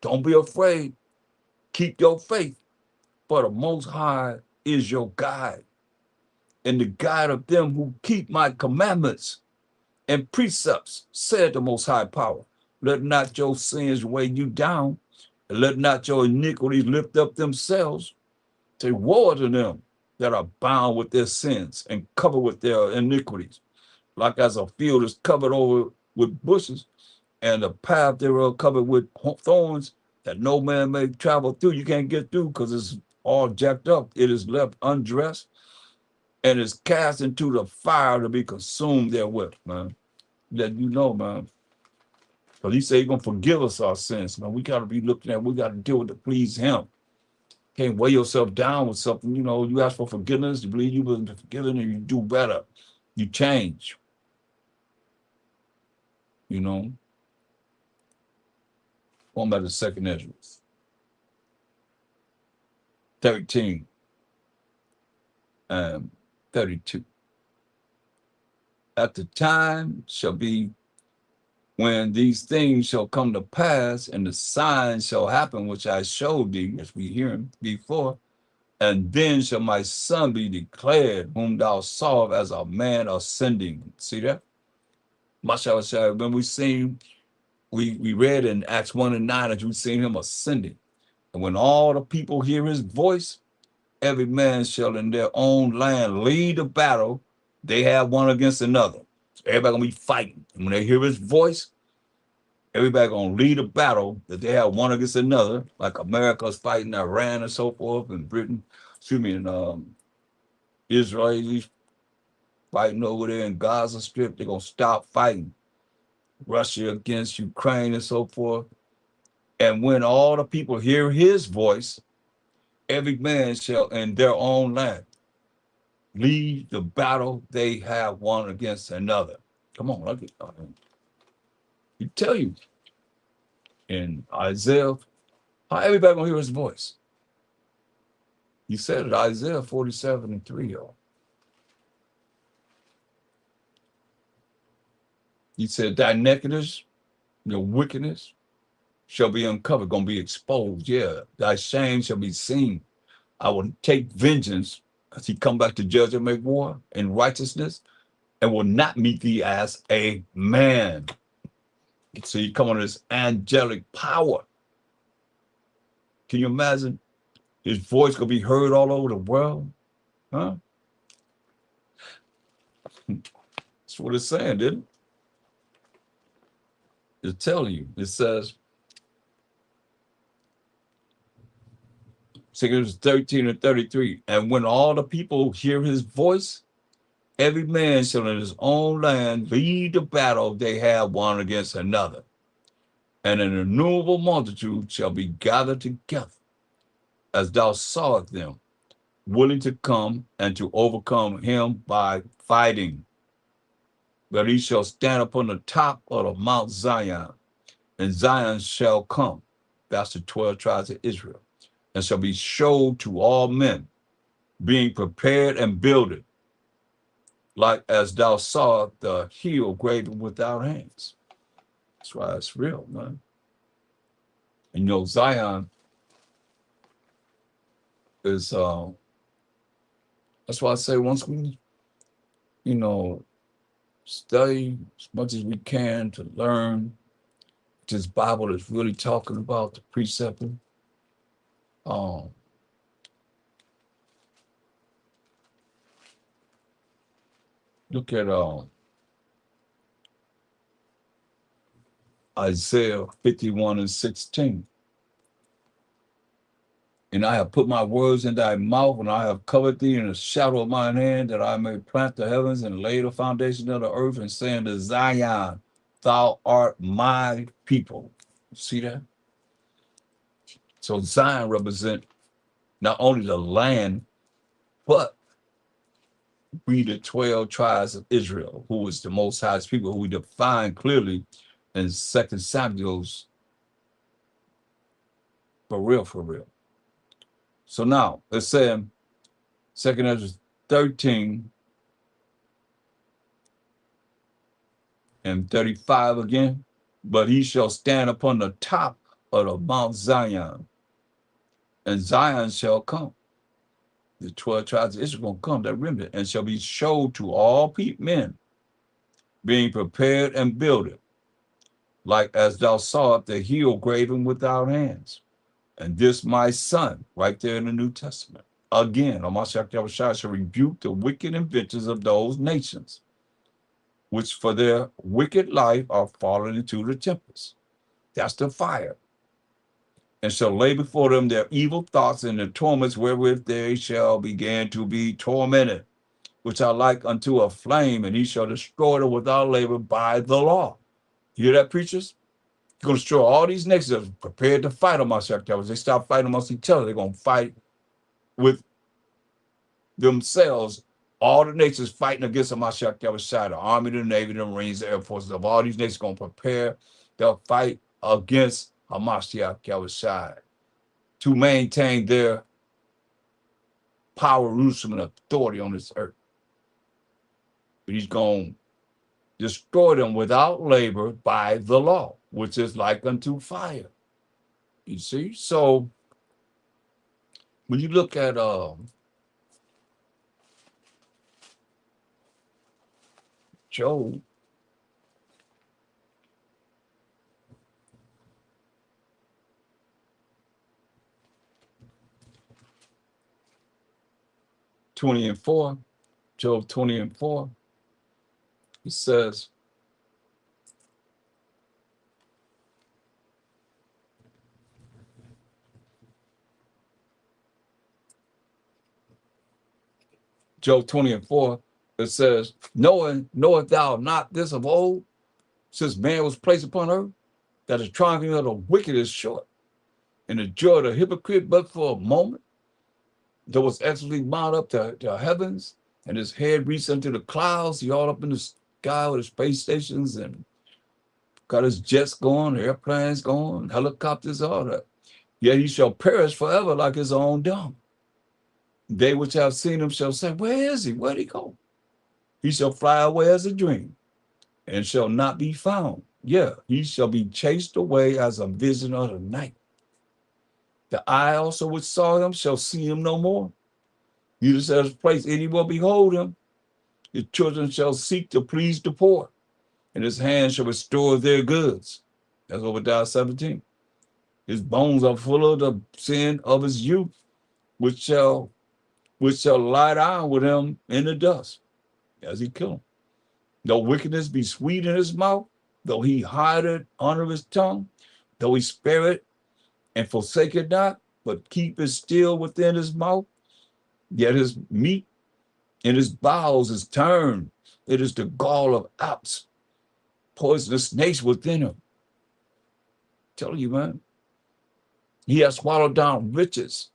Don't be afraid. Keep your faith. For the Most High is your guide, and the guide of them who keep my commandments and precepts, said the Most High Power. Let not your sins weigh you down, and let not your iniquities lift up themselves. Say, woe to them that are bound with their sins and covered with their iniquities. Like as a field is covered over with bushes, and the path thereof covered with thorns, that no man may travel through. You can't get through because it's all jacked up. It is left undressed and is cast into the fire to be consumed therewith, man. Let you know, man. Because he said he's going to forgive us our sins, man. We got to be looking at, we got to do it to please him. Can't weigh yourself down with something. You know, you ask for forgiveness, you believe you've been forgiven, and you do better. You change. You know? Going back to 2 Ezra 13 and 32. At the time shall be when these things shall come to pass, and the signs shall happen, which I showed thee, as we hear before. And then shall my son be declared, whom thou sawest as a man ascending. See that? Mashallah, when we read in Acts 1 and 9 that we've seen him ascending. And when all the people hear his voice, every man shall in their own land lead the battle. They have one against another. So everybody gonna be fighting. And when they hear his voice, everybody gonna lead a battle that they have one against another, like America's fighting Iran and so forth, and Britain, and Israelis fighting over there in Gaza Strip. They're gonna stop fighting. Russia against Ukraine and so forth. And when all the people hear his voice, every man shall in their own land lead the battle they have one against another. Come on, look at you tell you in Isaiah, how everybody gonna hear his voice. He said it, Isaiah 47:3, y'all. He said, thy nakedness, your wickedness shall be uncovered, gonna be exposed. Yeah, thy shame shall be seen. I will take vengeance as he come back to judge and make war in righteousness, and will not meet thee as a man. So you come on this angelic power. Can you imagine? His voice gonna be heard all over the world. Huh? That's what it's saying, didn't it? It's telling you. It says, 13:33, and when all the people hear his voice, every man shall in his own land lead the battle they have one against another. And an innumerable multitude shall be gathered together, as thou sawest them, willing to come and to overcome him by fighting. But he shall stand upon the top of the Mount Zion, and Zion shall come. That's the 12 tribes of Israel, and shall be showed to all men, being prepared and builded, like as thou sawest the hill graven without hands. That's why it's real, man. And Zion is that's why I say once we, you know, study as much as we can to learn this Bible is really talking about the precept. Um, look at Isaiah 51:16. And I have put my words in thy mouth, and I have covered thee in the shadow of mine hand, that I may plant the heavens and lay the foundation of the earth, and say unto Zion, thou art my people. See that? So Zion represent not only the land, but we the 12 tribes of Israel, who is the Most High's people, who we define clearly in 2 Samuel's, for real, for real. So now let's say in 2 Ezra 13:35 again. But he shall stand upon the top of the Mount Zion, and Zion shall come. The 12 tribes of Israel gonna come, that remnant, and shall be showed to all men, being prepared and builded, like as thou sawest the hill graven without hands. And this my son, right there in the New Testament, again, Amashak shall rebuke the wicked inventors of those nations, which for their wicked life are fallen into the tempest. That's the fire. And shall lay before them their evil thoughts and the torments wherewith they shall begin to be tormented, which are like unto a flame, and he shall destroy them without labor by the law. You hear that, preachers? He's going to destroy all these nations that are prepared to fight amongst themselves. They stop fighting amongst each other. They're going to fight with themselves. All the nations fighting against the Mashiach Yahushua, the Army, the Navy, the Marines, the Air Forces of all these nations going to prepare. They'll fight against Hamashiach Yahushua to maintain their power, rule, and authority on this earth. But he's going to destroy them without labor by the law, which is like unto fire. You see? So when you look at Job, Job 20:4, it says, Job 20:4, it says, knowest thou not this of old, since man was placed upon earth, that the triumphing of the wicked is short, and the joy of the hypocrite but for a moment? There was actually mounted up to heavens, and his head reached unto the clouds. He all up in the sky with his space stations and got his jets going, airplanes going, helicopters, all that. Yet he shall perish forever like his own dung. They which have seen him shall say, where is he? Where'd he go? He shall fly away as a dream and shall not be found. Yeah, he shall be chased away as a vision of the night. The eye also which saw him shall see him no more. Neither shall his place any more behold him. His children shall seek to please the poor, and his hand shall restore their goods. That's Obadiah 17. His bones are full of the sin of his youth, which shall lie down with him in the dust, as he kill him. Though wickedness be sweet in his mouth, though he hide it under his tongue, though he spare it and forsake it not, but keep it still within his mouth, yet his meat in his bowels is turned. It is the gall of asps, poisonous snakes within him. Tell you, man. He has swallowed down riches,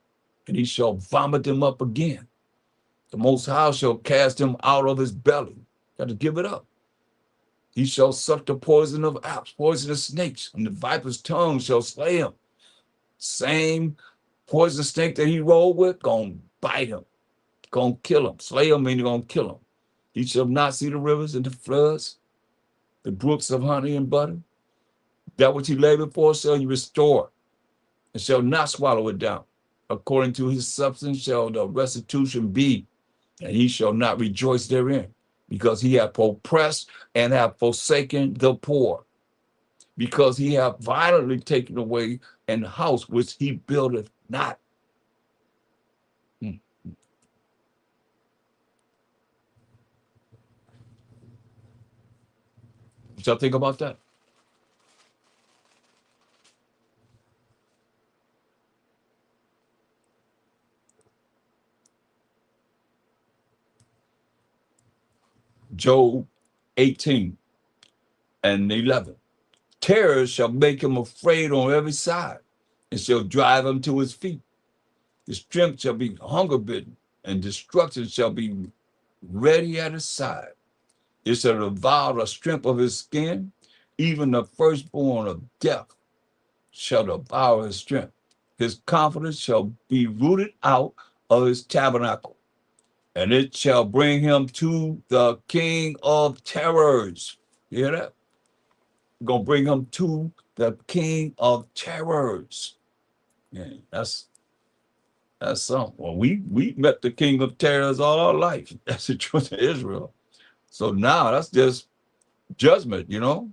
and he shall vomit them up again. The Most High shall cast him out of his belly. Got to give it up. He shall suck the poison of asps, poisonous snakes, and the viper's tongue shall slay him. Same poisonous snake that he rolled with, gonna bite him, gonna kill him. Slay him, meaning gonna kill him. He shall not see the rivers and the floods, the brooks of honey and butter. That which he labored for shall he restore, and shall not swallow it down. According to his substance shall the restitution be, and he shall not rejoice therein, because he hath oppressed and hath forsaken the poor, because he hath violently taken away an house which he buildeth not. What y'all think about that? Job 18 and 11. Terror shall make him afraid on every side, and shall drive him to his feet. His strength shall be hunger bitten, and destruction shall be ready at his side. It shall devour the strength of his skin, even the firstborn of death shall devour his strength. His confidence shall be rooted out of his tabernacle, and it shall bring him to the king of terrors. You hear that? Gonna bring him to the king of terrors. Yeah, that's something. Well, we met the king of terrors all our life. That's the truth of Israel. So now that's just judgment, you know.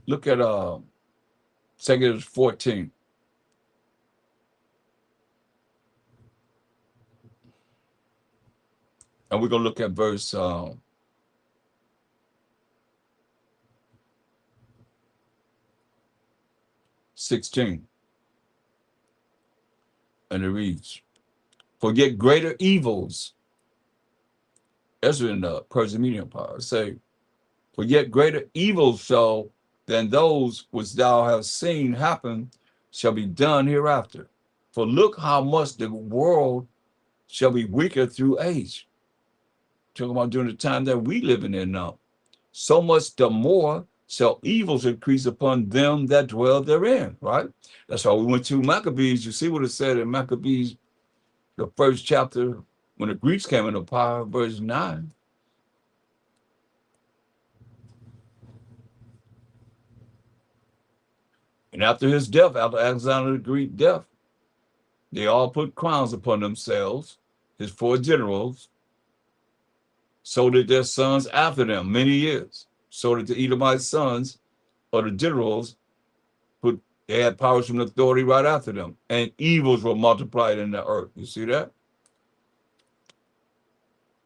Look at 2 14. And we're gonna look at verse 16. And it reads, for yet greater evils, Ezra in the Persian Media Empire say, for yet greater evils shall than those which thou hast seen happen shall be done hereafter. For look how much the world shall be weaker through age. Talking about during the time that we living in now. So much the more shall evils increase upon them that dwell therein, right? That's why we went to Maccabees. You see what it said in Maccabees, the first chapter, when the Greeks came into power, verse 9. And after his death, after Alexander the Great death, they all put crowns upon themselves, his 4 generals, so that their sons after them many years, so that the Edomite sons or the generals they had powers from authority right after them, and evils were multiplied in the earth. You see that?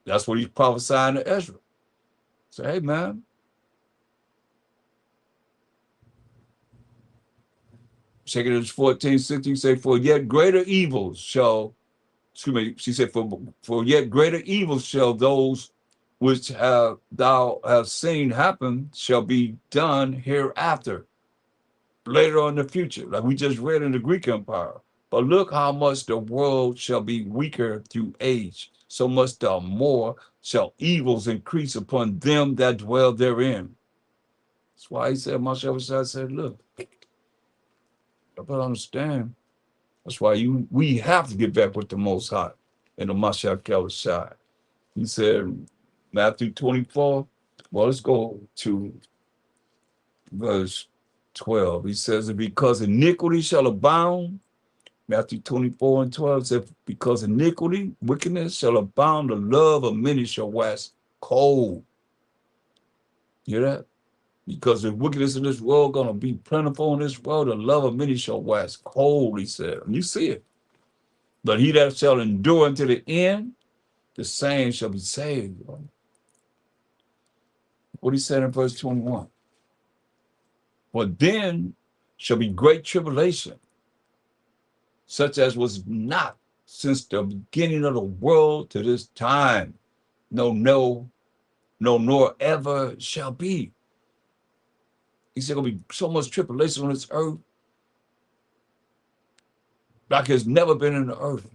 That's what he's prophesying to Ezra. Say, hey man, 2 14, 16 say, for yet greater evils shall, excuse me, she said, for yet greater evils shall those which thou hast seen happen shall be done hereafter, later on in the future, like we just read in the Greek Empire. But look how much the world shall be weaker through age. so much the more shall evils increase upon them that dwell therein. That's why he said, Mashiach said, look, I better understand. That's why we have to get back with the Most High and the Mashiach Yahushua. He said, Matthew 24. Well, let's go to verse 12. He says, because iniquity shall abound, Matthew 24 and 12 says, because iniquity, wickedness shall abound, the love of many shall wax cold. You hear that? Because the wickedness in this world going to be plentiful in this world, the love of many shall wax cold, he said. And you see it. But he that shall endure unto the end, the same shall be saved. What he said in verse 21. But then shall be great tribulation, such as was not since the beginning of the world to this time. No, nor ever shall be. He said, going to be so much tribulation on this earth like it's never been in the earth.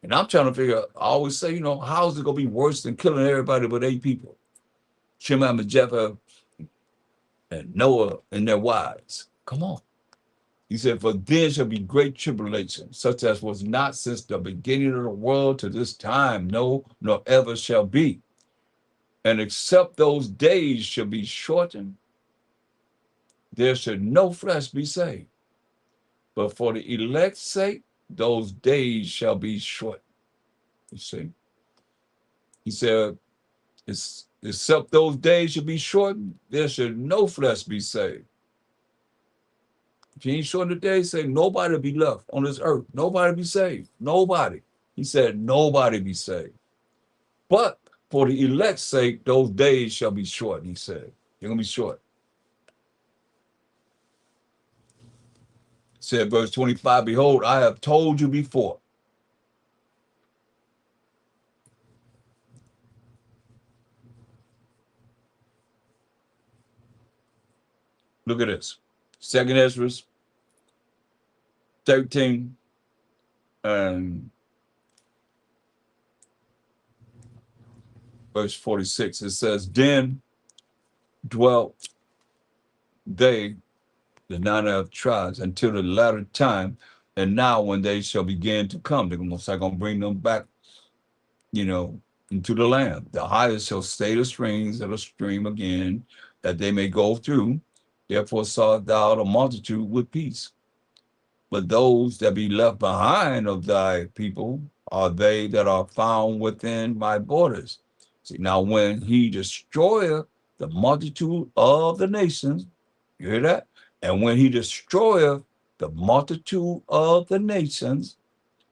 And I'm trying to figure out, I always say, how is it going to be worse than killing everybody but 8 people? Shema and Japheth and Noah and their wives. Come on. He said, for then shall be great tribulation, such as was not since the beginning of the world to this time, no, nor ever shall be. And except those days shall be shortened, there should no flesh be saved. But for the elect's sake, those days shall be shortened. You see? He said, except those days should be shortened, there should no flesh be saved. If you ain't shortened the days, say nobody be left on this earth. Nobody be saved. Nobody. He said, nobody be saved. But for the elect's sake, those days shall be shortened, he said. They're going to be short. Said verse 25, behold, I have told you before. Look at this. 2nd Ezra 13 and verse 46. It says, then dwelt they, the 9 tribes, until the latter time, and now when they shall begin to come, they're going to bring them back, into the land. The highest shall stay the springs of the stream again, that they may go through. Therefore sawest thou the multitude with peace. But those that be left behind of thy people are they that are found within my borders. See, now when he destroyeth the multitude of the nations, you hear that? And when he destroyeth the multitude of the nations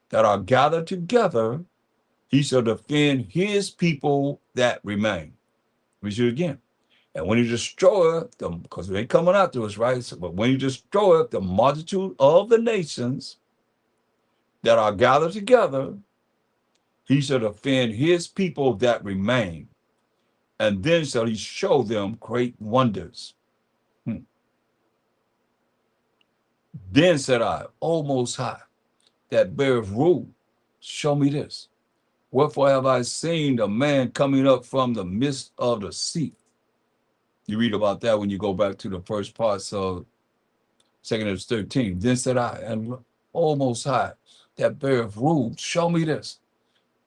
that are gathered together, he shall defend his people that remain. We should again. And when he destroyeth them, because they ain't coming after us, right? So, but when he destroyeth the multitude of the nations that are gathered together, he shall defend his people that remain. And then shall he show them great wonders. Then said I, O Most High, that beareth rule, show me this. Wherefore have I seen a man coming up from the midst of the sea? You read about that when you go back to the first parts of 2nd Ezra 13. Then said I, and O Most High, that beareth rule, show me this.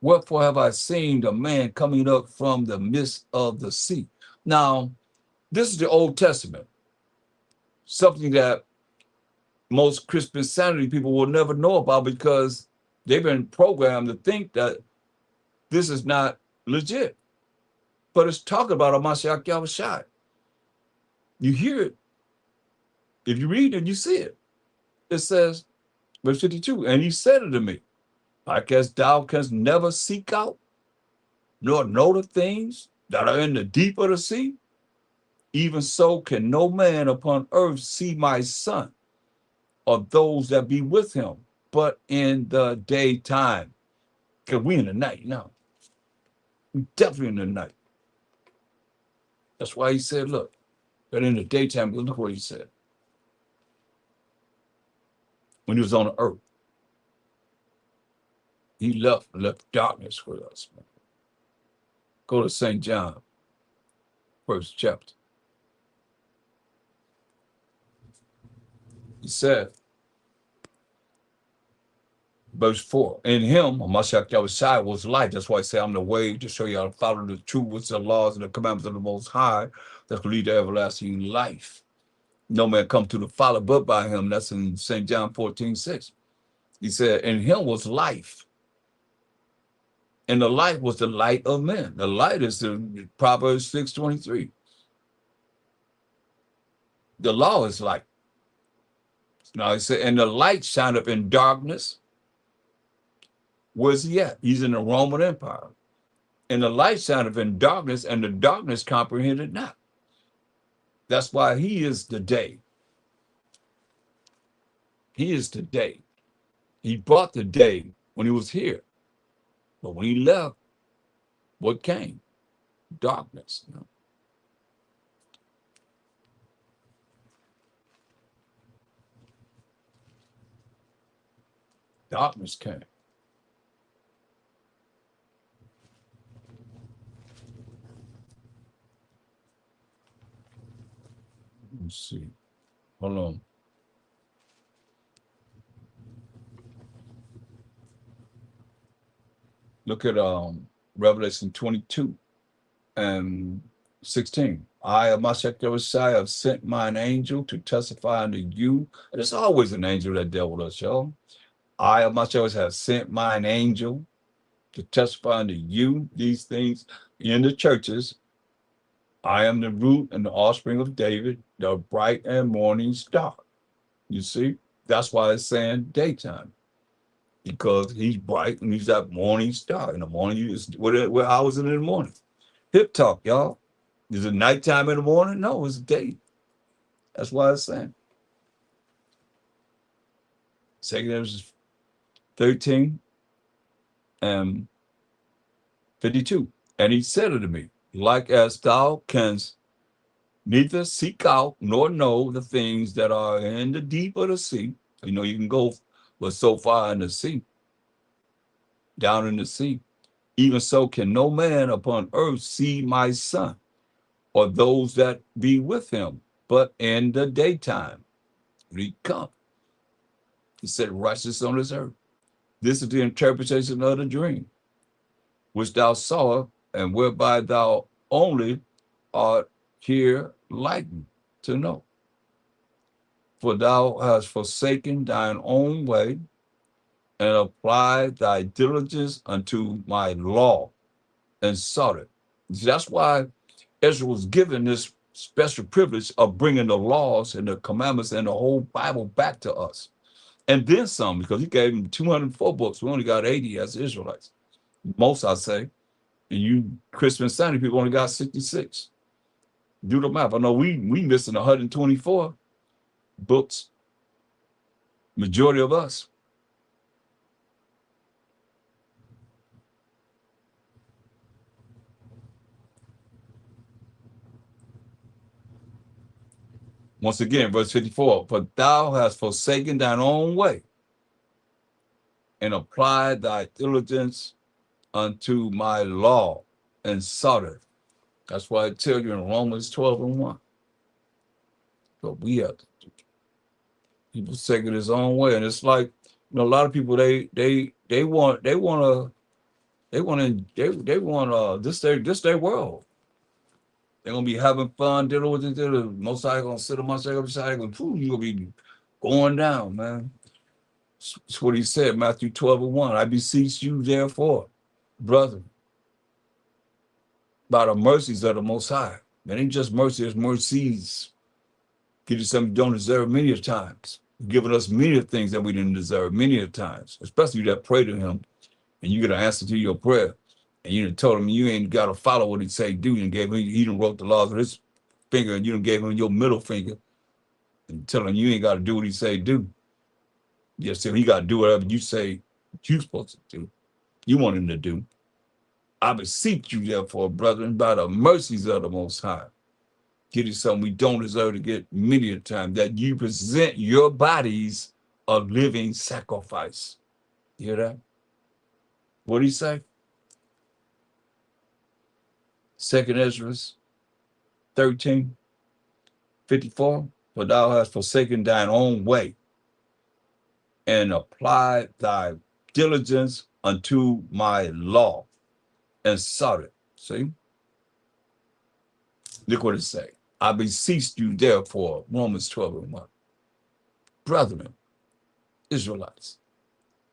Wherefore have I seen the man coming up from the midst of the sea? Now, this is the Old Testament, something that most Christian sanity people will never know about because they've been programmed to think that this is not legit. But it's talking about a Mashiach Yahushua. You hear it. If you read it, you see it. It says, verse 52, and he said unto me, I guess thou canst never seek out, nor know the things that are in the deep of the sea. Even so can no man upon earth see my son or those that be with him, but in the daytime. Because we in the night now. We definitely in the night. That's why he said, look, but in the daytime, look what he said. When he was on the earth. He left darkness with us. Man. Go to St. John, first chapter. He said, verse 4, in him, Mashiach Yahushua was life. That's why I say I'm the way to show you how to follow the truth, which the laws and the commandments of the Most High that will lead to everlasting life. No man come to the Father but by him. That's in St. John 14:6. He said, in him was life. And the light was the light of men. The light is the Proverbs 6:23. The law is light. Now he said, and the light shined up in darkness. Where's he at? He's in the Roman Empire. And the light shined up in darkness, and the darkness comprehended not. That's why he is the day. He is the day. He brought the day when he was here. But when he left, what came? Darkness. You know? Darkness came. Let's see. Hold on. Look at Revelation 22 and 16. I, Mashiach Yahushua, have sent mine angel to testify unto you. And it's always an angel that dealt with us, y'all. I, Mashiach, have sent mine angel to testify unto you these things in the churches. I am the root and the offspring of David, the bright and morning star. You see, that's why it's saying daytime, because he's bright and he's that morning star. In the morning, what hours in the morning? Hip talk, y'all. Is it nighttime in the morning? No, it's day. That's why it's saying. 2 Corinthians 13 and 52. And he said unto me, like as thou canst neither seek out nor know the things that are in the deep of the sea. You know, you can go but so far in the sea, down in the sea. Even so can no man upon earth see my son or those that be with him, but in the daytime when he come. He said, righteous on this earth. This is the interpretation of the dream, which thou sawest, and whereby thou only art here lightened to know. For thou hast forsaken thine own way, and applied thy diligence unto my law, and sought it. See, that's why Ezra was given this special privilege of bringing the laws and the commandments and the whole Bible back to us. And then some, because he gave him 204 books. We only got 80 as Israelites. Most, I say. And you Christian Sunday people only got 66. Do the math. I know we missing 124 books. Majority of us. Once again, verse 54, for thou hast forsaken thine own way and applied thy diligence unto my law and sought it. That's why I tell you in Romans 12 and 1. But we have to do. People taking his own way. And it's like, you know, a lot of people they want this their world. They're gonna be having fun, dealing with it. Most likely gonna sit on my side, you're gonna be going down, man. That's what he said, Matthew 12 and 1. I beseech you, therefore, brother, by the mercies of the Most High. It ain't just mercy, it's mercies. Give you something you don't deserve many of times. Giving us many of things that we didn't deserve many of times, especially you that pray to him and you get an answer to your prayer. And you done told him you ain't got to follow what he say do. You gave him, he done wrote the laws with his finger and you done gave him your middle finger and tell him you ain't got to do what he say do. Yes, so he got to do whatever you say you supposed to do. You want him to do. I beseech you, therefore, brethren, by the mercies of the Most High, get you something we don't deserve to get many a time, that you present your bodies a living sacrifice. You hear that? What did he say? Second Ezra 13:54. For thou hast forsaken thine own way and applied thy diligence unto my law and sought it. See? Look what it say. I beseech you therefore, Romans 12:1. Brethren, Israelites,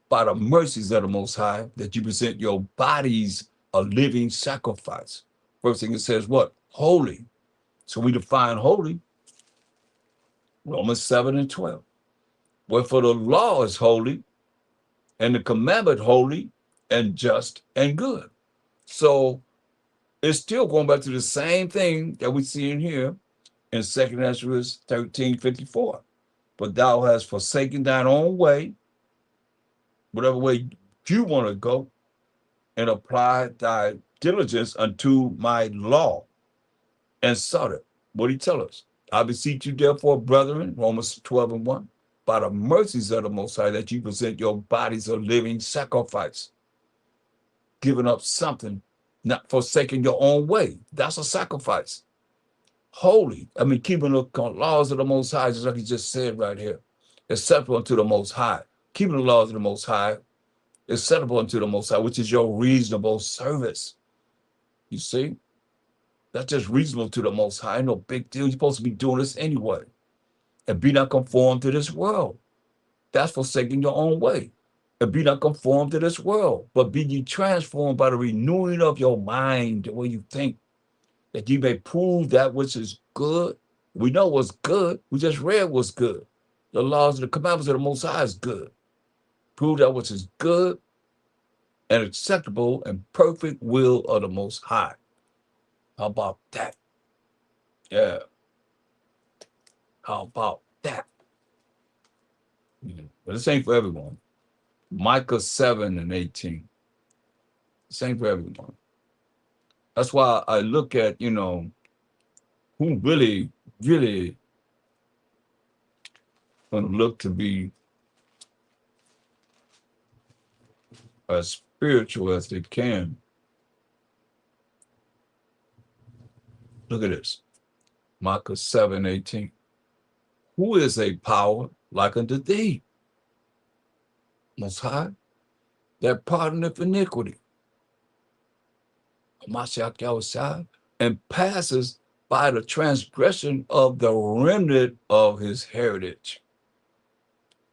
by the mercies of the Most High, that you present your bodies a living sacrifice. First thing it says what? Holy. So we define holy, Romans 7:12. Wherefore the law is holy, and the commandment holy, and just and good. So it's still going back to the same thing that we see in here in 2 Ezra 13:54. But thou hast forsaken thine own way, whatever way you want to go, and applied thy diligence unto my law and sought it. What did he tell us? I beseech you, therefore, brethren, Romans 12:1, by the mercies of the Most High, that you present your bodies a living sacrifice, giving up something, not forsaking your own way. That's a sacrifice. Holy, I mean, keeping the laws of the Most High, just like he just said right here, acceptable unto the Most High. Keeping the laws of the Most High, acceptable unto the Most High, which is your reasonable service. You see? That's just reasonable to the Most High. No big deal. You're supposed to be doing this anyway. And be not conformed to this world. That's forsaking your own way. And be not conformed to this world, but be ye transformed by the renewing of your mind, the way you think, that you may prove that which is good. We know what's good. We just read what's good. The laws and the commandments of the Most High is good. Prove that which is good and acceptable and perfect will of the Most High. How about that? Yeah. How about that? But this ain't for everyone. Micah 7:18. This ain't for everyone. That's why I look at, who really, really gonna look to be as spiritual as they can. Look at this. Micah 7:18. Who is a power like unto thee, Most High, that pardoneth iniquity, Mashiach Yahushua, and passes by the transgression of the remnant of his heritage.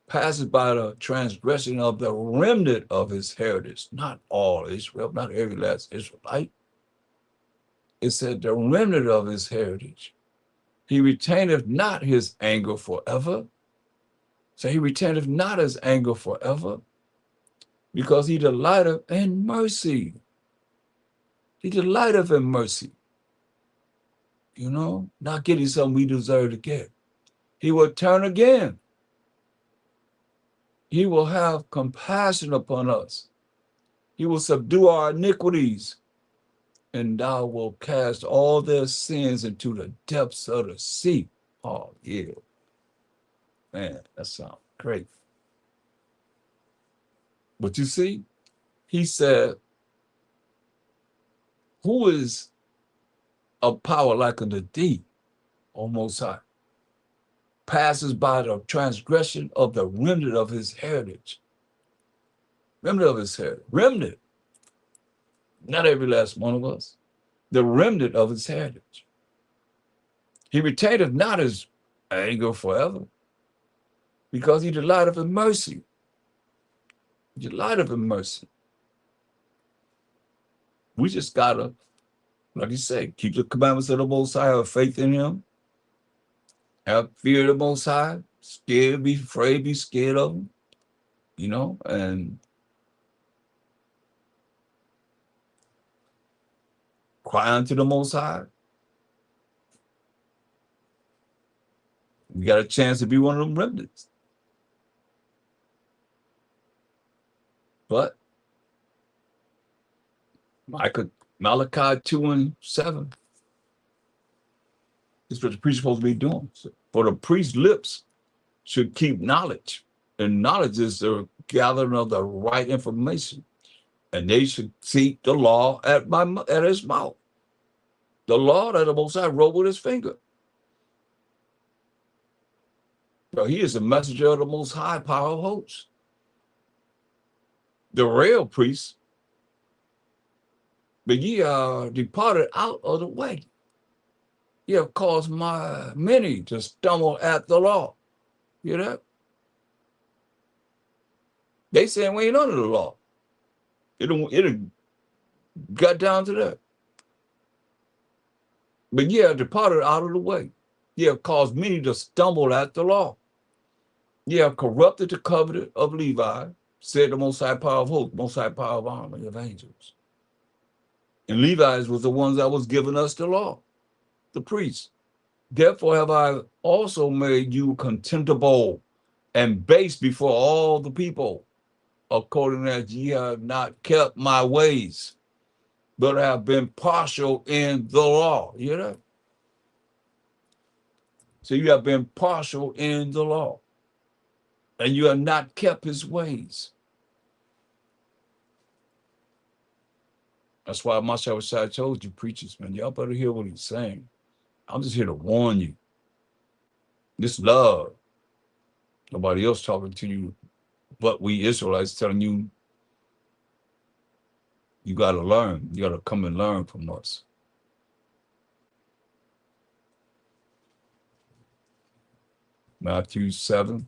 Passes by the transgression of the remnant of his heritage. Not all Israel, not every last Israelite. It said the remnant of his heritage. He retaineth not his anger forever. So he retaineth not his anger forever, because he delighteth in mercy. He delighteth in mercy. Not getting something we deserve to get. He will turn again. He will have compassion upon us. He will subdue our iniquities, and thou wilt cast all their sins into the depths of the sea. Oh, yeah. Man, that sounds great. But you see, he said, who is a power like unto thee, O Most High? Passes by the transgression of the remnant of his heritage. Remnant of his heritage. Remnant. Not every last one of us. The remnant of his heritage. He retaineth not his anger forever, because he delighteth in mercy. He delighteth in mercy. We just gotta, like you say, keep the commandments of the Most High, have faith in him, have fear of the Most High, scared, be afraid, be scared of him, and cry unto the Most High. We got a chance to be one of them remnants. But Malachi 2:7 is what the priest is supposed to be doing. So, for the priest's lips should keep knowledge. And knowledge is the gathering of the right information and they should keep the law at his mouth. The law that the Most High wrote with his finger. So he is the messenger of the Most High power of hosts. The real priest, but ye are departed out of the way. Ye have caused many to stumble at the law. You know? They saying we ain't under the law. It got down to that. But ye have departed out of the way. Ye have caused many to stumble at the law. Ye have corrupted the covenant of Levi, said the Most High power of hope, Most High power of army of angels. And Levi's was the ones that was giving us the law, the priests. Therefore have I also made you contemptible and base before all the people, according as ye have not kept my ways, but have been partial in the law. You hear that? So you have been partial in the law, and you have not kept his ways. That's why my Shai told you, preachers, man, y'all better hear what he's saying. I'm just here to warn you. This love, nobody else talking to you, but we Israelites telling you, you got to learn. You got to come and learn from us. Matthew 7,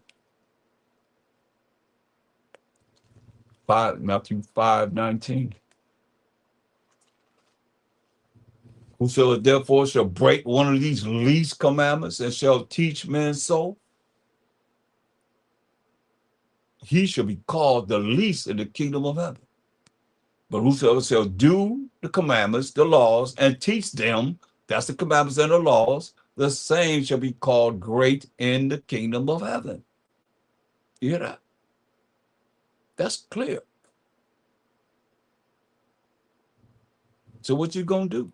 5, Matthew 5:19. Whosoever therefore shall break one of these least commandments and shall teach men so, he shall be called the least in the kingdom of heaven. But whosoever shall do the commandments, the laws, and teach them, that's the commandments and the laws, the same shall be called great in the kingdom of heaven. You hear that? That's clear. So what you gonna do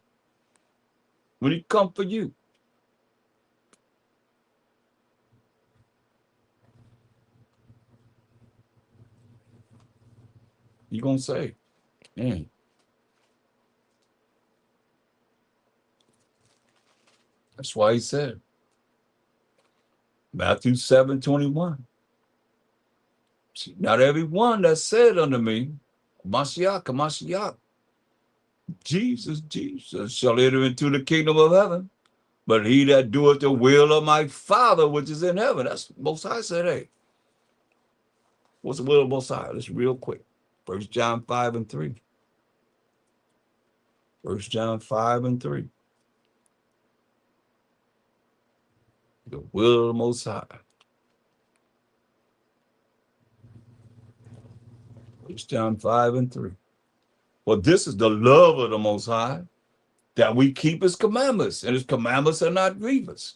when he come for you? You gonna say, man. That's why he said, Matthew 7:21. Not every one that said unto me, Mashiach, Mashiach, Jesus, Jesus, shall enter into the kingdom of heaven, but he that doeth the will of my Father which is in heaven. That's Most High said, hey, what's the will of Most High? Let's real quick. 1 John 5:3. 1 John 5:3. The will of the Most High. 1 John 5:3. Well, this is the love of the Most High, that we keep his commandments, and his commandments are not grievous.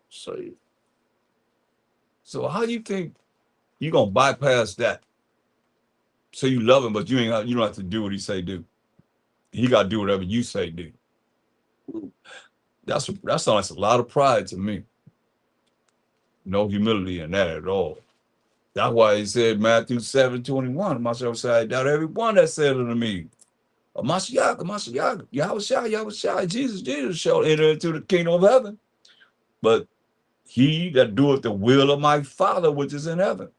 So how do you think you're gonna bypass that? So you love him, but you don't have to do what he say do. He got to do whatever you say do. That sounds like a lot of pride to me. No humility in that at all. That's why he said Matthew 7:21. Myself said, "Doubt every one that said unto me, Mashiach, Mashiach, Yahushua, Jesus, Jesus shall enter into the kingdom of heaven. But he that doeth the will of my Father which is in heaven.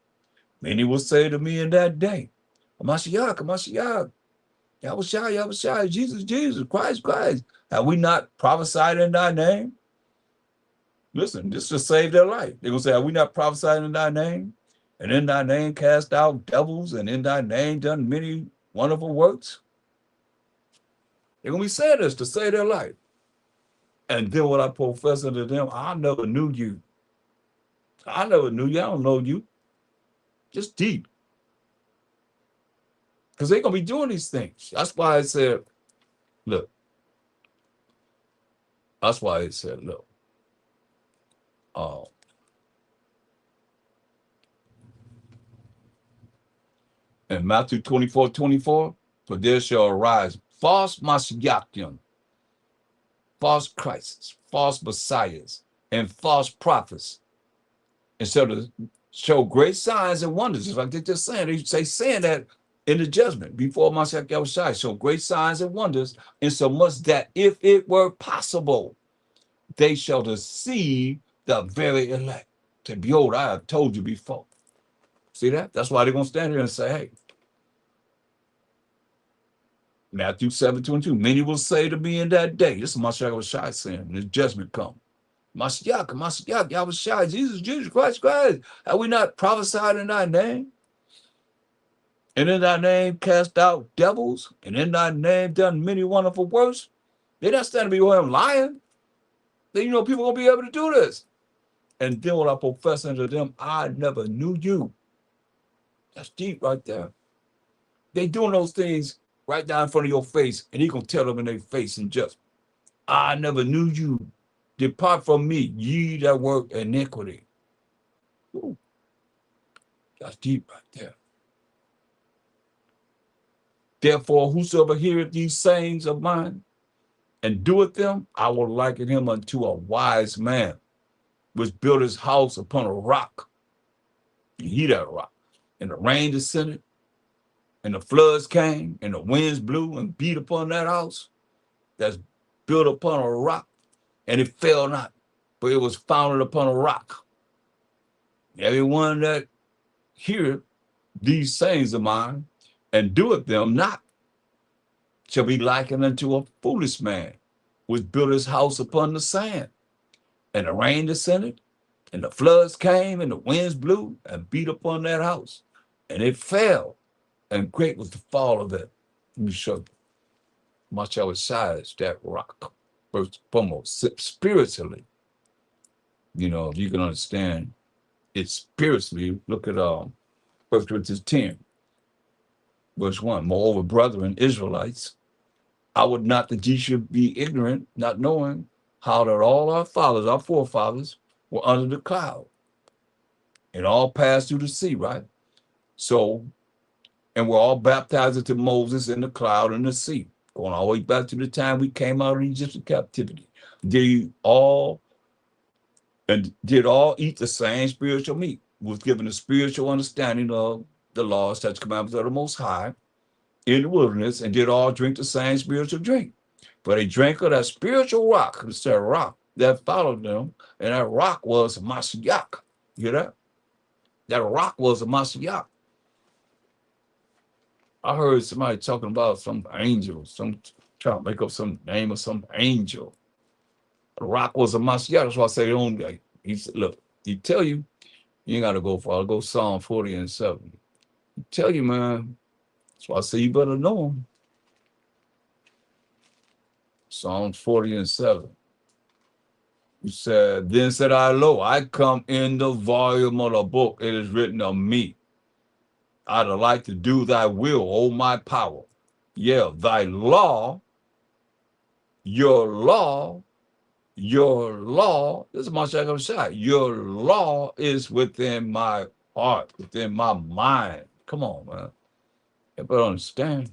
Many will say to me in that day, Mashiach, Mashiach, Yahushua, Yahushua, Jesus, Jesus, Christ, Christ. Have we not prophesied in thy name?" Listen, this just saved their life. They're going to say, "Have we not prophesied in thy name? And in thy name cast out devils, and in thy name done many wonderful works?" They're going to be saying this to save their life. And then what I profess unto them, I never knew you. I never knew you. I don't know you. Just deep. Because they're going to be doing these things. That's why I said, look. That's why I said, look. In Matthew 24:24, for there shall arise false Mashiachim, false Christs, false Messiahs, and false prophets. And so to show great signs and wonders, just like they're just saying, saying that in the judgment before Mashiach Yahushua. So great signs and wonders, insomuch that if it were possible, they shall deceive the very elect. To behold, I have told you before. See that? That's why they're going to stand here and say, hey, Matthew 7:22, many will say to me in that day, this is Mashiach Yahushua saying, the judgment come. Mashiach, Yahushua, Jesus Christ, have we not prophesied in thy name? And in thy name cast out devils, and in thy name done many wonderful works. They're not standing before him lying. Then people gonna be able to do this. And then when I profess unto them, I never knew you. That's deep right there. They doing those things right down in front of your face, and he gonna tell them in their face and just, I never knew you. Depart from me, ye that work iniquity. Ooh, that's deep right there. Therefore, whosoever heareth these sayings of mine and doeth them, I will liken him unto a wise man, which built his house upon a rock. And he that rock. And the rain descended, and the floods came, and the winds blew and beat upon that house that's built upon a rock, and it fell not, for it was founded upon a rock. Everyone that heareth these sayings of mine and doeth them not shall be likened unto a foolish man, which built his house upon the sand. And the rain descended, and the floods came, and the winds blew and beat upon that house. And it fell, and great was the fall of it. Let me show you. Much I was size that rock. First foremost, spiritually, if you can understand it spiritually, look at 1 Corinthians 10, verse 1. Moreover, brethren, Israelites, I would not that ye should be ignorant, not knowing how that all our fathers, our forefathers, were under the cloud and all passed through the sea, right? So, and we're all baptized into Moses in the cloud and the sea, going all the way back to the time we came out of Egyptian captivity. Did all eat the same spiritual meat, was given a spiritual understanding of the laws, such commandments of the Most High in the wilderness, and did all drink the same spiritual drink. But they drank of that spiritual rock, it's that rock that followed them, and that rock was Mashiach. You hear that? That rock was a Mashiach. I heard somebody talking about some angel, some trying to make up some name of some angel. The rock was a Mashiach. That's why I say, he said, look, he tell you, you ain't got to go far. Go Psalm 40:7. He tell you, man. That's why I say you better know him. Psalms 40:7. He said, then said I, lo, I come in the volume of the book. It is written of me. I'd like to do thy will, O my power. Yeah, thy law, your law, this is my second shot. Your law is within my heart, within my mind. Come on, man. You better understand.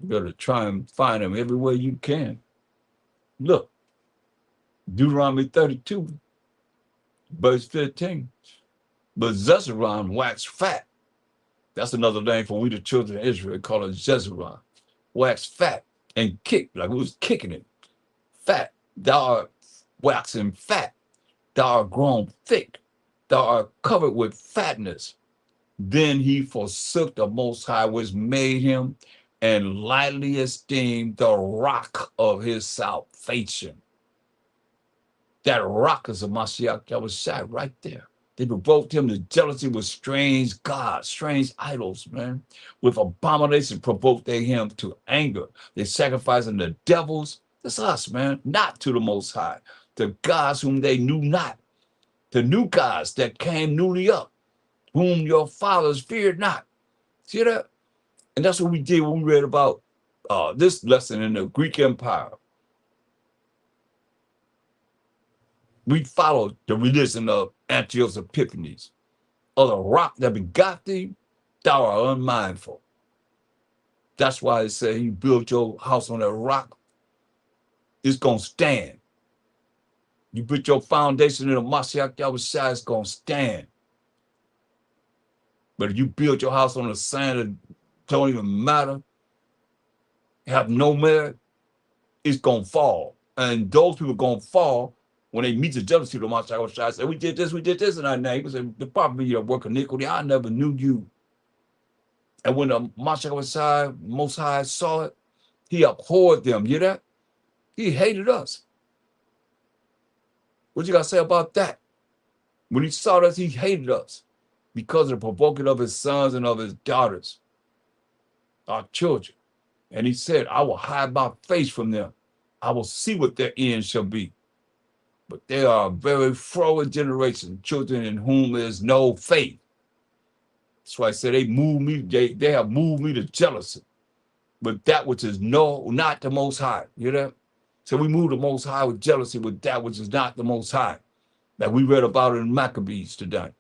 You better try and find him everywhere you can. Look, Deuteronomy 32, verse 15. But Zezron waxed fat. That's another name for we, the children of Israel, call it Jezreel. Waxed fat and kicked, like we was kicking it. Fat. Thou art waxing fat. Thou art grown thick. Thou art covered with fatness. Then he forsook the Most High, which made him, and lightly esteemed the rock of his salvation. That rock is a Mashiach Yahushua right there. They provoked him to jealousy with strange gods, strange idols, man. With abomination provoked they him to anger. They sacrificing the devils. That's us, man. Not to the Most High. The gods whom they knew not. The new gods that came newly up, whom your fathers feared not. See that? And that's what we did when we read about this lesson in the Greek Empire. We followed the religion of Antiochus Epiphanes. Of the rock that begot thee, thou art unmindful. That's why it said you build your house on that rock, it's going to stand. You put your foundation in the Mashiach Yahushua, it's going to stand. But if you build your house on the sand that don't even matter, have no merit, it's gonna fall. And those people gonna fall when they meet the jealousy of the Most High. Say, we did this in our name. Say, the probably your work iniquity. I never knew you. And when the Most High saw it, he abhorred them. You hear that? He hated us. What you got to say about that? When he saw us, he hated us because of the provoking of his sons and of his daughters, our children. And he said, I will hide my face from them. I will see what their end shall be. But they are a very froward generation, children in whom there is no faith. That's why I said they have moved me to jealousy. But that which is not the Most High. You hear that? So we move the Most High with jealousy with that which is not the Most High. That we read about in Maccabees today.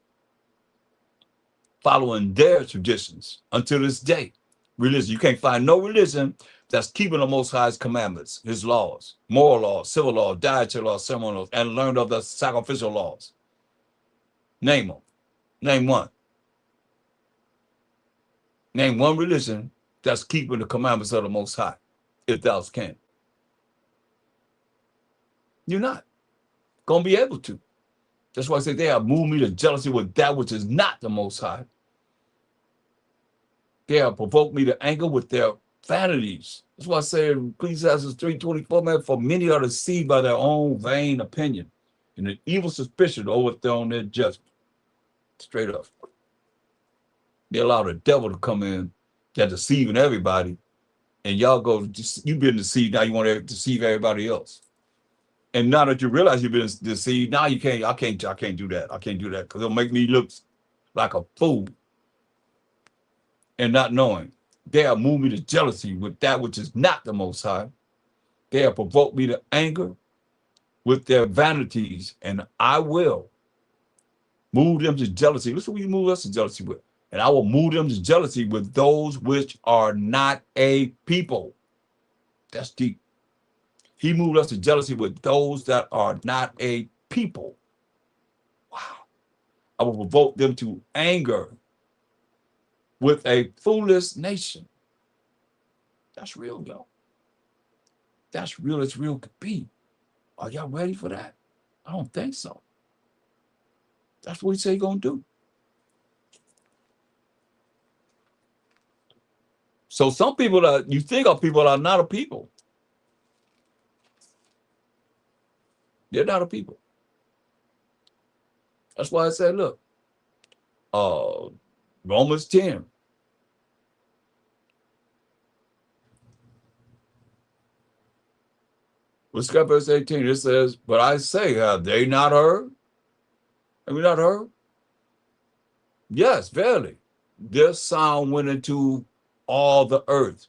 Following their traditions until this day. Religion. You can't find no religion that's keeping the Most High's commandments, his laws, moral laws, civil laws, dietary laws, ceremonial laws, and learned of the sacrificial laws. Name them. Name one. Name one religion that's keeping the commandments of the Most High, if thou can. You're not going to be able to. That's why I say they have moved me to jealousy with that which is not the Most High. They have provoked me to anger with their vanities. That's why I say in Ecclesiastes 3:24, man, for many are deceived by their own vain opinion, and an evil suspicion overthrown their judgment. Straight up. They allow the devil to come in, they're deceiving everybody, and y'all go, you've been deceived, now you want to deceive everybody else. And now that you realize you've been deceived, now I can't do that. I can't do that because it'll make me look like a fool. And not knowing, they have moved me to jealousy with that which is not the Most High. They have provoked me to anger with their vanities, and I will move them to jealousy. Listen, what you move us to jealousy with. And I will move them to jealousy with those which are not a people. That's deep. He moved us to jealousy with those that are not a people. Wow. I will provoke them to anger with a foolish nation. That's real, yo. That's real as real could be. Are y'all ready for that? I don't think so. That's what he said he's going to do. So some people that you think are people are not a people. They're not a people. That's why I said, look, Romans 10. Let's get verse 18. It says, but I say, have they not heard? Have we not heard? Yes, verily. Their sound went into all the earth,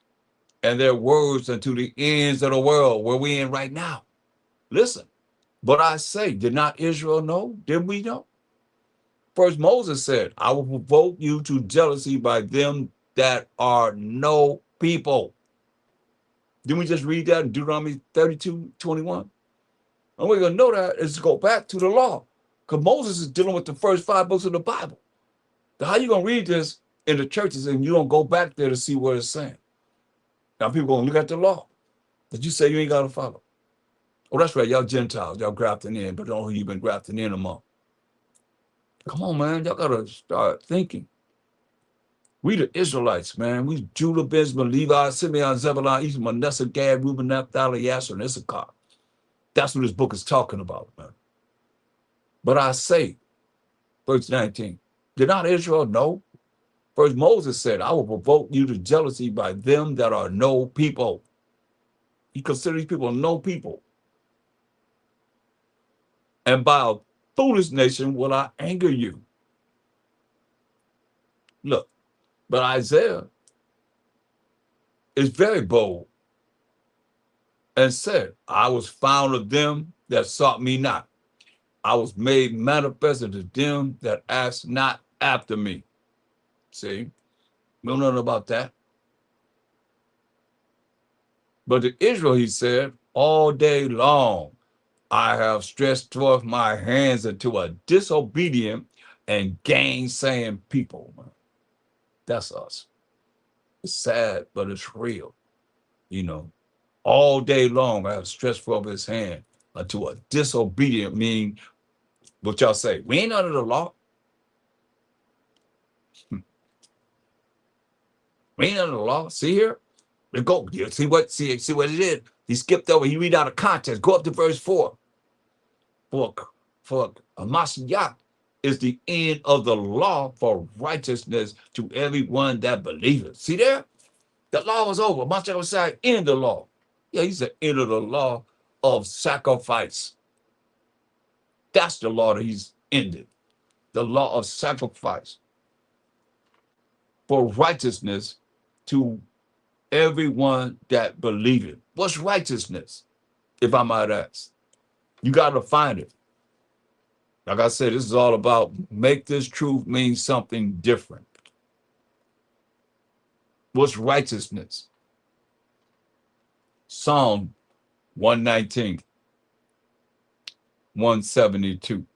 and their words unto the ends of the world, where we in right now. Listen, but I say, did not Israel know? Did we know? First Moses said, I will provoke you to jealousy by them that are no people. Didn't we just read that in Deuteronomy 32:21? And we're going to know that is to go back to the law. Because Moses is dealing with the first 5 books of the Bible. So how you going to read this in the churches and you don't go back there to see what it's saying? Now people going to look at the law that you say you ain't got to follow. Oh, that's right. Y'all Gentiles. Y'all grafting in, but don't know who you've been grafting in among. Come on, man. Y'all got to start thinking. We the Israelites, man. We Judah, Benjamin, Levi, Simeon, Zebulun, Ephraim, Manasseh, Gad, Reuben, Naphtali, Asher, and Issachar. That's what this book is talking about, man. But I say, verse 19, did not Israel know? First Moses said, I will provoke you to jealousy by them that are no people. He considers these people no people. And by a foolish nation will I anger you. Look, but Isaiah is very bold and said, I was found of them that sought me not. I was made manifest unto them that asked not after me. See, we don't know nothing about that. But to Israel, he said, all day long, I have stretched forth my hands unto a disobedient and gainsaying people. That's us. It's sad, but it's real. You know, all day long I have stretched forth his hand unto a disobedient, mean what y'all say. We ain't under the law. We ain't under the law. See here? We go. You see what it is? He skipped over. He read out of context. Go up to verse 4. For a Mashiach is the end of the law for righteousness to everyone that believeth. See there? The law was over. Mashiach was saying, end the law. Yeah, he said, end of the law of sacrifice. That's the law that he's ended. The law of sacrifice for righteousness to everyone that believeth. What's righteousness, if I might ask? You got to find it. Like I said, this is all about make this truth mean something different. What's righteousness? Psalm 119, 172.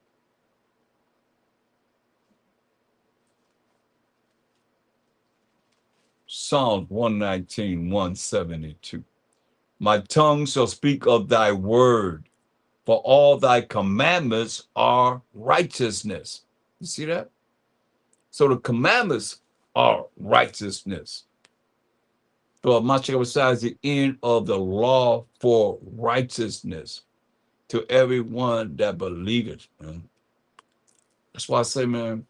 Psalm 119, 172. My tongue shall speak of thy word, for all thy commandments are righteousness. You see that? So the commandments are righteousness. So Mashiach besides the end of the law for righteousness to everyone that believeth. Man. That's why I say, man,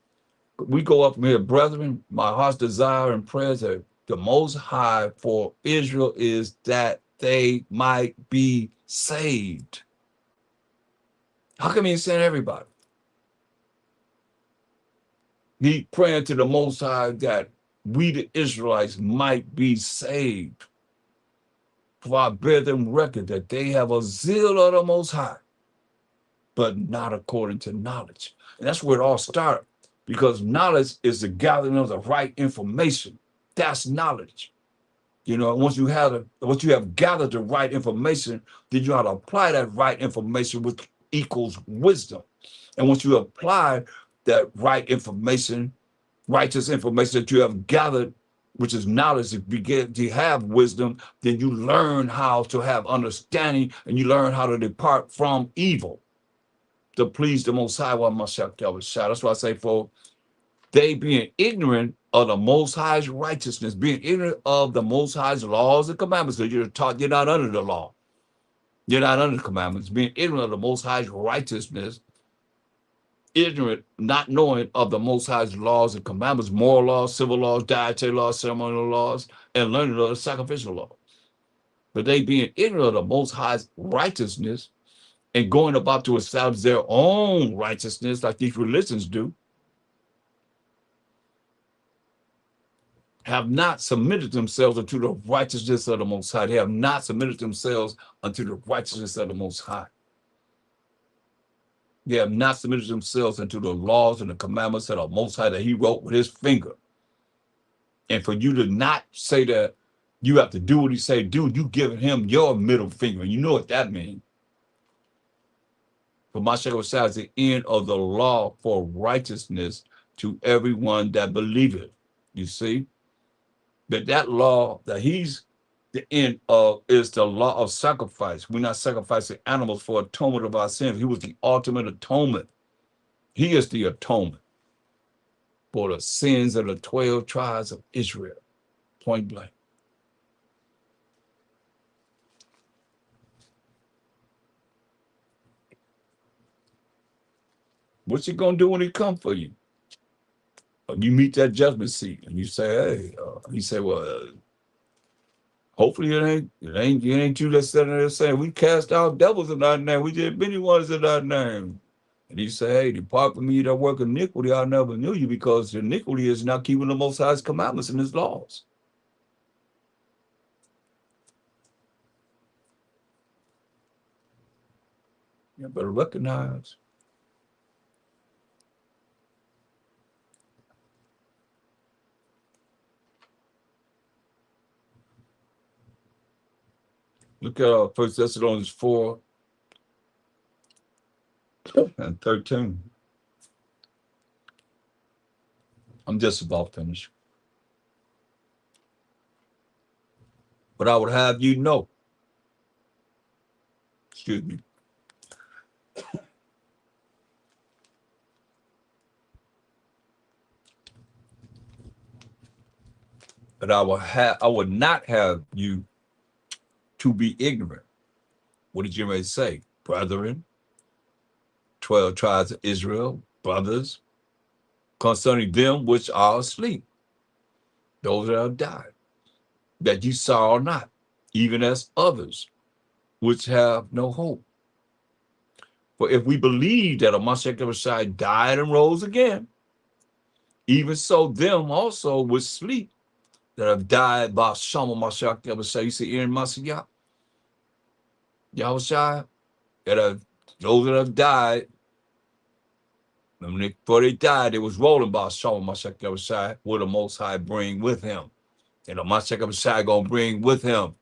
we go up from here, brethren. My heart's desire and prayers that the Most High for Israel is that they might be saved. How come he ain't saying everybody? He praying to the Most High that we, the Israelites, might be saved. For I bear them record that they have a zeal of the Most High, but not according to knowledge. And that's where it all started, because knowledge is the gathering of the right information. That's knowledge. You know, once you have gathered the right information, then you have to apply that right information, which equals wisdom. And once you apply that right information, righteous information that you have gathered, which is knowledge, if you begin to have wisdom, then you learn how to have understanding and you learn how to depart from evil to please the Most High. That's why I say, for they being ignorant of the Most High's righteousness, being ignorant of the Most High's laws and commandments, because you're taught you're not under the law. You're not under the commandments. Being ignorant of the Most High's righteousness, ignorant, not knowing of the Most High's laws and commandments, moral laws, civil laws, dietary laws, ceremonial laws, and learning of the sacrificial law. But they being ignorant of the Most High's righteousness and going about to establish their own righteousness like these religions do, have not submitted themselves unto the righteousness of the Most High. They have not submitted themselves unto the righteousness of the Most High. They have not submitted themselves unto the laws and the commandments of the Most High that he wrote with his finger. And for you to not say that you have to do what he say do, you giving him your middle finger. And you know what that means. For Mashiach says the end of the law for righteousness to everyone that believeth. You see? That law that he's the end of is the law of sacrifice. We're not sacrificing animals for atonement of our sins. He was the ultimate atonement. He is the atonement for the sins of the 12 tribes of Israel. Point blank. What's he gonna do when he come for you? You meet that judgment seat and you say, "Hey," he said, "Well, hopefully it ain't you that's sitting there saying we cast out devils in our name. We did many wonders in our name." And he said, "Hey, depart from me that work iniquity. I never knew you, because iniquity is not keeping the Most High's commandments and his laws." You better recognize. Look at 1 Thessalonians 4 and 13. I'm just about finished. But I would have you know, excuse me, that I would not have you to be ignorant. What did you say? Brethren, 12 tribes of Israel, brothers, concerning them which are asleep, those that have died, that you saw not, even as others which have no hope. For if we believe that a Messiah died and rose again, even so them also which sleep that have died by Shama Messiah, you see in Messiah, Yahushua, that have those that have died, and before they died, they was rolling by Shama Messiah, will the Most High bring with him. And the Messiah gonna bring with him.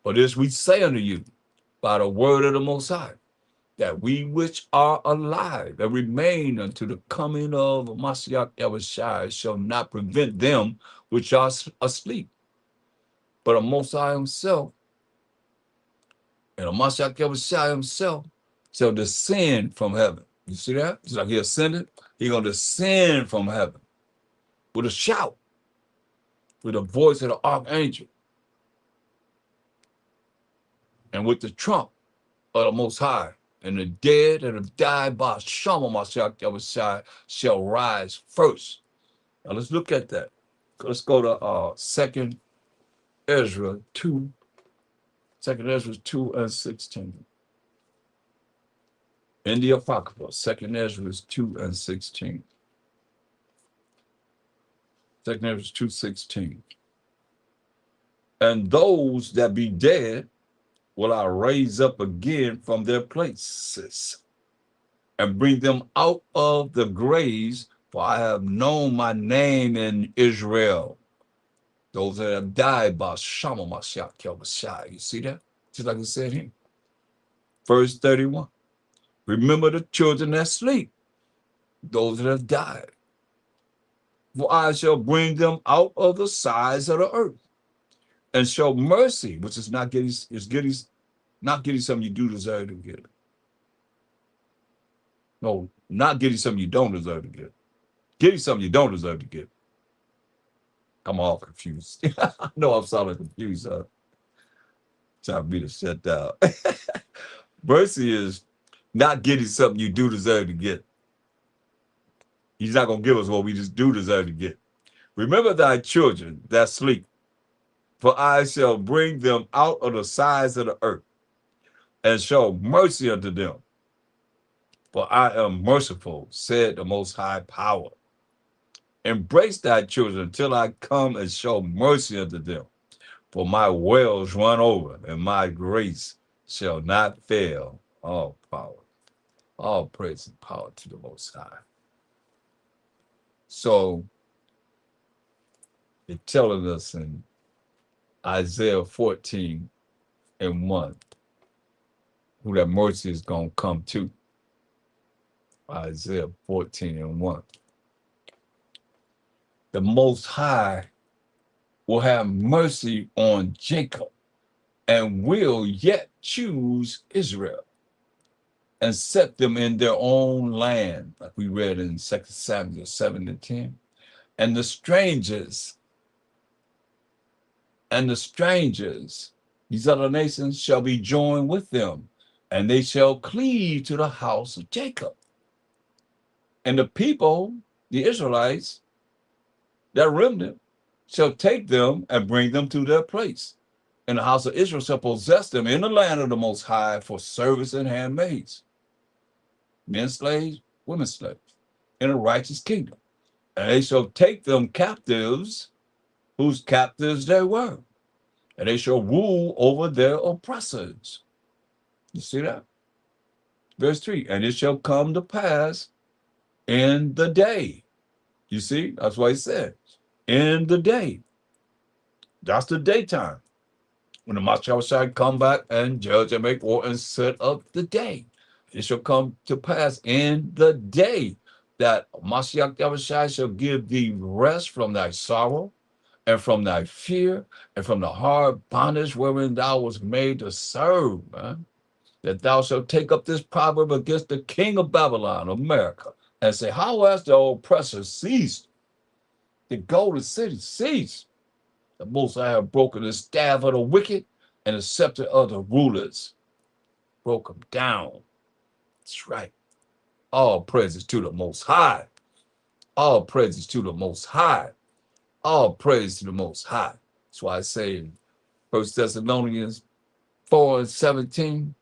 For this we say unto you, by the word of the Most High, that we which are alive and remain unto the coming of Mashiach Yahushua shall not prevent them which are asleep. But the Most High himself and the Mashiach Yahushua himself shall descend from heaven. You see that? Just like he ascended, he's going to descend from heaven with a shout, with the voice of the archangel, and with the trump of the Most High. And the dead that have died by Shama Mashiach Yahushua shall rise first. Now let's look at that. Let's go to 2nd Ezra 2, 2nd Ezra 2 and 16. In the Apocrypha, 2nd Ezra 2 and 16. 2nd Ezra 2:16. And those that be dead will I raise up again from their places and bring them out of the graves, for I have known my name in Israel. Those that have died by Shama Mashiach Yahushua. You see that? Just like it said here. Verse 31. Remember the children that sleep, those that have died. For I shall bring them out of the sides of the earth and show mercy, which is not getting something you do deserve to get. No, not getting something you don't deserve to get. Getting something you don't deserve to get. I'm all confused. I know I'm sounding confused. Time for me to shut down. Mercy is not getting something you do deserve to get. He's not going to give us what we just do deserve to get. Remember thy children that sleep, for I shall bring them out of the sides of the earth and show mercy unto them. For I am merciful, said the Most High Power. Embrace thy children till I come and show mercy unto them. For my wells run over, and my grace shall not fail. All power, all praise and power to the Most High. So it's telling us in Isaiah 14 and 1 who that mercy is going to come to. Isaiah 14 and 1. The Most High will have mercy on Jacob and will yet choose Israel and set them in their own land, like we read in 2 Samuel 7 and 10. And the strangers, these other nations shall be joined with them, and they shall cleave to the house of Jacob. And the people, the Israelites, that remnant, shall take them and bring them to their place. And the house of Israel shall possess them in the land of the Most High for service and handmaids, men slaves, women slaves, in a righteous kingdom. And they shall take them captives, whose captives they were, and they shall rule over their oppressors. You see that? Verse 3, and it shall come to pass in the day. You see, that's why he said, in the day. That's the daytime. When the Mashiach shall come back and judge and make war and set up the day. It shall come to pass in the day that Mashiach Yahushua shall give thee rest from thy sorrow and from thy fear, and from the hard bondage wherein thou was made to serve, man. That thou shalt take up this proverb against the king of Babylon, America, and say, how has the oppressor ceased? The golden city ceased. The Most High have broken the staff of the wicked and the scepter of the rulers. Broke them down. That's right. All praises to the Most High. All praises to the Most High. All praise to the Most High. That's why I say in 1 Thessalonians 4:17,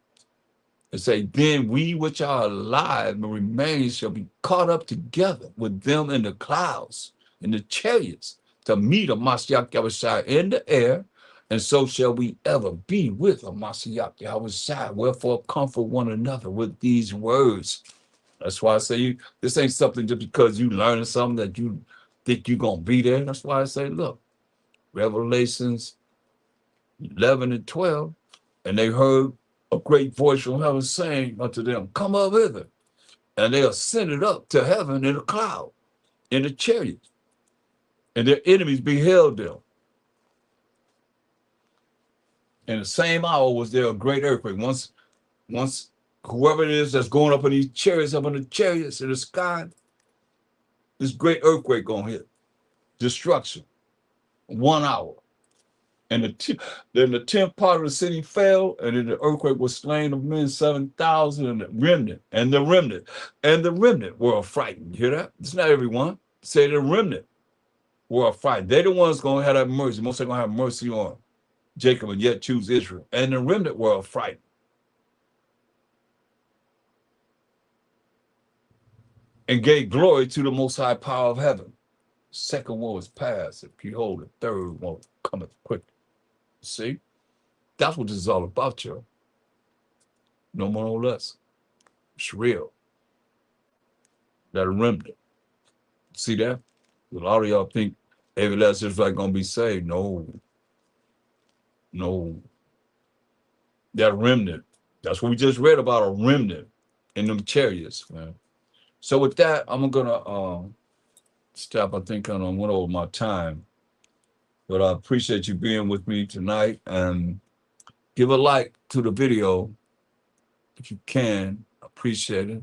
it say, then we which are alive and remain shall be caught up together with them in the clouds, in the chariots, to meet a Mashiach Yahushua in the air, and so shall we ever be with a Mashiach Yahushua. Wherefore comfort one another with these words. That's why I say this ain't something just because you learning something that you think you're going to be there. That's why I say, look, Revelations 11 and 12, and they heard a great voice from heaven saying unto them, come up hither. And they ascended up to heaven in a cloud, in a chariot, and their enemies beheld them. In the same hour was there a great earthquake. Once whoever it is that's going up in these chariots, up in the chariots in the sky, this great earthquake gonna hit. Destruction. 1 hour. And then the 10th part of the city fell, and then the earthquake was slain of men 7,000, and the remnant were affrighted. You hear that? It's not everyone. Say the remnant were affrighted. They're the ones going to have that mercy. Most are going to have mercy on Jacob and yet choose Israel. And the remnant were affrighted. And gave glory to the Most High power of heaven. The second one was past, and behold, the third one cometh quick. See? That's what this is all about, y'all. No more, no less. It's real. That remnant. See that? A lot of y'all think every last Israelite gonna be saved. No. That remnant. That's what we just read about, a remnant in them chariots, man. So with that, I'm gonna stop. I think I went over my time. But I appreciate you being with me tonight, and give a like to the video if you can. Appreciate it.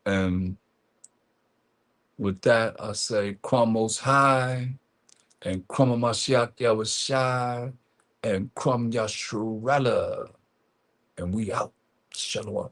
And with that, I say, Kwam Most High, and Kwam Mashiach Yahushua, and Kwam Yashrala. And we out. Shalom.